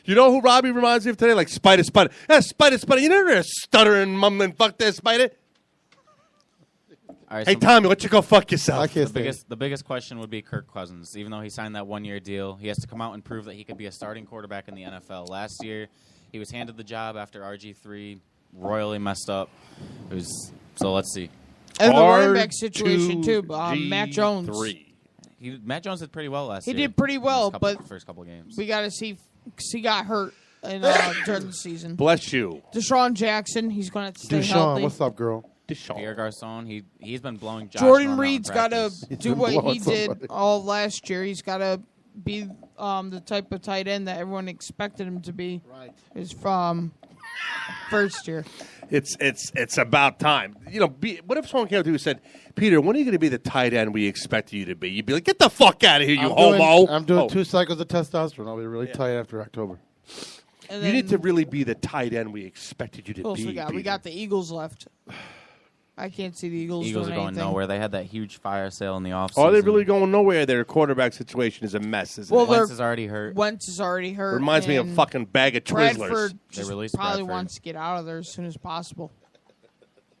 You know who Robbie reminds me of today? Like Spider. Yeah, Spider. You never stuttering, mumbling, fuck this, Spider. All right, Hey, so Tommy, why don't you go fuck yourself? I can't the biggest question would be Kirk Cousins. Even though he signed that 1-year deal, he has to come out and prove that he could be a starting quarterback in the NFL. Last year, he was handed the job after RG3 royally messed up. So let's see. And the running back situation, too. Matt Jones. Matt Jones did pretty well last He year. did pretty well, but first couple games. we got to see because he got hurt during the season. Bless you. Deshaun Jackson, he's going to stay Deshaun, healthy. what's up, girl? Pierre Garcon, he's been blowing Josh Jordan Norman out in Reed's got to practice. do what blowing he did somebody. all last year. He's got to be the type of tight end that everyone expected him to be. Right. Is from first year. It's about time. You know, what if someone came up to you and said, Peter, when are you going to be the tight end we expected you to be? You'd be like, get the fuck out of here, you homo. I'm doing 2 cycles of testosterone. I'll be really tight after October. And You then need to really be the tight end we expected you to who else be. we got? We Peter. got the Eagles left. I can't see the Eagles. Eagles are doing going anything. nowhere. They had that huge fire sale in the offseason. Are they really going nowhere? Their quarterback situation is a mess, isn't Well, it? Wentz is already hurt. Wentz is already hurt. Reminds me of and fucking bag of Twizzlers. Bradford They just released probably Bradford. wants to get out of there as soon as possible.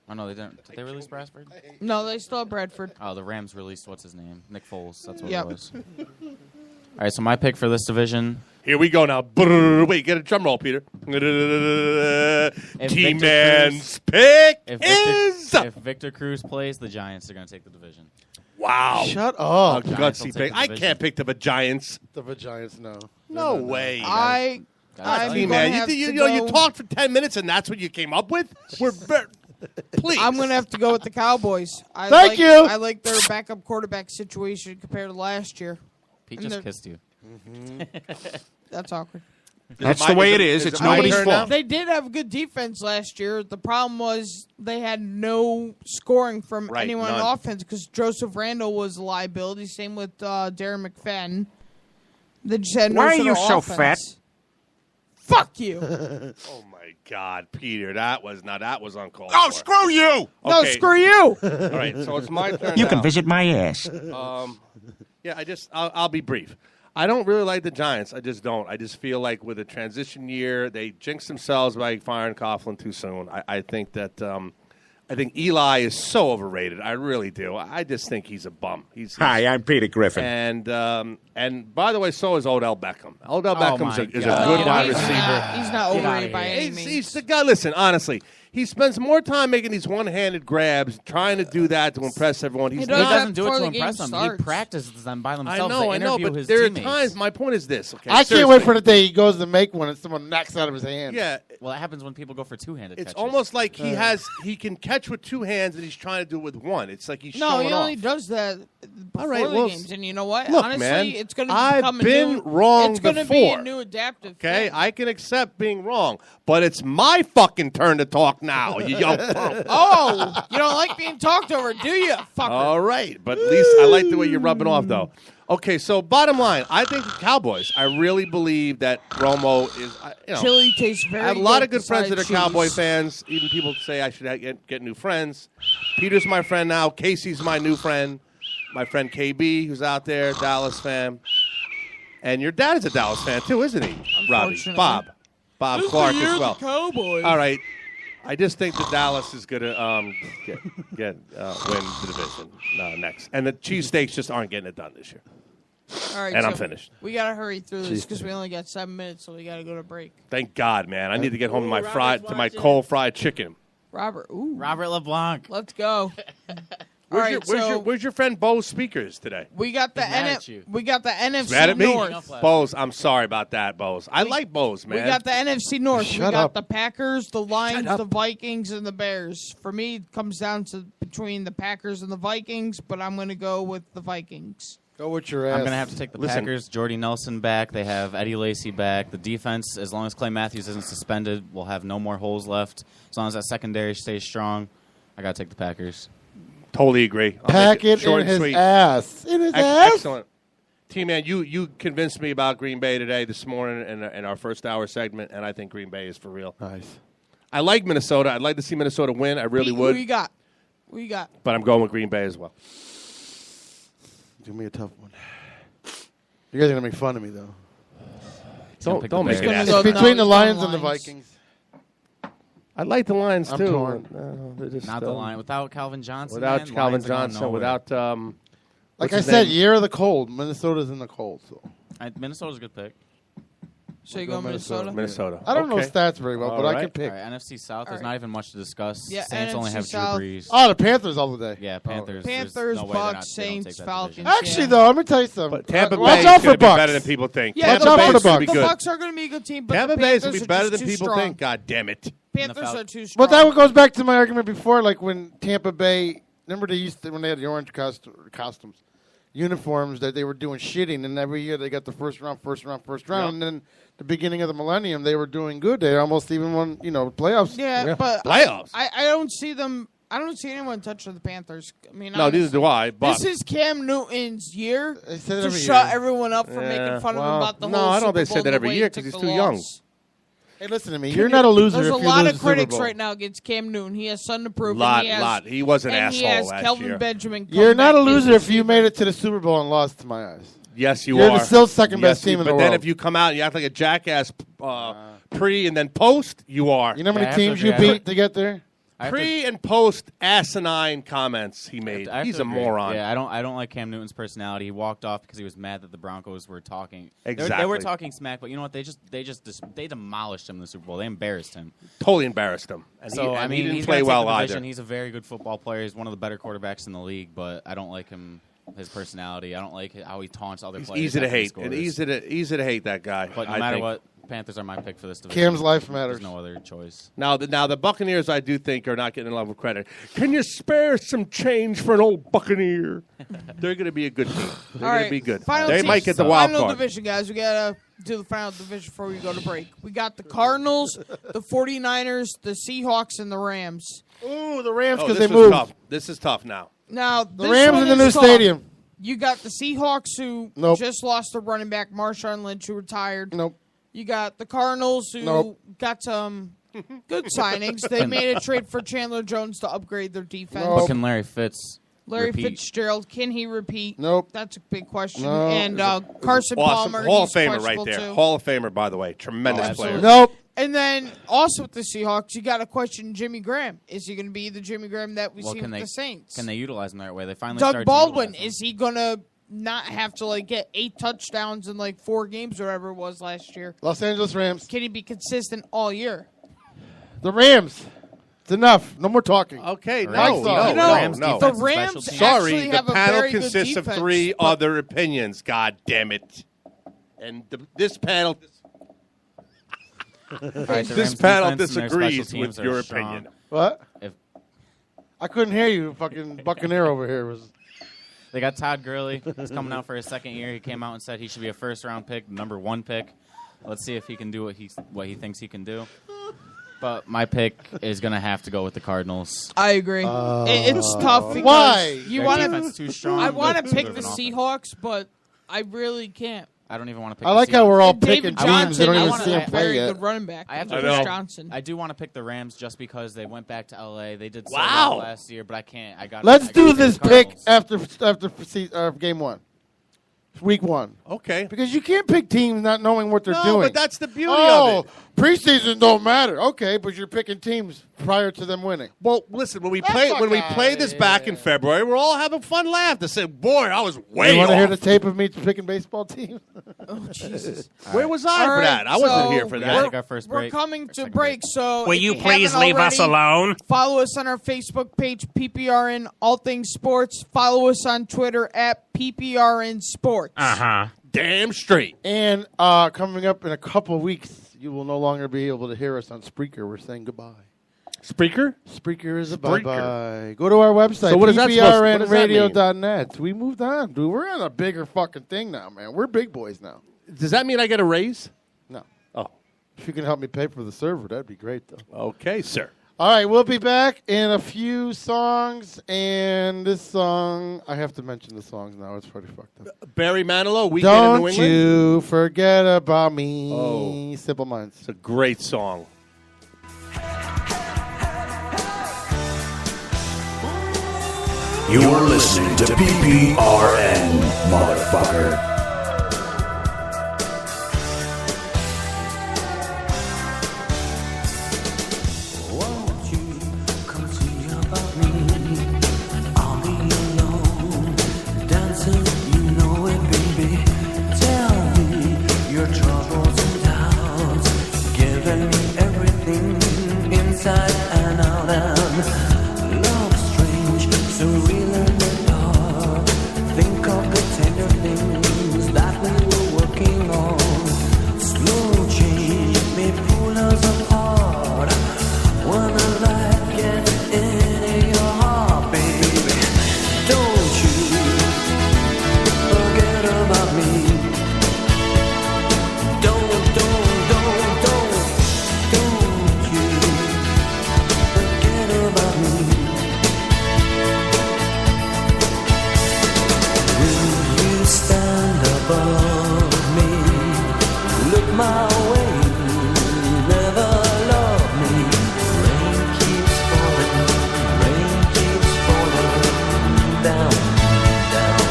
Oh, no, they didn't. Did they release Bradford? No, they still have Bradford. Oh, the Rams released, what's his name? Nick Foles. That's what Yep. it was. All right, so my pick for this division. Here we go now. Brrr, wait, get a drum roll, Peter. T-Man's pick is... If Victor Cruz plays, the Giants are going to take the division. Wow. Shut Oh, up. Giants will gutsy take pick. the I division. can't pick the Giants. The Giants, no. No way. I'm Gutsy, gonna man. have You to know, you go- talked for 10 minutes and that's what you came up with? We're very... Please. I'm going to have to go with the Cowboys. Thank you. I like their backup quarterback situation compared to last year. Pete And just they're- kissed you. That's awkward. That's the way it is. It's nobody's fault. They did have a good defense last year. The problem was they had no scoring from Right, anyone none. on offense because Joseph Randall was a liability. Same with Darren McFadden. They just had no Why are sort you of so offense. fat? Fuck you. Oh, my God, Peter. That was uncalled Oh, for. screw you! No, Okay. screw you. All right, so it's my turn You now. can visit my ass. Yeah, I'll be brief. I don't really like the Giants. I just don't. I just feel like with a transition year, they jinxed themselves by firing Coughlin too soon. I think that I think Eli is so overrated. I really do. I just think he's a bum. Hi, I'm Peter Griffin. And by the way, so is Odell Beckham. Odell Beckham's my is a God. good No, wide he's receiver. He's not Get outta overrated by here. any He's means. the guy. Listen, honestly, he spends more time making these one-handed grabs, trying to do that to impress everyone. He's He He does not. that doesn't do it before to the game impress them. He starts. practices them by I themselves. know, They I know, interview but his there are teammates. times. My point is this. Okay, I can't seriously. wait for the day he goes to make one and someone knocks out of his hand. Yeah, Well, it happens when people go for two-handed it's catches. almost like he can catch with two hands and he's trying to do it with one. It's like he's No, showing he only off. does that before right, the well, games. And you know what? look, Honestly, man, it's going to I've become been a new, wrong It's going to be before. a new adaptive Okay, thing. I can accept being wrong, but it's my fucking turn to talk now, you young perv. Oh, you don't like being talked over, do you, fucker? All right, but at least I like the way you're rubbing off, though. Okay, so bottom line, I think the Cowboys. I really believe that Romo is. Chili tastes very I have a lot good of good friends that are beside Cowboy cheese. fans. Even people say I should get new friends. Peter's my friend now. Casey's my new friend. My friend KB, who's out there, Dallas fan. And your dad is a Dallas fan too, isn't he, Robbie? Unfortunately. Bob This Clark is the year as of well. the Cowboys. All right. I just think that Dallas is going to win the division next. And the cheesesteaks just aren't getting it done this year. All right, And I'm so finished. We got to hurry through this because we only got 7 minutes, so we got to go to break. Thank God, man. I need to get home to my Robert's my watching. cold fried chicken. Robert, ooh. Robert LeBlanc. Let's go. Where's your friend Bo's speakers today? We got the NFC Mad at me? North. Bose, I'm sorry about that, Bose. I like Bose, man. We got the NFC North. Shut we got up. the Packers, the Lions, Shut the up. Vikings, and the Bears. For me, it comes down to between the Packers and the Vikings, but I'm going to go with the Vikings. Go with your ass. I'm going to have to take the Packers. Jordy Nelson back. They have Eddie Lacy back. The defense, as long as Clay Matthews isn't suspended, will have no more holes left. As long as that secondary stays strong, I got to take the Packers. Totally agree. Pack it in his ass. In his ass? Excellent. T-Man, you convinced me about Green Bay today, this morning, in our first hour segment, and I think Green Bay is for real. Nice. I like Minnesota. I'd like to see Minnesota win. I really Pete, would. Who you got? But I'm going with Green Bay as well. Give me a tough one. You guys are going to make fun of me, though. Don't make it It's ass. between the Lions and the Vikings. I like the Lions, I'm too. torn. They're just, Not the line. Without Calvin Johnson. Without man, Calvin Lions are going Johnson. nowhere. Without... Like what's I his said, name? year of the cold. Minnesota's in the cold. So Minnesota's a good pick. So you go Minnesota? Minnesota. I don't know Okay. stats very well, but All I right. can pick. All right, NFC South, there's All not even much to discuss. Yeah, Saints only NFC have South. Drew Brees. Oh, the Panthers all the day. Yeah, Panthers. Panthers, There's no way they're not- Bucks, they don't take Saints, that Falcons. division. Actually, though, I'm going to tell you something. But Tampa Bay Watch is out going for to be better than Bucks. people think. Yeah, Tampa the Bay is Bucks, going to be the good. Bucks are going to be a good team, but Tampa the Bay is Panthers going to be are better just than too people strong. think. God damn it. Panthers are too strong. But that goes back to my argument before, like when Tampa Bay, remember they used to, when they had the orange costumes, uniforms, that they were doing shitting, and every year they got the first round, and then the beginning of the millennium they were doing good. They almost even won, playoffs. Yeah, but Playoffs. I don't see them. I don't see anyone touching the Panthers. I mean, No, neither do I. But this is Cam Newton's year say that to every shut year. everyone up for Yeah, making fun of him well, about the no, whole I don't Super think they Bowl said that and the every way year he 'cause took he's the too young. loss. Hey, listen to me. You're not a loser There's if a you lot lose of the Super critics Bowl. right now against Cam Newton. He has something to prove. Lot. and he has, He was an and he asshole has last Kelvin year. Benjamin. You're not a come back loser in if you made it to the Super Bowl and lost, to my eyes. Yes, you You're are. the still second best Yes, team in the But then world. if you come out and you act like a jackass pre and then post, you are. You know how Yeah, many I have to teams you agree. beat to get there? I have to- Pre and post asinine comments he made. I have He's to a agree. moron. Yeah, I don't like Cam Newton's personality. He walked off because he was mad that the Broncos were talking. They were Exactly. talking smack, but you know what? They demolished him in the Super Bowl. They embarrassed him. Totally embarrassed him. And So he I mean, didn't he's play gonna take well the either. division. He's a very good football player. He's one of the better quarterbacks in the league, but I don't like him. His personality. I don't like how he taunts other He's players. easy to after he hate. And scores. easy to hate that guy. But no I matter think. what, Panthers are my pick for this division. Cam's life matters. There's no other choice. Now the Buccaneers, I do think, are not getting a level of credit. Can you spare some change for an old Buccaneer? They're going to be a good team. They're All going right, to be good. final They team- might get the wild final card. division, guys. We gotta do the final division before we go to break. We got the Cardinals, the 49ers, the Seahawks, and the Rams. Ooh, the Rams Oh, because this they is moved. tough. This is tough now. Now The this Rams one in the is new tough. stadium. You got the Seahawks who Nope. just lost their running back Marshawn Lynch, who retired. Nope. You got the Cardinals who Nope. got some good signings. They made a trade for Chandler Jones to upgrade their defense. Nope. But can Larry Fitz Larry repeat? Fitzgerald, can he repeat? Nope. That's a big question. No. And Carson Awesome. Palmer, Hall of he's Famer right questionable there. too. Hall of Famer, by the way. Tremendous Oh, player. absolutely. Nope. And then also with the Seahawks, you got to question Jimmy Graham. Is he going to be the Jimmy Graham that we Well, see can with they the Saints? Can they utilize him the right way? They finally Doug started to Baldwin, utilize him. is he going to not have to get 8 touchdowns in 4 games or whatever it was last year? Los Angeles Rams. Can he be consistent all year? The Rams. It's enough. No more talking. Okay, The no, Rams no, defense- You know, Rams no. defense the and Rams special teams. Sorry, actually the have a panel very good consists of defense, 3 but- other opinions. God damn it. And this panel... All right, the This Rams panel defense and their disagrees special with teams are your strong. opinion. What? If I couldn't hear you. Fucking Buccaneer over here was. They got Todd Gurley. He's coming out for his second year. He came out and said he should be a first-round pick, number 1 pick. Let's see if he can do what he thinks he can do. But my pick is going to have to go with the Cardinals. I agree. It's tough because Why? you Their want defense to. too strong. I want to Too pick good the of an offense. Seahawks, but I really can't. I don't even want to pick I the like how Seahawks. we're all And David picking teams. They Johnson, don't I even want see a him play very yet. good running back. I have to David know. Johnson. I do want to pick the Rams just because they went back to L.A. They did so Wow. well last year, but I can't. Let's do this pick Cardinals. after game 1. Week 1. Okay. Because you can't pick teams not knowing what they're No, doing. but that's the beauty oh, of it. preseason don't matter. Okay, but you're picking teams prior to them winning. Well, listen, when we play this back in February, we're all having fun laugh to say, boy, I was way You want to off. hear the tape of me picking baseball teams? Oh, Jesus. Where was I for that? I wasn't here for that. We're coming to break, so Will if you you please haven't leave us already, alone? Follow us on our Facebook page, PPRN All Things Sports. Follow us on Twitter at PPRN Sports. Damn straight. And coming up in a couple of weeks, you will no longer be able to hear us on Spreaker. We're saying goodbye. Spreaker? Spreaker is a Spreaker. bye-bye. Go to our website, So what is that supposed- what does that mean? PPRNradio.net. We moved on, dude. We're on a bigger fucking thing now, man. We're big boys now. Does that mean I get a raise? No. Oh. If you can help me pay for the server, that'd be great, though. Okay, sir. All right, we'll be back in a few songs, and this song, I have to mention the songs now. It's pretty fucked up. Barry Manilow, Weekend in New Don't England. you forget about me. Oh. Simple Minds. It's a great song. You're listening to PPRN, motherfucker. Inside and out and love strange, so real in the dark. Think of the tender things that we were working on. Slow change may pull us apart. When a light gets into your heart, baby, don't you forget about me. Don't above me, look my way, never love me. Rain keeps falling down, down, down.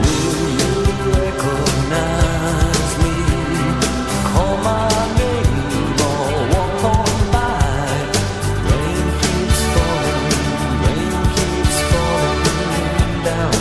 Will you recognize me? Call my name or walk on by. Rain keeps falling down.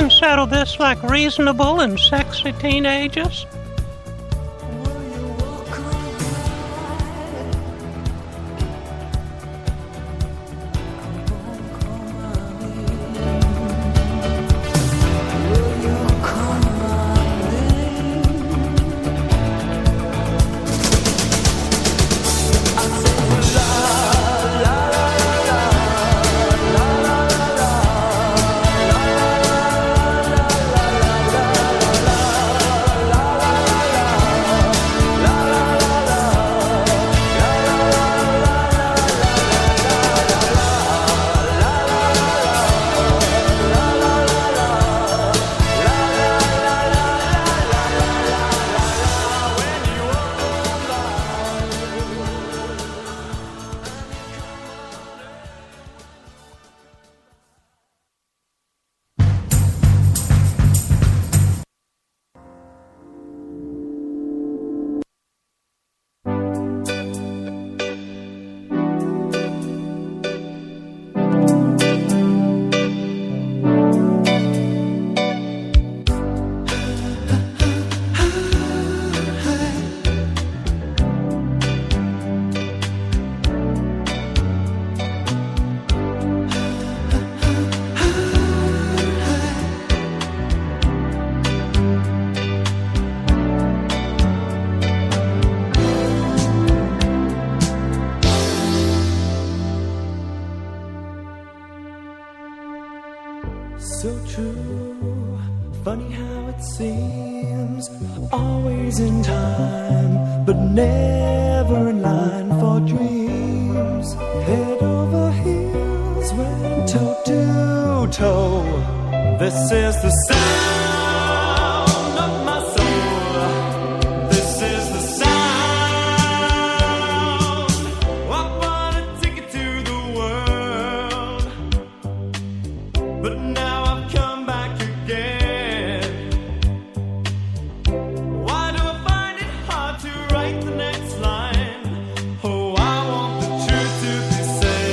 Settle this like reasonable and sexy teenagers? La true. Funny how it seems, always in time, but never in line for dreams. Head over heels, went toe to toe. This is the sound of my soul. This is the sound. I bought a ticket to the world, but now I've come back again. Why do I find it hard to write the next line? Oh, I want the truth to be said.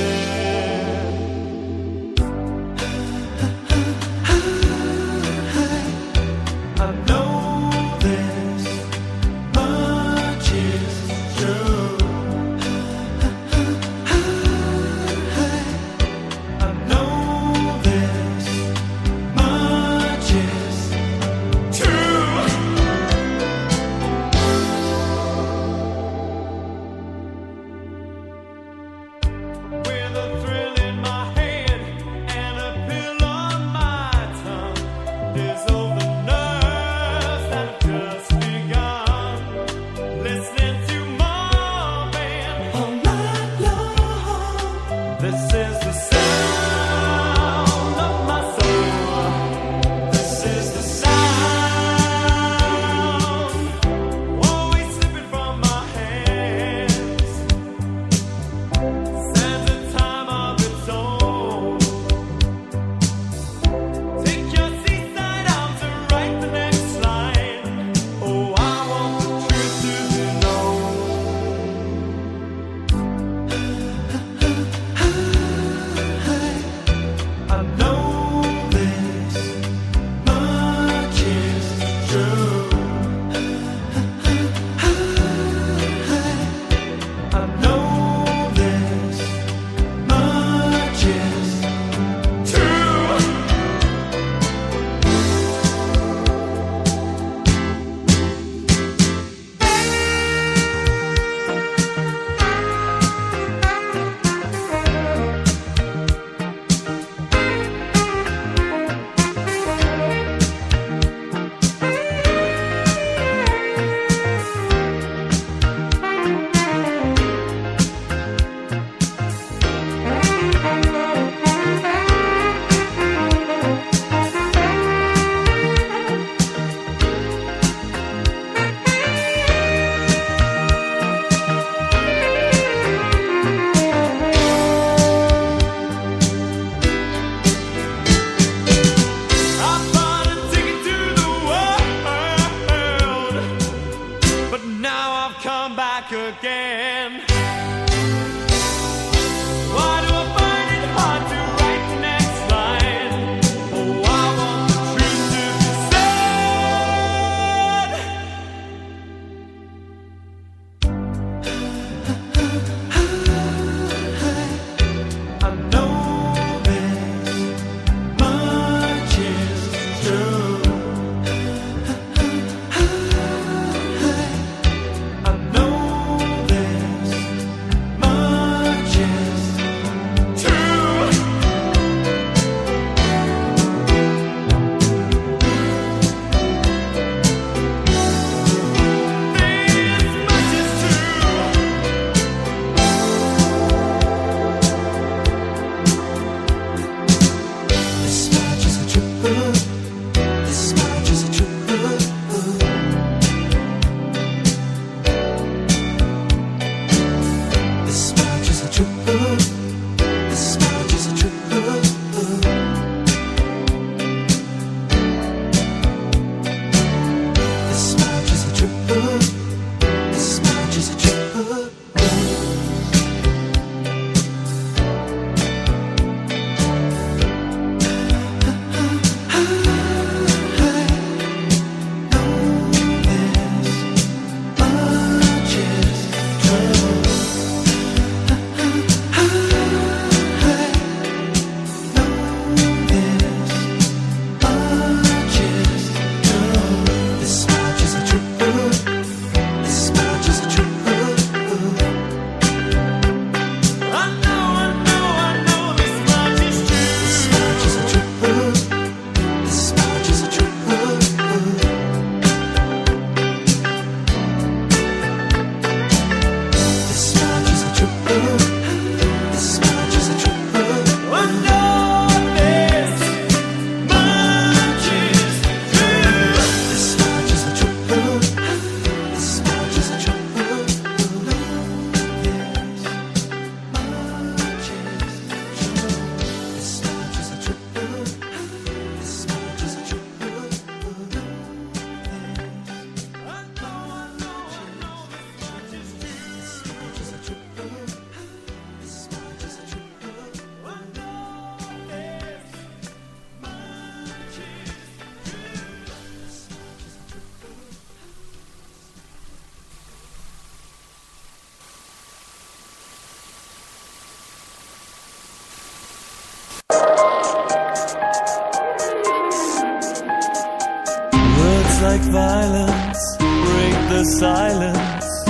Words like violence break the silence,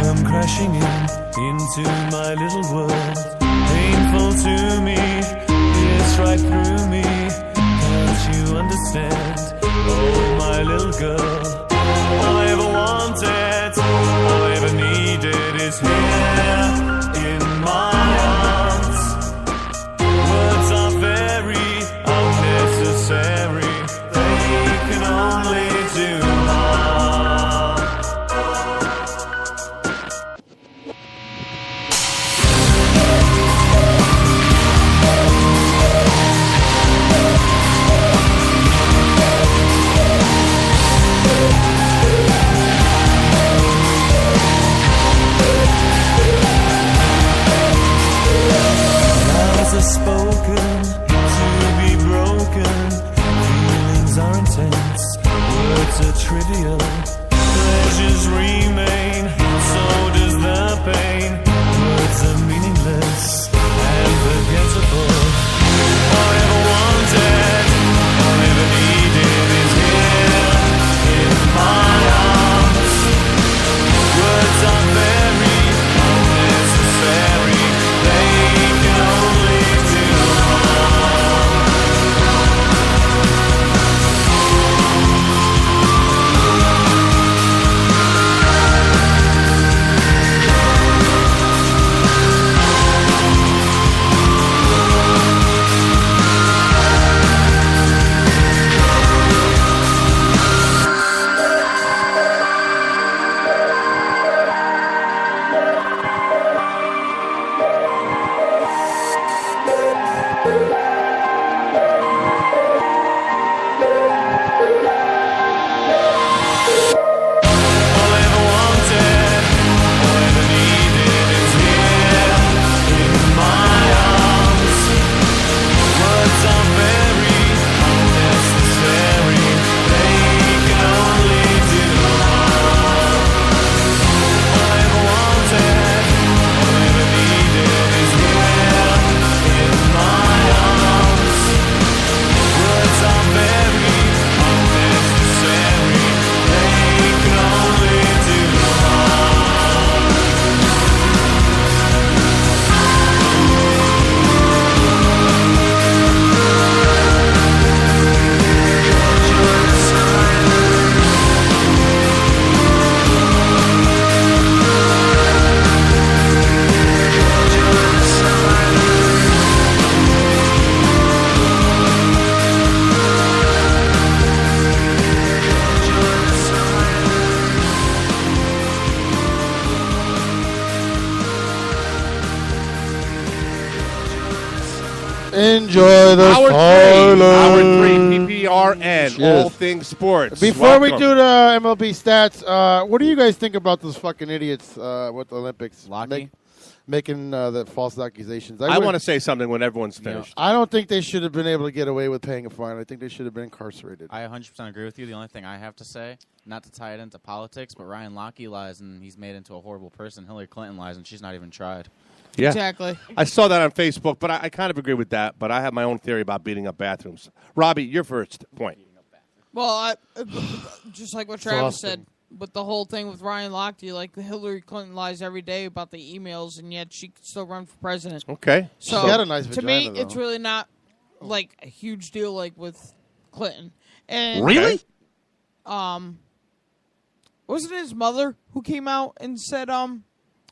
come crashing into my little world. Painful to me, pierce right through me. Can't you understand? Oh, my little girl. All I ever wanted, all I ever needed is here in my arms. Words are very unnecessary. They can only do harm. Vows are spoken to be broken. Feelings are intense, words are trivial. Pleasures remain, so does the pain. Words are meaningless and forgettable. All I ever wanted, all I ever needed is here in my arms. Words are very unnecessary. They can only do harm. All I ever wanted, all I ever needed is here in my arms. Words are very unnecessary. They can only do harm. All I ever wanted, all I ever needed is here in my arms. Words are very unnecessary. They can only do harm. Enjoy the Hour silence. 3, PPRN, all things sports. Before we Welcome. do the MLB stats, what do you guys think about those fucking idiots with the Olympics making the false accusations? I want to say something when everyone's finished. I don't think they should have been able to get away with paying a fine. I think they should have been incarcerated. I 100% agree with you. The only thing I have to say, not to tie it into politics, but Ryan Lochte lies and he's made into a horrible person. Hillary Clinton lies and she's not even tried. Yeah. Exactly. I saw that on Facebook, but I kind of agree with that. But I have my own theory about beating up bathrooms. Robbie, your first point. Well, just like what Travis Exhausting. said, with the whole thing with Ryan Lochte, like Hillary Clinton lies every day about the emails, and yet she could still run for president. Okay. So She had a nice to me, vagina, though. it's really not like a huge deal like with Clinton. And Really? wasn't it his mother who came out and said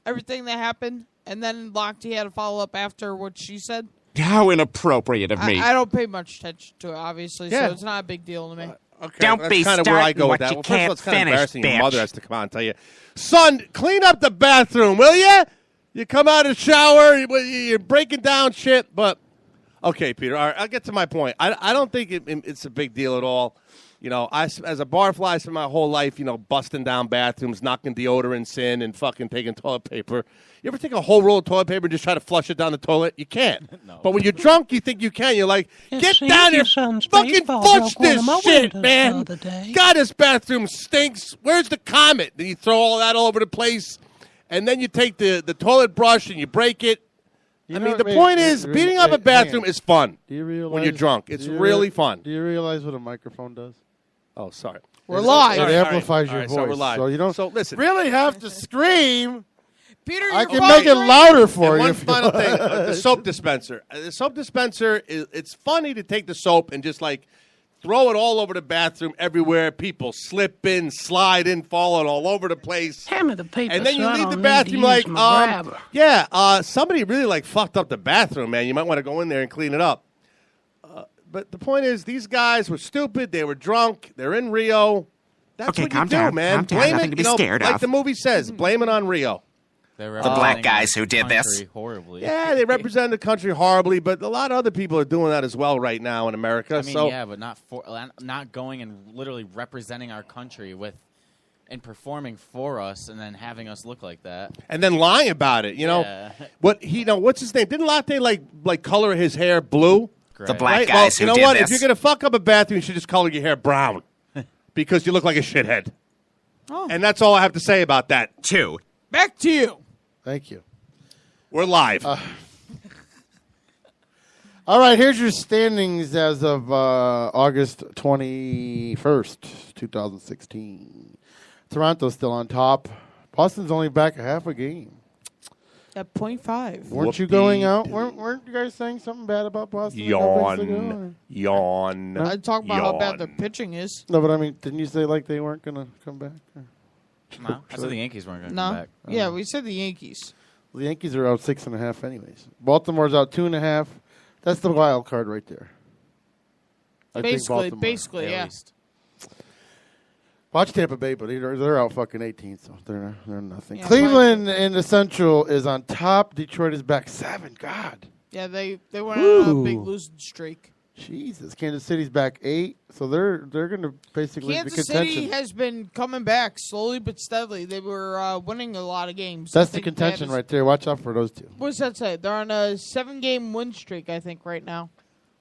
everything that happened, and then Lochte had to follow up after what she said? How inappropriate of me. I don't pay much attention to it, obviously, Yeah. so it's not a big deal to me. Okay, Don't that's be kind of where I starting go with what that. you Well, first of all, can't it's kind of finish, embarrassing. Your bitch. mother has to come out and tell you, son, clean up the bathroom, will you? You come out of the shower, you're breaking down shit. But okay, Peter, all right, I'll get to my point. I don't think it's a big deal at all. You know, as a barfly, I spent my whole life, busting down bathrooms, knocking deodorants in, and fucking taking toilet paper. You ever take a whole roll of toilet paper and just try to flush it down the toilet? You can't. No. But when you're drunk, you think you can. You're like, get see, down your here, son's fucking baseball flush broke one of my this shit, windows man. the other day. God, this bathroom stinks. Where's the Comet? Then you throw all that all over the place, and then you take the toilet brush and you break it. I mean, the point is, beating up a bathroom is fun Do you realize when you're drunk. It's really fun. Do you realize what a microphone does? Oh, sorry. We're live. It amplifies your All right, voice. so we're live. So you don't So listen. really have to scream. Peter, I you're can fine. make it louder for And you. one if you final want. thing, the soap dispenser. The soap dispenser, it's funny to take the soap and just like throw it all over the bathroom everywhere. People slip in, slide in, falling all over the place. Hand me the paper. And then so you I leave don't the need bathroom to like, use my grabber. somebody really like fucked up the bathroom, man. You might want to go in there and clean it up. But the point is, these guys were stupid. They were drunk. They're in Rio. That's Okay, what calm you do, down, man. calm down. Blame Nothing it, to be scared like of. the movie says. Blame it on Rio. The black guys who did this. Horribly. Yeah, they represent the country horribly, but a lot of other people are doing that as well right now in America. I mean, so yeah, but not going and literally representing our country and performing for us, and then having us look like that. and then lying about it, you know. Yeah. What's his name? Didn't Latte like color his hair blue? The black Right? guys Well, who you know did what? this. If you're gonna fuck up a bathroom, you should just color your hair brown because you look like a shithead. Oh. And that's all I have to say about that. 2. Back to you. Thank you. We're live. All right, here's your standings as of August 21st, 2016. Toronto's still on top. Boston's only back a half a game. At 0.5. Weren't you going out? Weren't you guys saying something bad about Boston? a couple weeks ago, Yawn. I talk about how bad Yawn. their pitching is. No, but I mean, didn't you say like they weren't going to come back? No, I said the Yankees weren't going to No. come back. Yeah, we said the Yankees. The Yankees are out 6.5 anyways. Baltimore's out 2.5. That's the wild card right there. I think Baltimore. Basically, At yeah. least. Watch Tampa Bay, but they're out fucking 18, so they're nothing. Yeah, Cleveland in the Central is on top. Detroit is back 7. God. Yeah, they went on a Woo. big losing streak. Jesus. Kansas City's back 8, so they're going to basically be Kansas contention. City has been coming back slowly but steadily. They were winning a lot of games. That's I the think contention that is- right there. Watch out for those two. What does that say? They're on a 7-game win streak, I think, right now.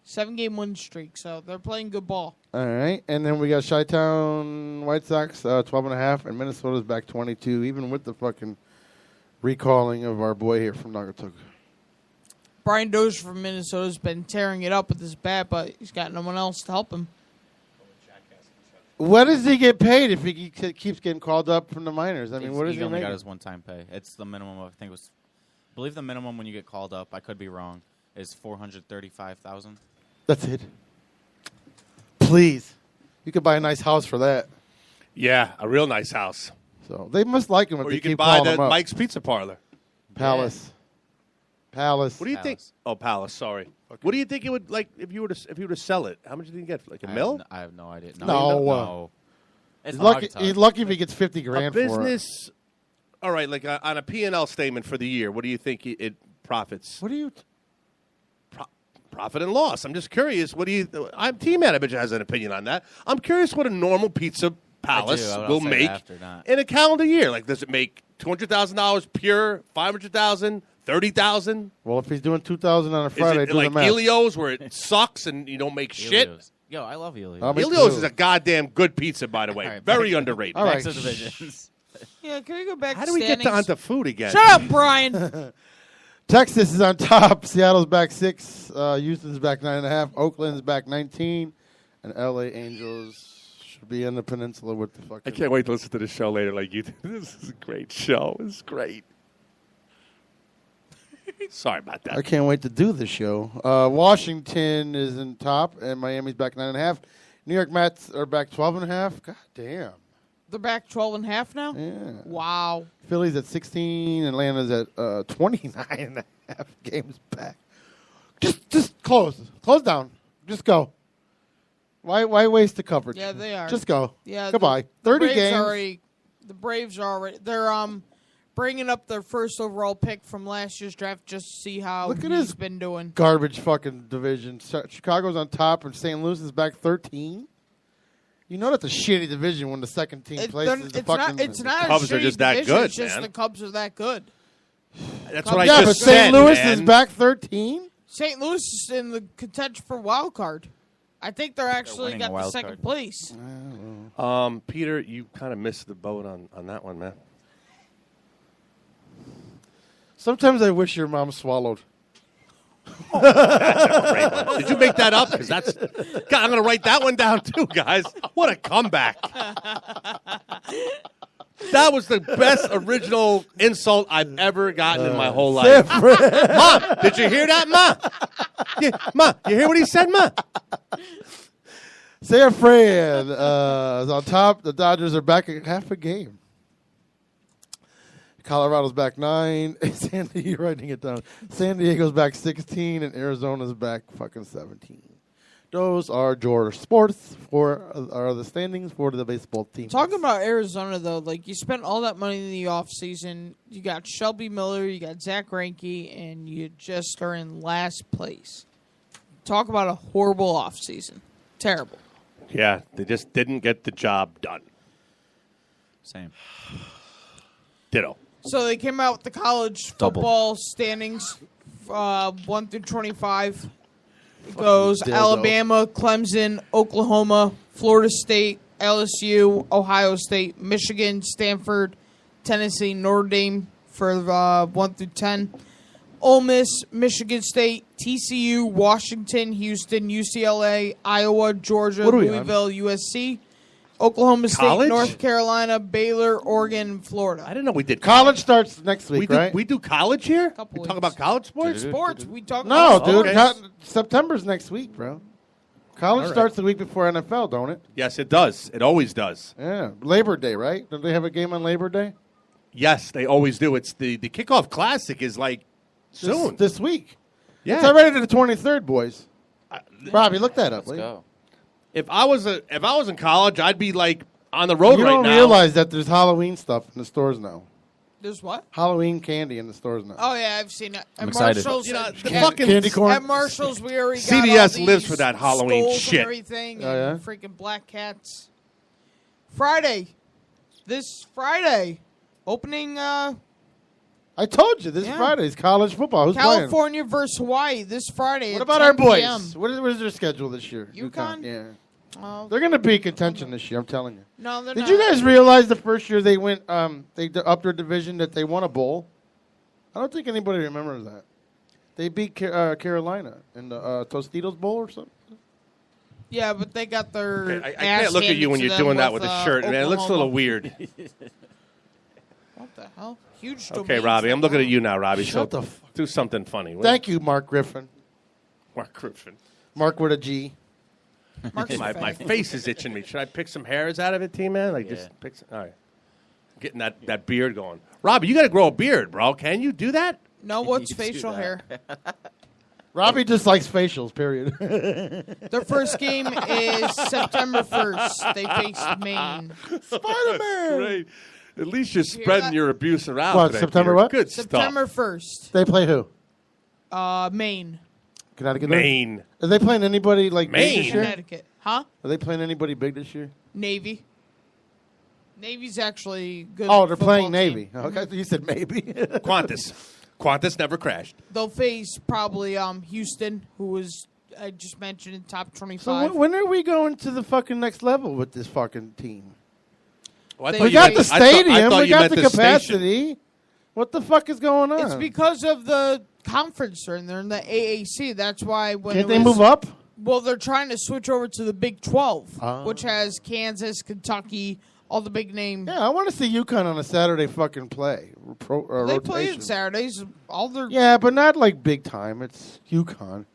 7-game win streak, so they're playing good ball. All right, and then we got Chi-Town White Sox 12.5, and Minnesota's back 22, even with the fucking recalling of our boy here from Naugatuck. Brian Dozier from Minnesota's been tearing it up with his bat, but he's got no one else to help him. What does he get paid if he keeps getting called up from the minors? I mean, what does he he only make? got his one-time pay. It's the minimum. I think it was. I believe the minimum when you get called up. I could be wrong. Is $435,000. That's it. Please, you could buy a nice house for that. Yeah, a real nice house. So they must like him if Or they you can keep buy calling the him up. Mike's Pizza Parlor. Palace. Palace. What do you think? Oh, Palace. Sorry. What do you think it would like if you were to sell it? How much do you get? Like a mil? I have no idea. No. It's He's lucky if he gets 50 grand a for it. business. All right, like on a P&L statement for the year, what do you think it profits? What do you? Profit and loss. I'm just curious. What do you? I'm Team Manager has an opinion on that. I'm curious what a normal pizza palace I will say make after, not. in a calendar year. Like, does it make $200,000 pure, $500,000, $30,000? Well, if he's doing 2,000 on a Is Friday, it do the like math. Elio's where it sucks and you don't make shit? Elio's. Yo, I love Elio's. Me Elio's too. is a goddamn good pizza, by the way. All right, Very back- underrated. All right. Back to divisions. Yeah, can we go back How to do we get standings? onto food again? Shut up, Brian. Texas is on top. Seattle's back 6. Houston's back 9.5. Oakland's back 19. And L.A. Angels should be in the peninsula with the fucking... I can't wait to listen to the show later. Like you, this is a great show. It's great. Sorry about that. I can't wait to do the show. Washington is in top, and Miami's back 9.5. New York Mets are back 12.5. God damn. They're back 12.5 now? Yeah. Wow. Philly's at 16. Atlanta's at 29.5 games back. Just close. Close down. Just go. Why waste the coverage? Yeah, they are. Just go. Yeah, Goodbye. 30 Braves games. the Braves are already. They're bringing up their first overall pick from last year's draft just to see how Look at he's his been doing. Garbage fucking division. Chicago's on top, and St. Louis is back 13. You know that's a shitty division when the second team places the fucking... It's not Cubs a are shitty just that division, good, it's just man. the Cubs are that good. That's what I Yeah, but just said, St. Louis man. is back 13? St. Louis is in the contention for wild card. I think they're actually winning got a the wild second card. place. Peter, you kind of missed the boat on that one, man. Sometimes I wish your mom swallowed. That's a great one. Did you make that up? Because that's. God, I'm going to write that one down too, guys. What a comeback! That was the best original insult I've ever gotten in my whole life. Ma, did you hear that, Ma? Ma, you hear what he said, Ma? San Fran is on top. The Dodgers are back at half a game. Colorado's back 9. You're writing it down. San Diego's back 16, and Arizona's back fucking 17. Those are Georgia sports are the standings for the baseball team. Talking about Arizona, though, like, you spent all that money in the offseason. You got Shelby Miller, you got Zach Greinke, and you just are in last place. Talk about a horrible offseason. Terrible. Yeah, they just didn't get the job done. Same. Ditto. So they came out with the college football standings, 1 through 25. It goes dildo. Alabama, Clemson, Oklahoma, Florida State, LSU, Ohio State, Michigan, Stanford, Tennessee, Notre Dame for 1 through 10. Ole Miss, Michigan State, TCU, Washington, Houston, UCLA, Iowa, Georgia, What are we on? Louisville, USC, Oklahoma State, College? North Carolina, Baylor, Oregon, and Florida. I didn't know we did College starts next week, we right? we do college here? Couple We talk weeks. about college sports? Sports, we talk No, about dude. Okay. September's next week, bro. College All right. starts the week before NFL, don't it? Yes, it does. It always does. Yeah. Labor Day, right? Don't they have a game on Labor Day? Yes, they always do. It's the kickoff classic is like soon. This week. Yeah. It's already the 23rd, boys. Robbie, look that up. Let's go. If I was in college, I'd be like on the road You right don't now. realize that there's Halloween stuff in the stores now. There's what? Halloween candy in the stores now. Oh, yeah, I've seen it. I'm At excited. Marshall's, You know, the at, fucking candy corn. at Marshall's, we already got all CVS these lives for that Halloween skulls shit. and everything, Oh, and yeah? freaking black cats. This Friday, opening I told you, this Yeah. Friday's college football. Who's playing? California versus Hawaii this Friday. What at about our 10 boys? PM. What is their schedule this year? UConn? Yeah. Oh, They're going to be contention this year, I'm telling you. no, they're Did not. you guys realize the first year they went, they upped their division that they won a bowl? I don't think anybody remembers that. They beat Carolina in the Tostitos Bowl or something. Yeah, but they got their. I ass can't look at handed you when to you're them doing that with a shirt, man. It looks a little Oklahoma. weird. What the hell? Huge. Okay, domains Robbie, I'm right looking now. at you now, Robbie. Shut so the fuck. do something funny. Thank you, Mark Griffin. Mark Griffin. Mark with a G. Mark's My fat. face is itching me. Should I pick some hairs out of it, T-Man? Like just pick some. All right. Getting that beard going. Robbie, you got to grow a beard, bro. Can you do that? No, what's You do facial that. hair? Robbie just likes facials, period. Their first game is September 1st. They face Maine. Spider-Man! Great. At least you're hear spreading that? your abuse around. What, today, September Peter. what? Good September stuff. 1st. They play who? Maine. Connecticut? Maine. Are they playing anybody like big Maine? this year? Connecticut. Huh? Are they playing anybody big this year? Navy. Navy's actually good. Oh, they're football playing team. Navy. Okay, you said maybe. Qantas. Qantas never crashed. They'll face probably Houston, who was I just mentioned in top 25. So when are we going to the fucking next level with this fucking team? Oh, I They- thought We you got meant- the I thought- I stadium. thought We you got meant the station. capacity. What the fuck is going on? It's because of the conference they're in the AAC. That's why when Can't it they was- move up? Well, they're trying to switch over to the Big 12, Oh. which has Kansas, Kentucky, all the big name. Yeah, I want to see UConn on a Saturday fucking play. They play rotation. on Saturdays. All their Yeah, but not like big time. It's UConn.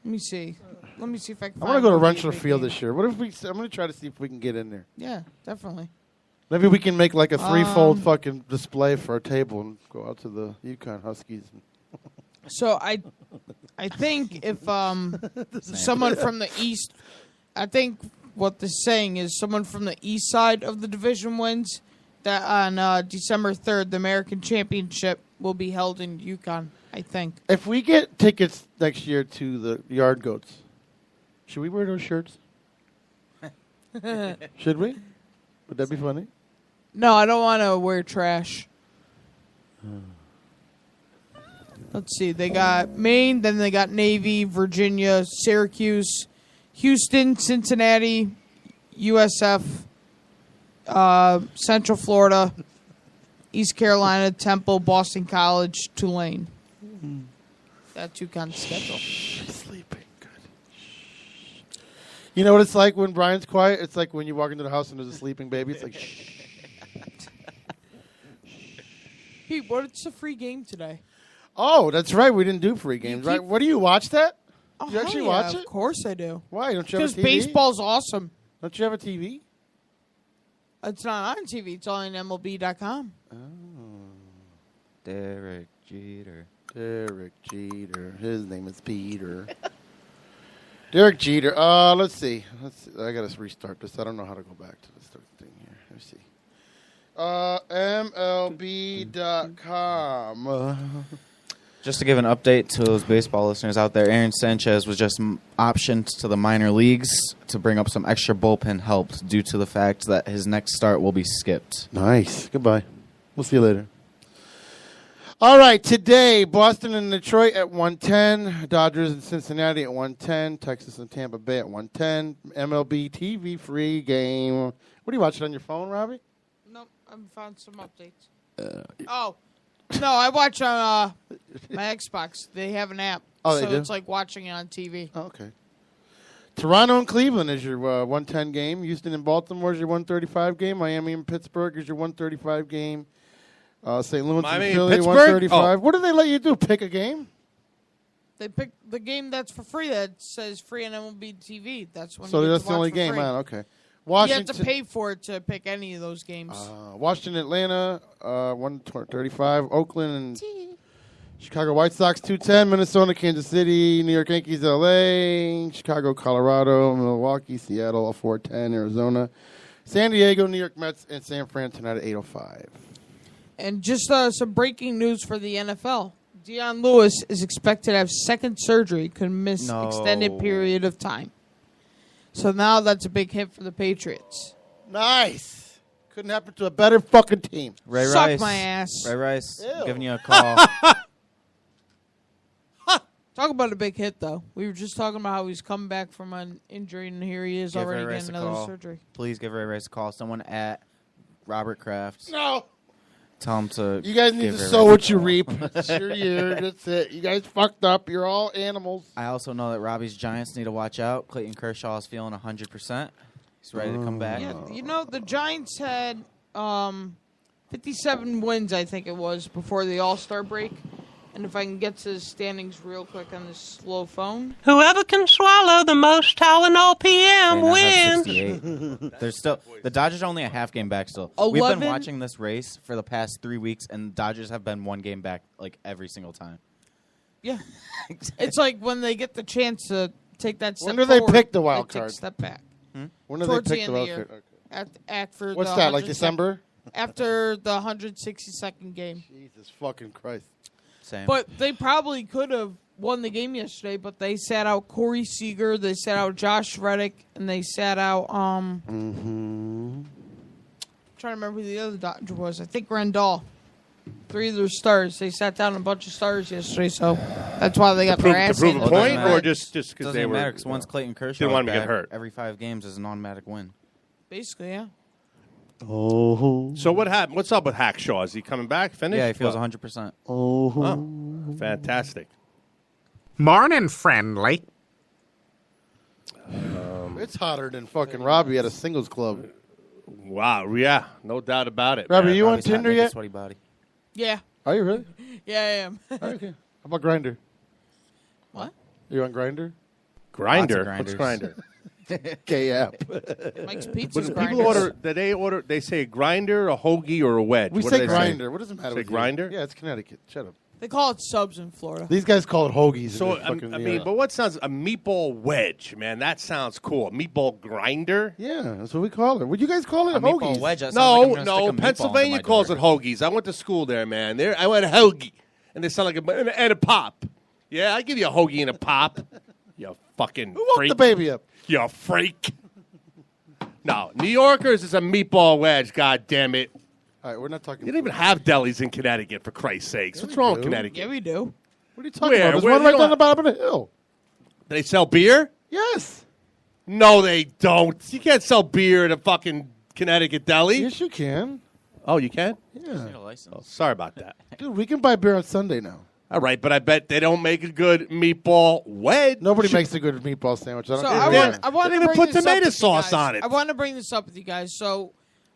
Let me see. Let me see if I can. I want to go to find Rensselaer big Field game. this year. What if we? I'm going to try to see if we can get in there. Yeah, definitely. Maybe we can make like a threefold Um, fucking display for our table and go out to the UConn Huskies. So I think if someone from the East, I think what this is saying is someone from the East side of the division wins. That on December 3rd, the American Championship will be held in Yukon. I think. If we get tickets next year to the Yard Goats, should we wear those shirts? Should we? Would that be funny? No, I don't want to wear trash. Let's see. They got Maine, then they got Navy, Virginia, Syracuse, Houston, Cincinnati, USF, Central Florida, East Carolina, Temple, Boston College, Tulane. that UConn schedule. Sleeping. You know what it's like when Brian's quiet? It's like when you walk into the house and there's a sleeping baby. It's like, shh. Pete, what's the free game today? Oh, that's right. We didn't do free games, right? What do you watch that? Oh, You actually hell yeah, watch it? Of course I do. Why? Don't you have a Because TV? baseball's awesome. Don't you have a TV? It's not on TV. It's on MLB.com. Oh. Derek Jeter. Derek Jeter. His name is Peter. Derek Jeter. Let's see. I got to restart this. I don't know how to go back to this thing here. Let's see. MLB.com. Just to give an update to those baseball listeners out there, Aaron Sanchez was just optioned to the minor leagues to bring up some extra bullpen help due to the fact that his next start will be skipped. Nice. Goodbye. We'll see you later. All right, today, Boston and Detroit at 110, Dodgers and Cincinnati at 110, Texas and Tampa Bay at 110, MLB TV free game. What are you watching on your phone, Robbie? Nope, I found some updates. No, I watch on my Xbox. They have an app. Oh, they so do? it's like watching it on TV. Oh, okay. Toronto and Cleveland is your 110 game. Houston and Baltimore is your 135 game. Miami and Pittsburgh is your 135 game. St. Louis Miami and and Philly, Pittsburgh? 135. What do they let you do? Pick a game? They pick the game that's for free that says free on MLB TV. That's when So you get that's to the watch only for game. free. Man, okay. You have Washington, to pay for it to pick any of those games. Washington, Atlanta, 135. Oakland and Chicago White Sox, 210. Minnesota, Kansas City, New York Yankees, LA, Chicago, Colorado, Milwaukee, Seattle, 410. Arizona, San Diego, New York Mets, and San Fran tonight at 8:05. And just some breaking news for the NFL. Deion Lewis is expected to have second surgery. Could miss extended period of time. So now that's a big hit for the Patriots. Nice. Couldn't happen to a better fucking team. Ray Suck Rice. my ass. Ray Rice, Ew. giving you a call. Talk about a big hit, though. We were just talking about how he's coming back from an injury, and here he is Give already Ray Rice getting a another call. surgery. Please give Ray Rice a call. Someone at Robert Kraft. No. Tell him to. You guys need give to Ray sow Rice what a you call. reap. It's your year. That's it. You guys fucked up. You're all animals. I also know that Robbie's Giants need to watch out. Clayton Kershaw is feeling 100%. He's ready to come back. Yeah, you know, the Giants had 57 wins, I think it was, before the All-Star break. And if I can get to the standings real quick on this slow phone. Whoever can swallow the most Tylenol They PM now have wins. 68. There's still the Dodgers are only a half game back still. 11 We've been watching this race for the past 3 weeks, and the Dodgers have been one game back like every single time. Yeah. It's like when they get the chance to take that step When do they forward, pick the wild they take card? a step back. When do Towards they the pick end the of wild the year. card? After What's the that, like 162nd December? After the 162nd game. Jesus fucking Christ. Same. But they probably could have won the game yesterday, but they sat out Corey Seager, they sat out Josh Reddick, and they sat out I'm trying to remember who the other Dodger was. I think Rendell. 3 of their stars. They sat down a bunch of stars yesterday, so that's why they got their ass to prove handed a to point, them. or just because doesn't they even were matter because once Clayton Kershaw didn't want is him to get back, hurt. every 5 games is an automatic win. Basically, yeah. Oh. So what happened? What's up with Hackshaw? Is he coming back? Finished? Yeah, he feels What? 100%. Oh, fantastic. Morning, friendly. It's hotter than fucking Robbie at a singles club. Wow, yeah, no doubt about it. Robbie, man. you on Robbie's hot, Tinder naked, yet? Sweaty body. Yeah. Are you really? Yeah, I am. Okay. How about Grindr? What? You on Grindr? Grinder. Lots What's of Grinder? Gay app. Mike's Pizza's When people grinders. order, they say grinder, a hoagie, or a wedge. We What do say they Grinder. What does it matter? Say with you? grinder? Yeah, it's Connecticut. Shut up. They call it subs in Florida. These guys call it hoagies. So in fucking I mean, but what sounds a meatball wedge, man? That sounds cool. A meatball grinder? yeah, that's what we call it. Would you guys call it A hoagies? meatball wedge. That sounds like I'm No, gonna stick a no. meatball Pennsylvania into my calls door. it hoagies. I went to school there, man. There, I went hoagie, and they sound like and a pop. Yeah, I give you a hoagie and a pop. You fucking Who woke freak. the baby up? You freak. No, New Yorkers is a meatball wedge. God damn it! All right, we're not talking. You don't even have delis in Connecticut, for Christ's sakes. What's wrong with do. Connecticut? Yeah, we do. What are you talking Where? about? There's Where? one You right don't down the have- bottom of the hill. They sell beer? Yes. No, they don't. You can't sell beer at a fucking Connecticut deli. Yes, you can. Oh, you can? Yeah. Need a license. Oh, sorry about that. Dude, we can buy beer on Sunday now. All right, but I bet they don't make a good meatball wedge. Nobody makes a good meatball sandwich. I don't So care. I want They to even bring put this tomato up with you sauce guys. on it. I want to bring this up with you guys. So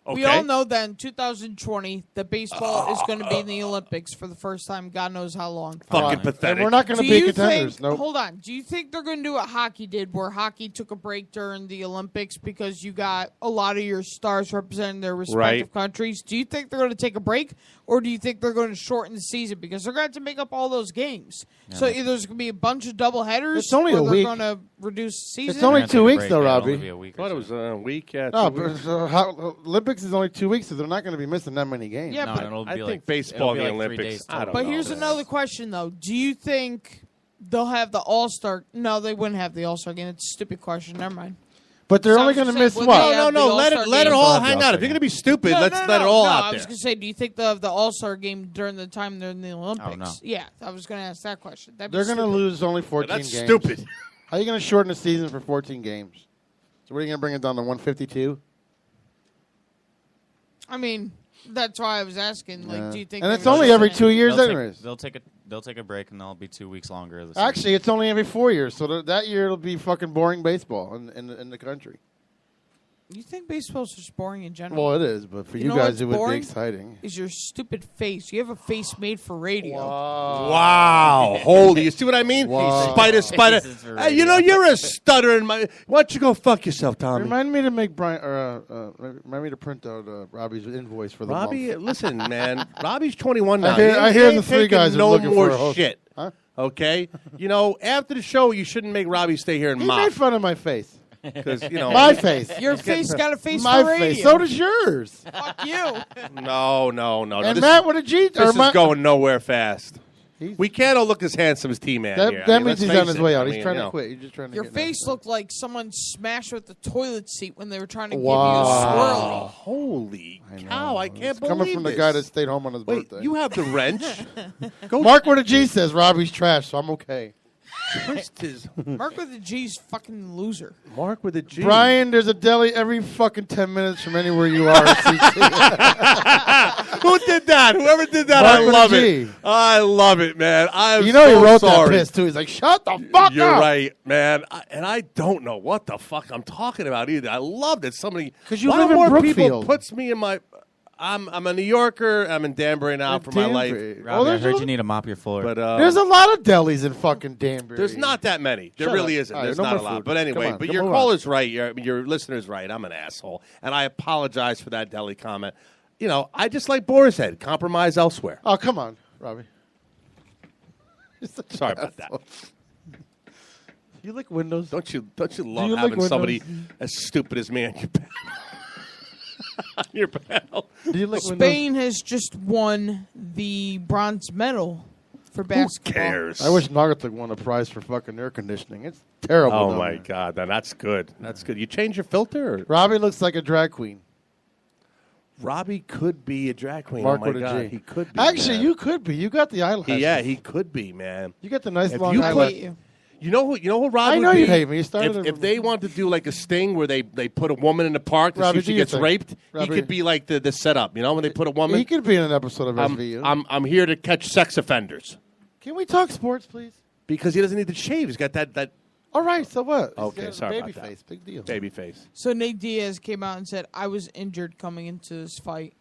we Okay. all know that in 2020 that baseball is going to be in the Olympics for the first time. God knows how long. Fucking pathetic. And we're not going to Do be you contenders. think? Nope. Hold on. Do you think they're going to do what hockey did, where hockey took a break during the Olympics because you got a lot of your stars representing their respective countries? Do you think they're going to take a break, or do you think they're going to shorten the season because they're going to have to make up all those games? So either there's going to be a bunch of double headers, It's only or a they're week. going to reduce the season. It's only 2 weeks, though, Robbie. I thought it was a week. Yeah, No, 2 weeks. but Olympics is only 2 weeks, so they're not going to be missing that many games. Yeah, but I think baseball in the Olympics. I don't But know. here's another question, though. Do you think they'll have the All-Star? No, they wouldn't have the All-Star game. It's a stupid question. Never mind. But they're So I only was going to gonna miss say, would what? they have the Let All-Star it game? all hang out. If you're going to be stupid, let's let it all out I there. was going to say, do you think they'll have the All-Star game during the time they're in the Olympics? no. Yeah, I was going to ask that question. That'd be They're going to stupid. lose only 14 That's games. stupid. How are you going to shorten the season for 14 games? So what are you going to bring it down to 152? I mean, that's why I was asking. Like, do you think? And they're it's gonna only do every it? 2 years They'll anyways. They'll take a break and they'll be 2 weeks longer. This Actually, it's only every 4 years. So that year it'll be fucking boring baseball in the country. You think baseball's just boring in general? Well, it is, but for you know guys what's it would be boring? exciting. Is your stupid face? You have a face made for radio. Wow. Holy. You see what I mean? Wow. Spider. Hey, you know, you're a stuttering. Why don't you go fuck yourself, Tommy? Remind me to make Brian remind me to print out Robbie's invoice for the Robbie, month. listen, man. Robbie's 21 now. I hear the three guys are no looking more for a host. shit. Huh? Okay? You know, after the show, you shouldn't make Robbie stay here and He mop. made fun of my face. Because, you know. My face. Your face got a face My for radio. face. So does yours. Fuck you. No. And Matt with a G. This or is going nowhere fast. We can't all look as handsome as T-Man That, here. that I mean, means let's he's face on his it. way out. I He's mean, trying you to know. quit. He's just trying to Your get face looked like someone smashed with the toilet seat when they were trying to Wow. give you a swirly. Holy cow, I can't It's believe coming from the this. guy that stayed home on his Wait, birthday. you have the wrench? Go Mark with a G says Robbie's trash, so I'm okay. Mark with a G's fucking loser. Mark with a G. Brian, there's a deli every fucking 10 minutes from anywhere you are. Who did that? Whoever did that, Mark I with a love G. it. I love it, man. I am You know so he wrote sorry. that piss, too. He's like, shut the fuck You're up. right, man. And I don't know what the fuck I'm talking about either. I love that somebody. 'Cause you one live or in more people Brookfield. puts me in my. I'm a New Yorker. I'm in Danbury now for my life. Robbie, I heard you need to mop your floor. But There's a lot of delis in fucking Danbury. there's not that many. There Shut really up. isn't. All right, There's no not a more lot. food. But anyway, Come on, but come your on. caller's right. Your listener's right. I'm an asshole, and I apologize for that deli comment. You know, I just like Boris said, compromise elsewhere. Oh, come on, Robbie. Sorry about that. You lick windows? Don't you love you lick having windows? somebody as stupid as me on your panel? On your panel. Do you lick windows? Spain has just won the bronze medal for basketball. Who cares? I wish Margaret won a prize for fucking air conditioning. It's terrible. Oh down my there. God, that's good. That's good. You change your filter? Or? Robbie looks like a drag queen. Robbie could be a drag queen. Mark oh my with a God, G. he could be. Actually, man. you could be. You got the eyelashes. Yeah, he could be, man. You got the nice If long you eyelashes. put- You know who Rob I would know be? you hate me. You started if they wanted to do like a sting where they put a woman in the park to Robbie, see if she do your gets thing. raped, Robbie. he could be like the setup. You know, when they put a woman. He could be in an episode of SVU. I'm here to catch sex offenders Can we talk sports, please? because he doesn't need to shave. He's got that. All right, so what? He's Okay, got a sorry baby about that. face. Big deal. Baby face. So Nate Diaz came out and said, "I was injured coming into this fight."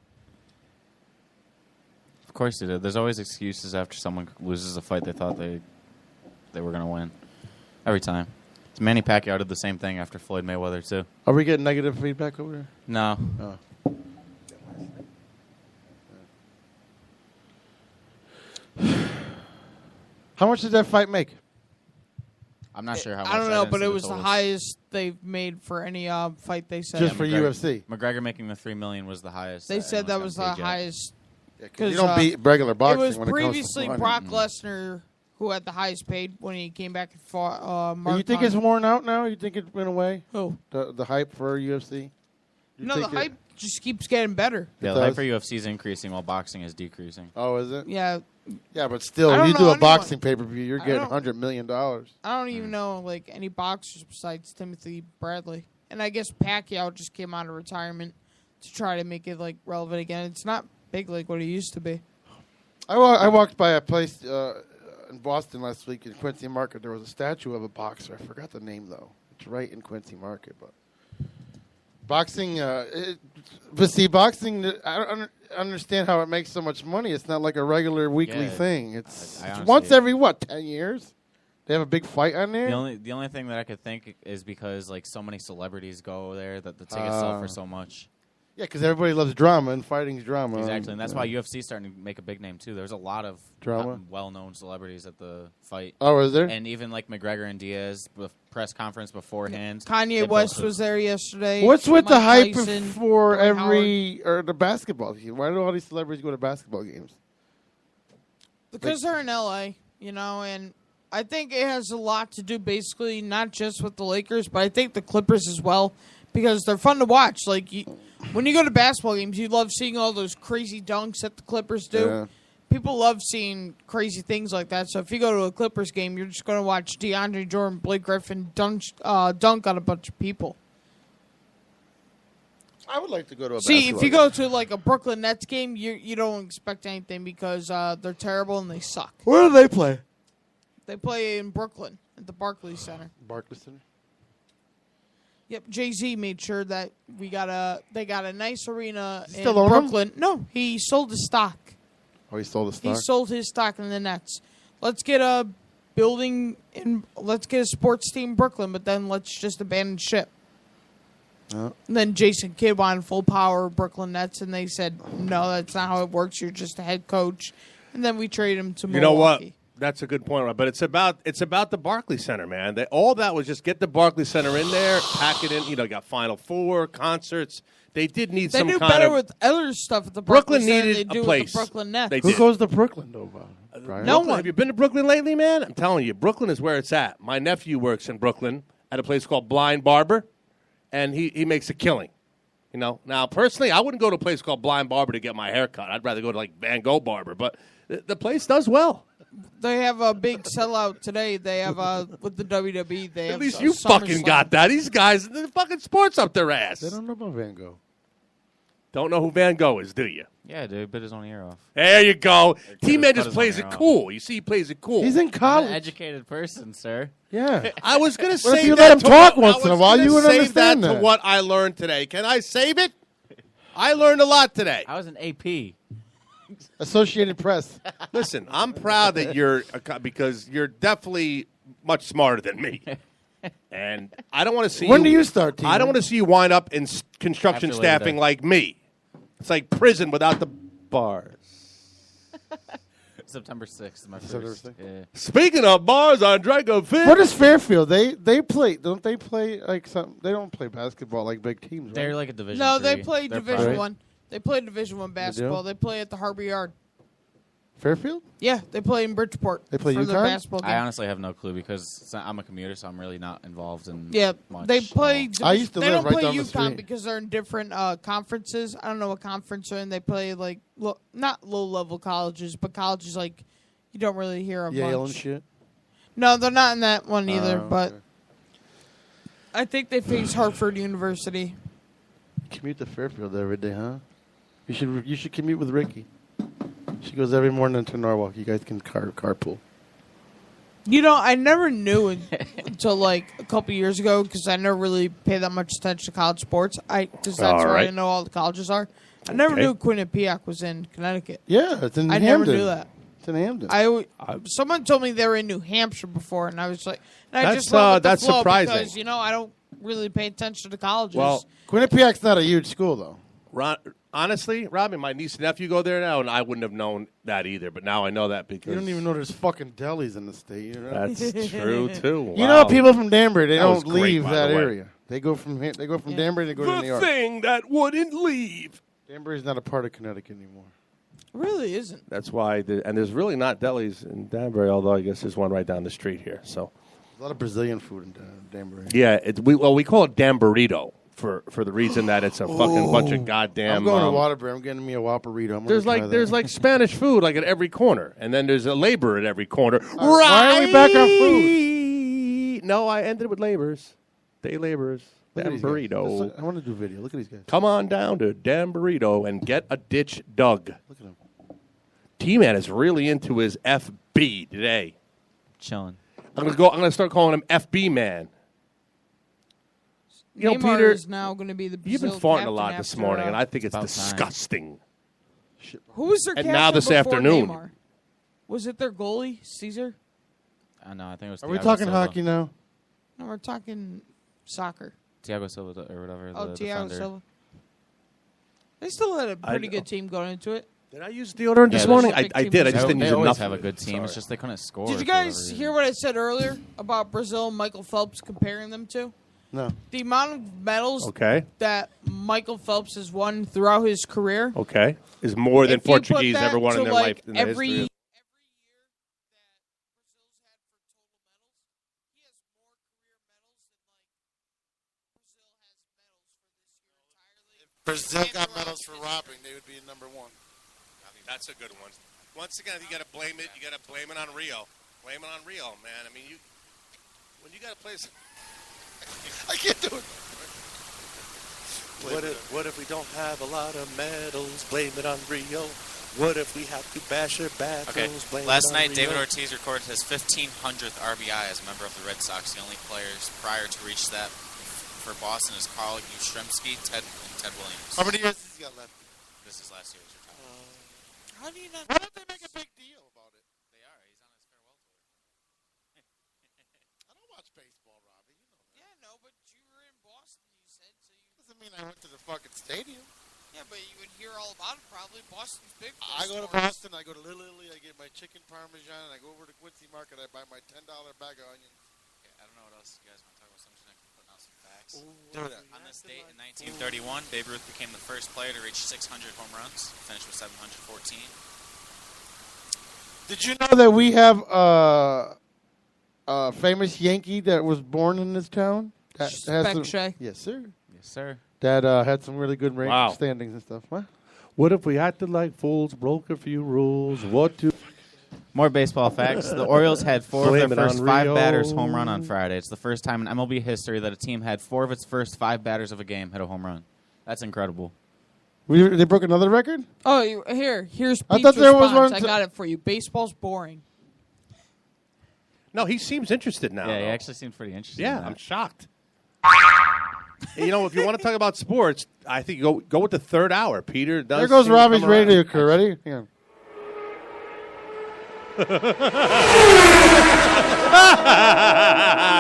Of course he did. There's always excuses after someone loses a fight they thought they were going to win. Every time. Manny Pacquiao did the same thing after Floyd Mayweather, too. Are we getting negative feedback over here? No. How much did that fight make? I'm not sure how much. I don't know, didn't but see it the was the totals. highest they've made for any fight. They said Just for UFC. McGregor making the $3 million was the highest. They said that was the gotten paid yet. highest. You don't beat regular boxing It was when it comes to previously money. Brock Lesnar who had the highest paid when he came back and fought Mark You think Hunt. it's worn out now? You think it went away? Who? The hype for UFC? You No, the think it- hype just keeps getting better. Yeah, It the hype does? for UFC is increasing while boxing is decreasing. Oh, is it? Yeah. Yeah, but still, I don't you know do a anyone- boxing pay-per-view, you're I getting don't- $100 million. I don't even know like any boxers besides Timothy Bradley, and I guess Pacquiao just came out of retirement to try to make it like relevant again. It's not big like what it used to be. I walked by a place in Boston last week in Quincy Market. There was a statue of a boxer. I forgot the name though. It's right in Quincy Market, but boxing. But see, boxing. I don't understand how it makes so much money. It's not like a regular weekly thing. It's once every 10 years. They have a big fight on there. The only thing that I could think is because like so many celebrities go there that the tickets sell for so much. Yeah, because everybody loves drama and fighting's drama. Exactly, and that's why UFC's starting to make a big name too. There's a lot of drama, well-known celebrities at the fight. Oh, is there? And even like McGregor and Diaz, the press conference beforehand. Kanye West was there yesterday. What's with the hype Tyson, for Dwight the basketball team? Why do all these celebrities go to basketball games? Because they're in LA, and I think it has a lot to do basically not just with the Lakers, but I think the Clippers as well, because they're fun to watch. Like, when you go to basketball games, you love seeing all those crazy dunks that the Clippers do. Yeah. People love seeing crazy things like that. So if you go to a Clippers game, you're just going to watch DeAndre Jordan, Blake Griffin dunk on a bunch of people. I would like to go to a See, if you go to like a Brooklyn Nets game, you don't expect anything because they're terrible and they suck. Where do they play? They play in Brooklyn at the Barclays Center. Barclays Center? Yep, Jay-Z made sure that they got a nice arena in still own them? Brooklyn. No, he sold his stock. Oh, he sold the stock? He sold his stock in the Nets. Let's get a building let's get a sports team in Brooklyn, but then let's just abandon ship. Oh. And then Jason Kidd wanted full power of Brooklyn Nets, and they said, no, that's not how it works. You're just a head coach. And then we trade him to Milwaukee. You know what? That's a good point, but it's about the Barclays Center, man. All that was just get the Barclays Center in there, pack it in. Got Final Four, concerts. They did need some kind of... They do better with other stuff at the Brooklyn Barclays Center needed than they a do place. with the Brooklyn Nets. Who goes to Brooklyn, though, Brian? No one. Have you been to Brooklyn lately, man? I'm telling you, Brooklyn is where it's at. My nephew works in Brooklyn at a place called Blind Barber, and he makes a killing. Now, personally, I wouldn't go to a place called Blind Barber to get my hair cut. I'd rather go to, like, Van Gogh Barber, but the place does well. They have a big sellout today. They have with the WWE. They have At least you fucking got that. These guys, the fucking sports up their ass. They don't know about Van Gogh. Don't know who Van Gogh is, do you? Yeah, dude, bit his own ear off. There you go. T-Man cut just his plays own it ear cool. You see, he plays it cool. He's in I'm college. an educated person, sir. Yeah. I was going to What if save you that let him to talk what- once in a while? You would save understand that that. to what I learned today. Can I save it? I learned a lot today. I was an AP. Associated Press. Listen, I'm proud that because you're definitely much smarter than me. And I don't want to see When do you start, T-Man? I don't want to see you wind up in construction After Labor staffing Day. like me. It's like prison without the bars. September 6th is my September first. 6th? Yeah. Speaking of bars, I drank a fish. What is Fairfield? They play. Don't they play like some? They don't play basketball like big teams. Right? They're like a division. No, they 3. play They're Division private. 1. They play Division 1 basketball. They play at the Harbor Yard. Fairfield. Yeah, they play in Bridgeport. They play for their UConn? basketball game. I honestly have no clue because I'm a commuter, so I'm really not involved in. Yeah, much they play. I used to they live don't right play down the UConn street. because they're in different conferences. I don't know what conference they're in. They play like not low level colleges, but colleges like you don't really hear of Yale much. and shit. No, they're not in that one either. Oh, but okay. I think they face Hartford University. Commute to Fairfield every day, huh? You should commute with Ricky. She goes every morning to Norwalk. You guys can carpool. I never knew until like a couple years ago because I never really paid that much attention to college sports. Because that's All where right. I know all the colleges are. I never Okay. knew Quinnipiac was in Connecticut. Yeah, it's in I Hamden. never knew that. It's in Hamden. Someone told me they were in New Hampshire before, and I was like, and I That's, just went with the that's flow surprising. because I don't really pay attention to colleges. Well, Quinnipiac's not a huge school, though. Honestly, Robbie, my niece and nephew go there now, and I wouldn't have known that either. But now I know that because You don't even know there's fucking delis in the state. You know? that's true too. You know, Wow. people from Danbury, they That was don't great, leave by that the way. area. They go from Danbury, they go to New The York. thing that wouldn't leave. Danbury's not a part of Connecticut anymore. It really isn't. That's why, and there's really not delis in Danbury, although I guess there's one right down the street here. So, There's a lot of Brazilian food in Danbury. yeah, we call it Damburrito for the reason that it's a fucking bunch of goddamn. I'm going to Waterbury. I'm getting me a Whopperito. There's like Spanish food like at every corner, and then there's a labor at every corner. Why are we back on food? No, I ended with laborers. Day laborers. Look at these guys. Damburito. I want to do video. Look at these guys. Come on down to Damburito and get a ditch dug. Look at them. T-Man is really into his FB today. chilling. I'm gonna start calling him FB man. You know, Neymar Peter, is now going to be the you've been Brazil farting a lot captain this after, morning, and I think it's about disgusting. Who was their And captain now this before afternoon. Neymar? Was it their goalie, Caesar? No, I think it was. Are we Thiago talking Silva. hockey now? No, we're talking soccer. Thiago Silva or whatever. Oh, the Thiago defender. Silva. They still had a pretty good team going into it. Did I use deodorant this morning? I did. I just didn't They use always enough. have a of it. good team. It's Sorry. just they couldn't score. Did you for whatever guys reason. hear what I said earlier about Brazil and Michael Phelps comparing them to? No. The amount of medals Okay. that Michael Phelps has won throughout his career. Okay, is more than If you put Portuguese that ever won to, in their like, life in their every history. Brazil got medals for robbing. They would be number one. I mean, that's a good one. Once again, you got to blame it. You got to blame it on Rio. Blame it on Rio, man. I mean, when you got to play. I can't do it. What if we don't have a lot of medals? Blame it on Rio. What if we have to bash our battles? Okay. Blame Last it on night, Rio. David Ortiz recorded his 1,500th RBI as a member of the Red Sox. The only players prior to reach that for Boston is Carl Yastrzemski, Ted Williams. How many years has he got left? This is last year's retirement. How do you not? Why don't they make a big deal about it? They are. He's on his farewell tour. I don't watch baseball, Robbie. You know that. Yeah, no, but you were in Boston, you said, so you... Doesn't mean I went to the fucking stadium. Yeah, but you would hear all about it probably. Boston's big for I go to sports. Boston, I go to Little Italy, I get my chicken parmesan, and I go over to Quincy Market, I buy my $10 bag of onions. Okay, I don't know what else you guys want to talk about. So I'm just going to put out some facts. Do that. On this date in 1931, Babe Ruth became the first player to reach 600 home runs. Finished with 714. Did you know that we have a famous Yankee that was born in this town? That has some, Spec yes, sir. Yes, sir. That had some really good ranking Wow. standings and stuff. What? What if we acted like fools, broke a few rules? What do? More baseball facts. The Orioles had 4 Blame of it their first on 5 Rio. batters home run on Friday. It's the first time in MLB history that a team had 4 of its first 5 batters of a game hit a home run. That's incredible. They broke another record? Oh, here's Pete's I thought there was response. one I got it for you. Baseball's boring. No, he seems interested now. Yeah, he though. actually seemed pretty interested. Yeah, in that. I'm shocked. You know, if you want to talk about sports, I think go with the third hour. Peter does. There goes seem to Robbie's come around. radio crew. Ready? Hang on.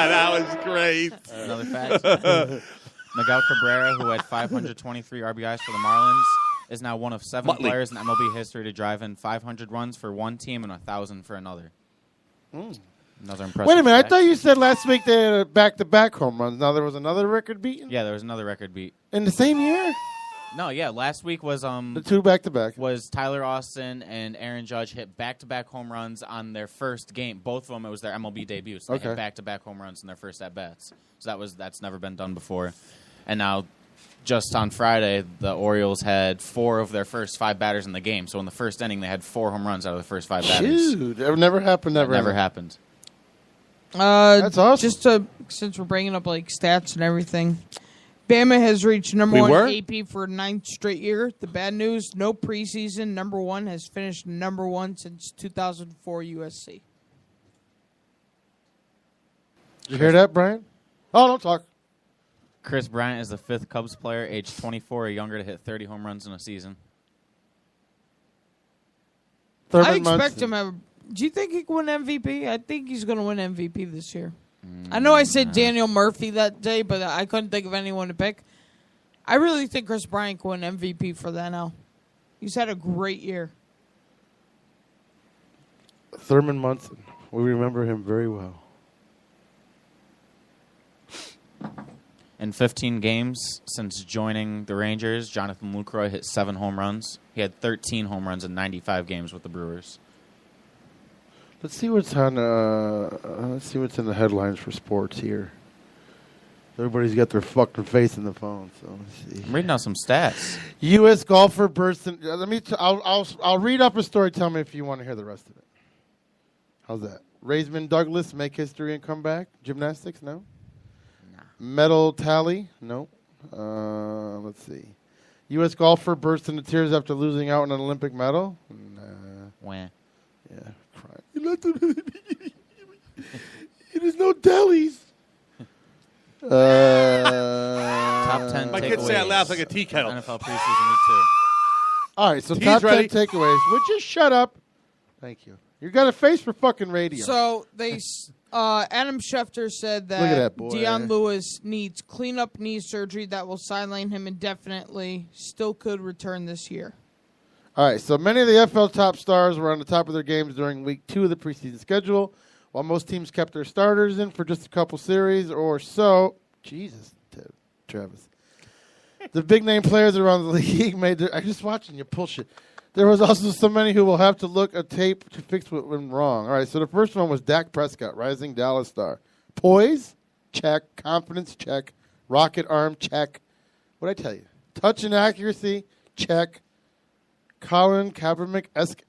That was great. Another fact. Miguel Cabrera, who had 523 RBIs for the Marlins, is now one of 7 Muttley. players in MLB history to drive in 500 runs for one team and 1,000 for another. Another impressive Wait a minute. fact. I thought you said last week they had back-to-back home runs. Now there was another record beaten? Yeah, there was another record beat. In the same year? No, yeah, last week was The 2 back-to-back. was Tyler Austin and Aaron Judge hit back-to-back home runs on their first game. Both of them, it was their MLB debut, so they Okay. hit back-to-back home runs in their first at-bats. So that's never been done before. And now, just on Friday, the Orioles had 4 of their first 5 batters in the game. So in the first inning, they had 4 home runs out of the first 5 batters. Dude, it never happened. Never happened. That's awesome. Just since we're bringing up like stats and everything, Bama has reached number We 1 were? AP for 9th straight year. The bad news: no preseason. Number 1 has finished number 1 since 2004 USC. Did you hear that, Brian? Oh, don't talk. Chris Bryant is the 5th Cubs player, age 24 or younger, to hit 30 home runs in a season. Thurman I expect Munson. him to have. Do you think he can win MVP? I think he's going to win MVP this year. I know I said Daniel Murphy that day, but I couldn't think of anyone to pick. I really think Chris Bryant can win MVP for the NL. He's had a great year. Thurman Munson. We remember him very well. In 15 games since joining the Rangers, Jonathan Lucroy hit 7 home runs. He had 13 home runs in 95 games with the Brewers. Let's see what's on. Let's see what's in the headlines for sports here. Everybody's got their fucking face in the phone. So let's see. I'm reading out some stats. U.S. golfer person. Let me. I'll read up a story. Tell me if you want to hear the rest of it. How's that? Raisman Douglas make history and come back. Gymnastics, no. Medal tally, no. Let's see. U.S. golfer burst into tears after losing out on an Olympic medal. Nah. Wah. Yeah, crying. There's no delis. Top 10 My takeaways. kids say I laugh like a tea kettle. NFL preseason week 2. All right, so Tea's top ready. 10 takeaways. Would you shut up? Thank you. You got a face for fucking radio. So Adam Schefter said Look at that that boy. Deion Lewis needs cleanup knee surgery that will sideline him indefinitely. Still could return this year. All right, so many of the NFL top stars were on the top of their games during week 2 of the preseason schedule, while most teams kept their starters in for just a couple series or so. Jesus, Travis. The big-name players around the league made their... I'm just watching you pull shit. There was also so many who will have to look at tape to fix what went wrong. All right, so the first one was Dak Prescott, rising Dallas star. Poise, check. Confidence, check. Rocket arm, check. What'd I tell you? Touch and accuracy, check. Colin Kaepernick-esque.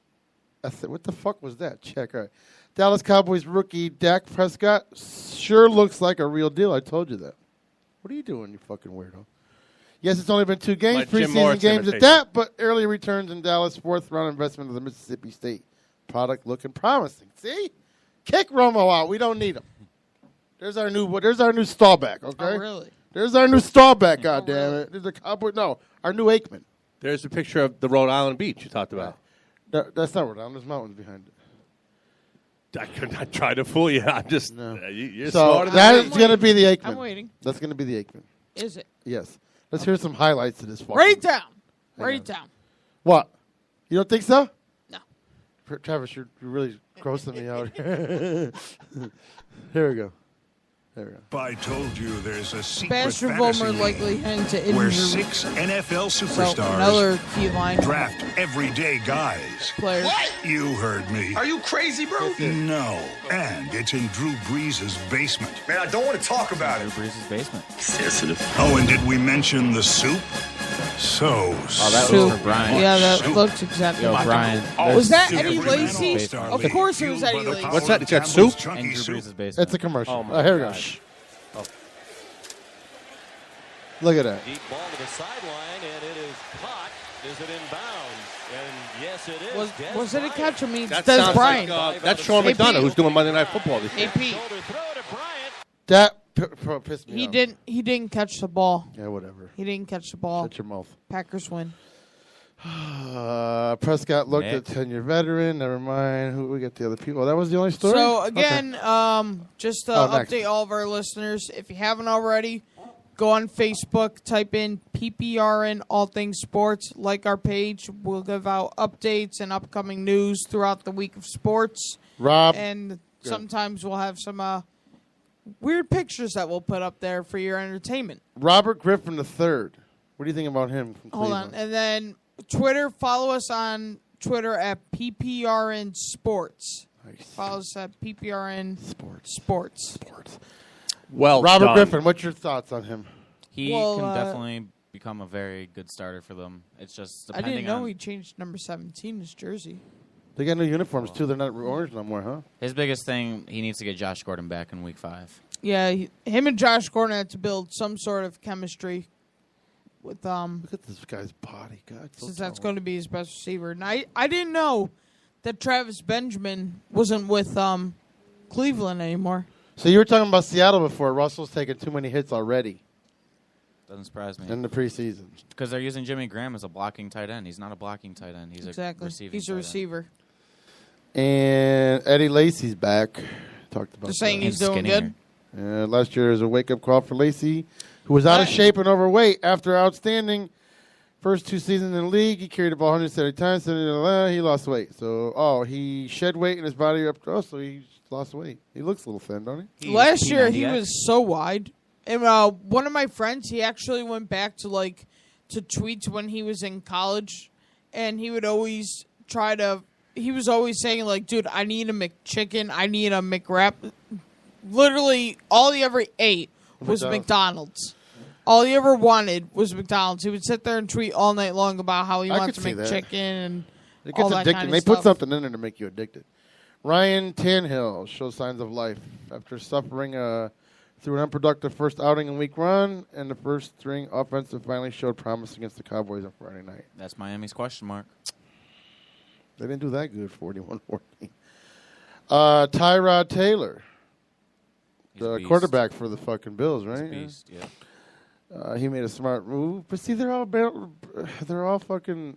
What the fuck was that? Check. All right. Dallas Cowboys rookie Dak Prescott sure looks like a real deal. I told you that. What are you doing, you fucking weirdo? Yes, it's only been 2 games, Like Jim preseason Morris games at imitation. that, but early returns in Dallas' 4th-round investment of the Mississippi State product looking promising. See? Kick Romo out. We don't need him. There's our new stallback, okay? Oh, really? There's our new stallback, goddammit. There's a Cowboy. No, our new Aikman. There's a picture of the Rhode Island beach you talked about. That's not Rhode Island. There's mountains behind it. I could not try to fool you. I'm just you're So smarter than that's me. going to be the Aikman. I'm waiting. That's going to be the Aikman. Is it? Yes. Let's hear some highlights of this fucking. Write it down. Hang Write on. it down. What? You don't think so? No. Travis, you're really grossing me out. Here we go. There we go. I told you there's a secret Bastard fantasy Vollmer league likely heading to injury. where 6 NFL So superstars another key line draft everyday guys. player. You heard me. Are you crazy, bro? No. And it's in Drew Brees' basement. Man, I don't want to talk about it. Drew Brees' basement. Sensitive. Oh, and did we mention the soup? So Oh, that Soup. was for Brian. Yeah, that Soup. looks exactly Yo, like Brian. Was that Super Eddie Bowl Lacy? All-Star Of League course it was fueled by Eddie the Lacy. power What's that? of It's got Campbell's soup? Chunky And Drew Soup. Brees' basement. That's a commercial. Oh, my Here we go. God. Shh. Look at that. Deep ball to the sideline, and it is caught. Is it in bounds? And yes, it is. Was it a catch? I mean, That Des sounds Bryant. like that's Sean AP. McDonough who's doing Monday Night Football this year. AP. That pissed me He off. didn't. He didn't catch the ball. Yeah, whatever. He didn't catch the ball. Shut your mouth. Packers win. Prescott looked Nick. at 10-year veteran. Never mind. Who we got the other people? That was the only story? So Okay. again, just to next. update all of our listeners, if you haven't already, go on Facebook, type in PPRN All Things Sports, like our page. We'll give out updates and upcoming news throughout the week of sports. Rob. And sometimes we'll have some weird pictures that we'll put up there for your entertainment. Robert Griffin III. What do you think about him from Hold Cleveland? on. And then Twitter, follow us on Twitter at PPRN Sports. Nice. Follow us at PPRN Sports. Well, Robert done. Griffin, what's your thoughts on him? He Well, can definitely become a very good starter for them. It's just I depending didn't know on he changed number 17 his jersey. They got new uniforms, too. They're not orange no more, huh? his biggest thing. He needs to get Josh Gordon back in week 5. Yeah, him and Josh Gordon had to build some sort of chemistry with Look at this guy's body, God. So since that's tall. going to be his best receiver. And I didn't know that Travis Benjamin wasn't with Cleveland anymore. So you were talking about Seattle before. Russell's taken too many hits already Doesn't surprise me. in the preseason. Because they're using Jimmy Graham as a blocking tight end. He's not a blocking tight end. He's a receiving He's a tight end. receiver. And Eddie Lacy's back. Talked about They're saying that. he's doing good. Last year was a wake-up call for Lacy, who was out of shape and overweight after outstanding first 2 seasons in the league. He carried the ball 170 times. He lost weight. So, he shed weight in his body up. Oh, so he lost weight. He looks a little thin, don't he? Last year he was so wide. And one of my friends, he actually went back to tweets when he was in college, and he would always he was always saying dude, I need a McChicken, I need a McWrap. Literally all he ever ate was McDonald's. All he ever wanted was McDonald's. He would sit there and tweet all night long about how he I wants could see to that. McChicken and It all gets that addicting. kind of They stuff. put something in there to make you addicted. Ryan Tannehill shows signs of life after suffering through an unproductive first outing in week 1, and the first-string offensive finally showed promise against the Cowboys on Friday night. That's Miami's question mark. They didn't do that good, 41-14. Tyrod Taylor a beast. quarterback for the fucking Bills, right? He's a beast, yeah. He made a smart move. But see, they're all fucking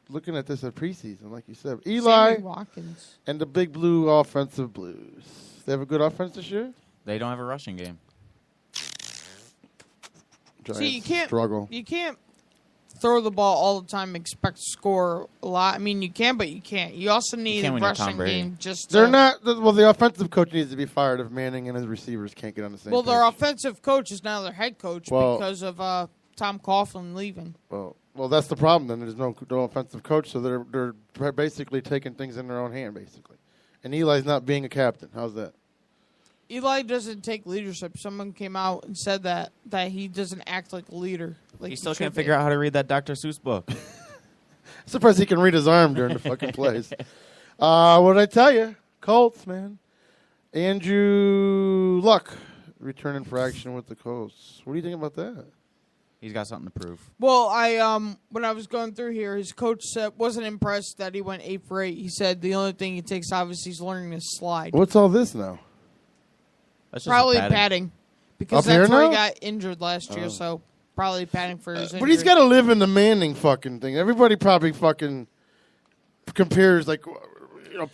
looking at this at preseason, like you said. Eli Sammy Watkins. and the Big Blue Offensive Blues. They have a good offense this year? They don't have a rushing game. Giants See, you can't struggle. You can't throw the ball all the time and expect to score a lot. I mean, you can, but you can't. You also need a rushing game. They're not. Well, the offensive coach needs to be fired if Manning and his receivers can't get on the same. Well, page. their offensive coach is now their head coach Well- because of Tom Coughlin leaving. Well, that's the problem. Then there's no offensive coach, so they're basically taking things in their own hand, basically. And Eli's not being a captain. How's that? Eli doesn't take leadership. Someone came out and said that he doesn't act like a leader. Like He still can't figure out how to read that Dr. Seuss book. Surprised he can read his arm during the fucking plays. What did I tell you? Colts, man. Andrew Luck returning for action with the Colts. What do you think about that? He's got something to prove. Well, when I was going through here, his coach wasn't impressed that he went 8 for 8. He said the only thing he takes obviously is learning to slide. What's all this now? That's Probably padding. Because Up here that's where now? he got injured last year, Oh. so probably padding for his injury. But he's got to live in the Manning fucking thing. Everybody probably fucking compares, like,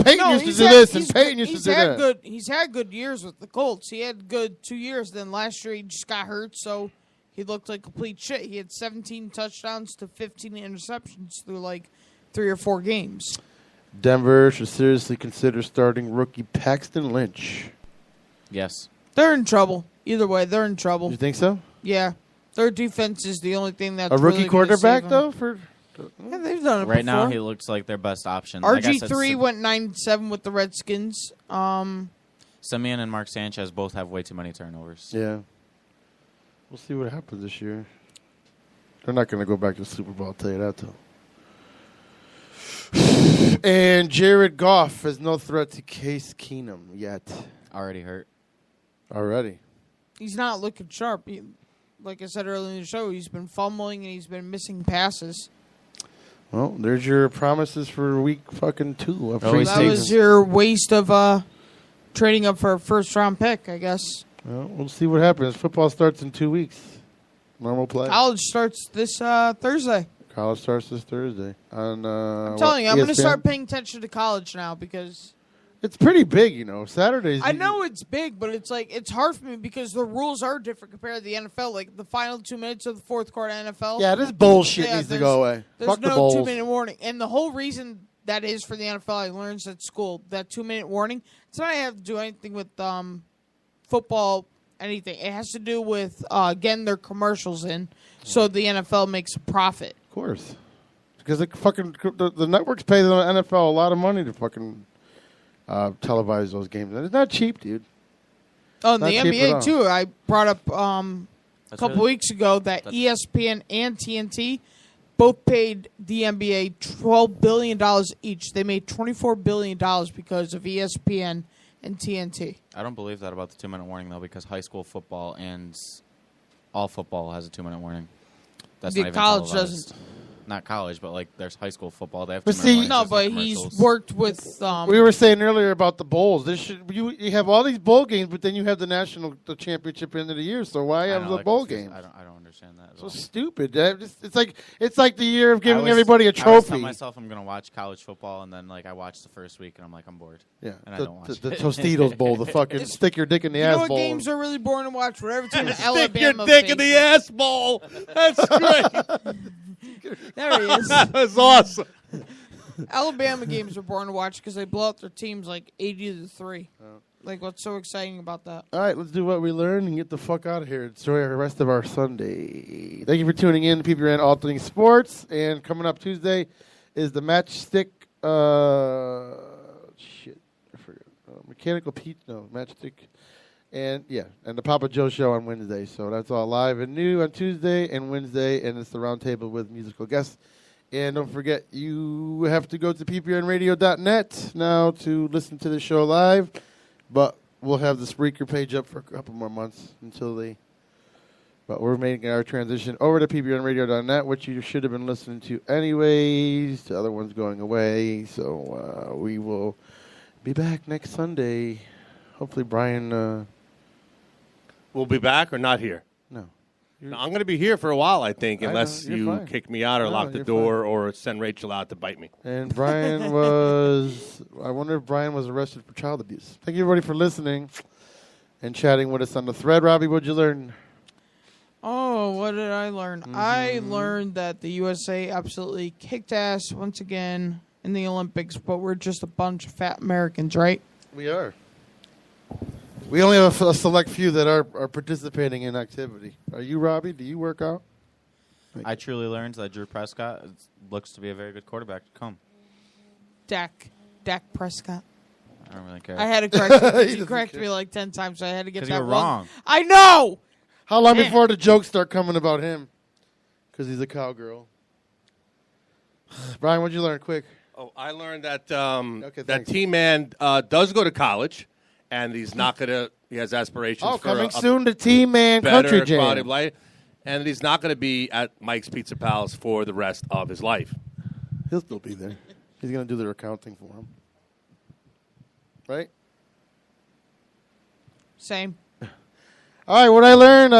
Peyton used to do this and Peyton used to do that. He's had good years with the Colts. He had good 2 years. Then last year he just got hurt, so he looked like complete shit. He had 17 touchdowns to 15 interceptions through like 3 or 4 games. Denver should seriously consider starting rookie Paxton Lynch. Yes. They're in trouble. Either way, they're in trouble. You think so? Yeah. Their defense is the only thing that's A rookie really gonna quarterback, save though? them. Yeah, they've done it Right now, before. he looks like their best option. Like I said, RG3 went 9-7 with the Redskins. Simeon and Mark Sanchez both have way too many turnovers. Yeah. We'll see what happens this year. They're not going to go back to the Super Bowl, I'll tell you that, though. And Jared Goff is no threat to Case Keenum yet. Already hurt. Already. He's not looking sharp. Like I said earlier in the show, he's been fumbling and he's been missing passes. Well, there's your promises for week fucking 2 of That preseason. was your waste of trading up for a first-round pick, I guess. Well, we'll see what happens. Football starts in 2 weeks. Normal play. College starts this Thursday. College starts this Thursday. On, I'm telling you, I'm going to ESPN? start paying attention to college now because It's pretty big, you know. Saturdays. I know it's big, but it's like it's hard for me because the rules are different compared to the NFL. Like the final 2 minutes of the fourth quarter NFL. Yeah, this bullshit needs to go away. There's Fuck the no bowls. 2-minute warning, and the whole reason that is for the NFL, I learned at school that 2-minute warning. It's not have to do anything with football, anything. It has to do with getting their commercials in, so the NFL makes a profit. Of course, because the networks pay the NFL a lot of money to fucking televise those games, and it's not cheap, dude. Oh, and Not the cheap at NBA all. too. I brought up a couple really- weeks ago that ESPN and TNT both paid the NBA $12 billion each. They made $24 billion because of ESPN and TNT. I don't believe that about the 2-minute warning, though, because high school football and all football has a 2-minute warning. That's The not even college televised. doesn't. Not college, but like there's high school football. They have But 2-minute see- warnings No, just but in he's commercials. worked with. We were saying earlier about the bowls. You have all these bowl games, but then you have the championship end of the year. So why I have know, the that bowl confuses- games? I don't understand that. At So all. stupid. It's like the year of I giving always- everybody a I always trophy. tell myself I'm going to watch college football, and then like I watch the first week, and I'm like, I'm bored. Yeah, and I the, don't watch the, the it. Tostitos Bowl, the fucking stick your dick in the You ass know what bowl. games are really boring to watch? Whatever team Stick Alabama your dick in the faces. ass bowl. That's great. There he is. That's awesome. Alabama games are boring to watch because they blow out their teams like 80-3. Like, what's so exciting about that? All right, let's do what we learned and get the fuck out of here. Enjoy the rest of our Sunday. Thank you for tuning in to PPRN All Things Sports. And coming up Tuesday is the Matchstick. I forgot. Mechanical Pete. No, Matchstick. And the Papa Joe Show on Wednesday. So that's all live and new on Tuesday and Wednesday, and it's the roundtable with musical guests. And don't forget, you have to go to pprnradio.net now to listen to the show live. But we'll have the Spreaker page up for a couple more months But we're making our transition over to pprnradio.net, which you should have been listening to anyways. The other one's going away. So we will be back next Sunday. Hopefully Brian We'll be back or not here? No. No, I'm going to be here for a while, I think, I know, unless you're you fine. kick me out or No, lock the you're door or send Rachel out to bite me. And Brian was, I wonder if Brian was arrested for child abuse. Thank you, everybody, for listening and chatting with us on the thread. Robbie, what'd you learn? Oh, what did I learn? I learned that the USA absolutely kicked ass once again in the Olympics, but we're just a bunch of fat Americans, right? We are. We only have a select few that are participating in activity. Are you, Robbie? Do you work out? I truly learned that Drew Prescott looks to be a very good quarterback to come. Dak Prescott. I don't really care. I had to correct you. You corrected me like 10 times, so I had to get 'Cause that you were wrong. I know! How long Man. before the jokes start coming about him? Because he's a cowgirl. Brian, what'd you learn? Quick. Oh, I learned that Okay, that thanks. T-Man does go to college, and he's not going to. He has aspirations Oh, for coming a soon to T-Man better Country Jam. quality of life, and he's not going to be at Mike's Pizza Palace for the rest of his life. He'll still be there. He's going to do their accounting for him. Right? Same. All right, what I learned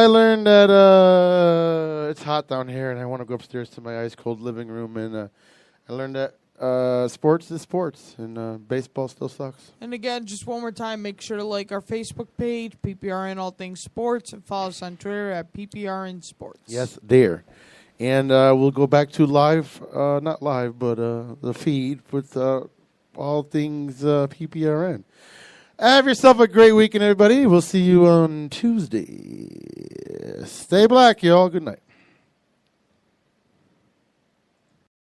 that it's hot down here, and I want to go upstairs to my ice-cold living room, and I learned that sports is sports, and baseball still sucks. And again, just one more time, make sure to like our Facebook page, PPRN All Things Sports, and follow us on Twitter at PPRN Sports. Yes, there. And we'll go back to live, not live, but the feed with all things PPRN. Have yourself a great weekend, everybody. We'll see you on Tuesday. Stay black, y'all. Good night.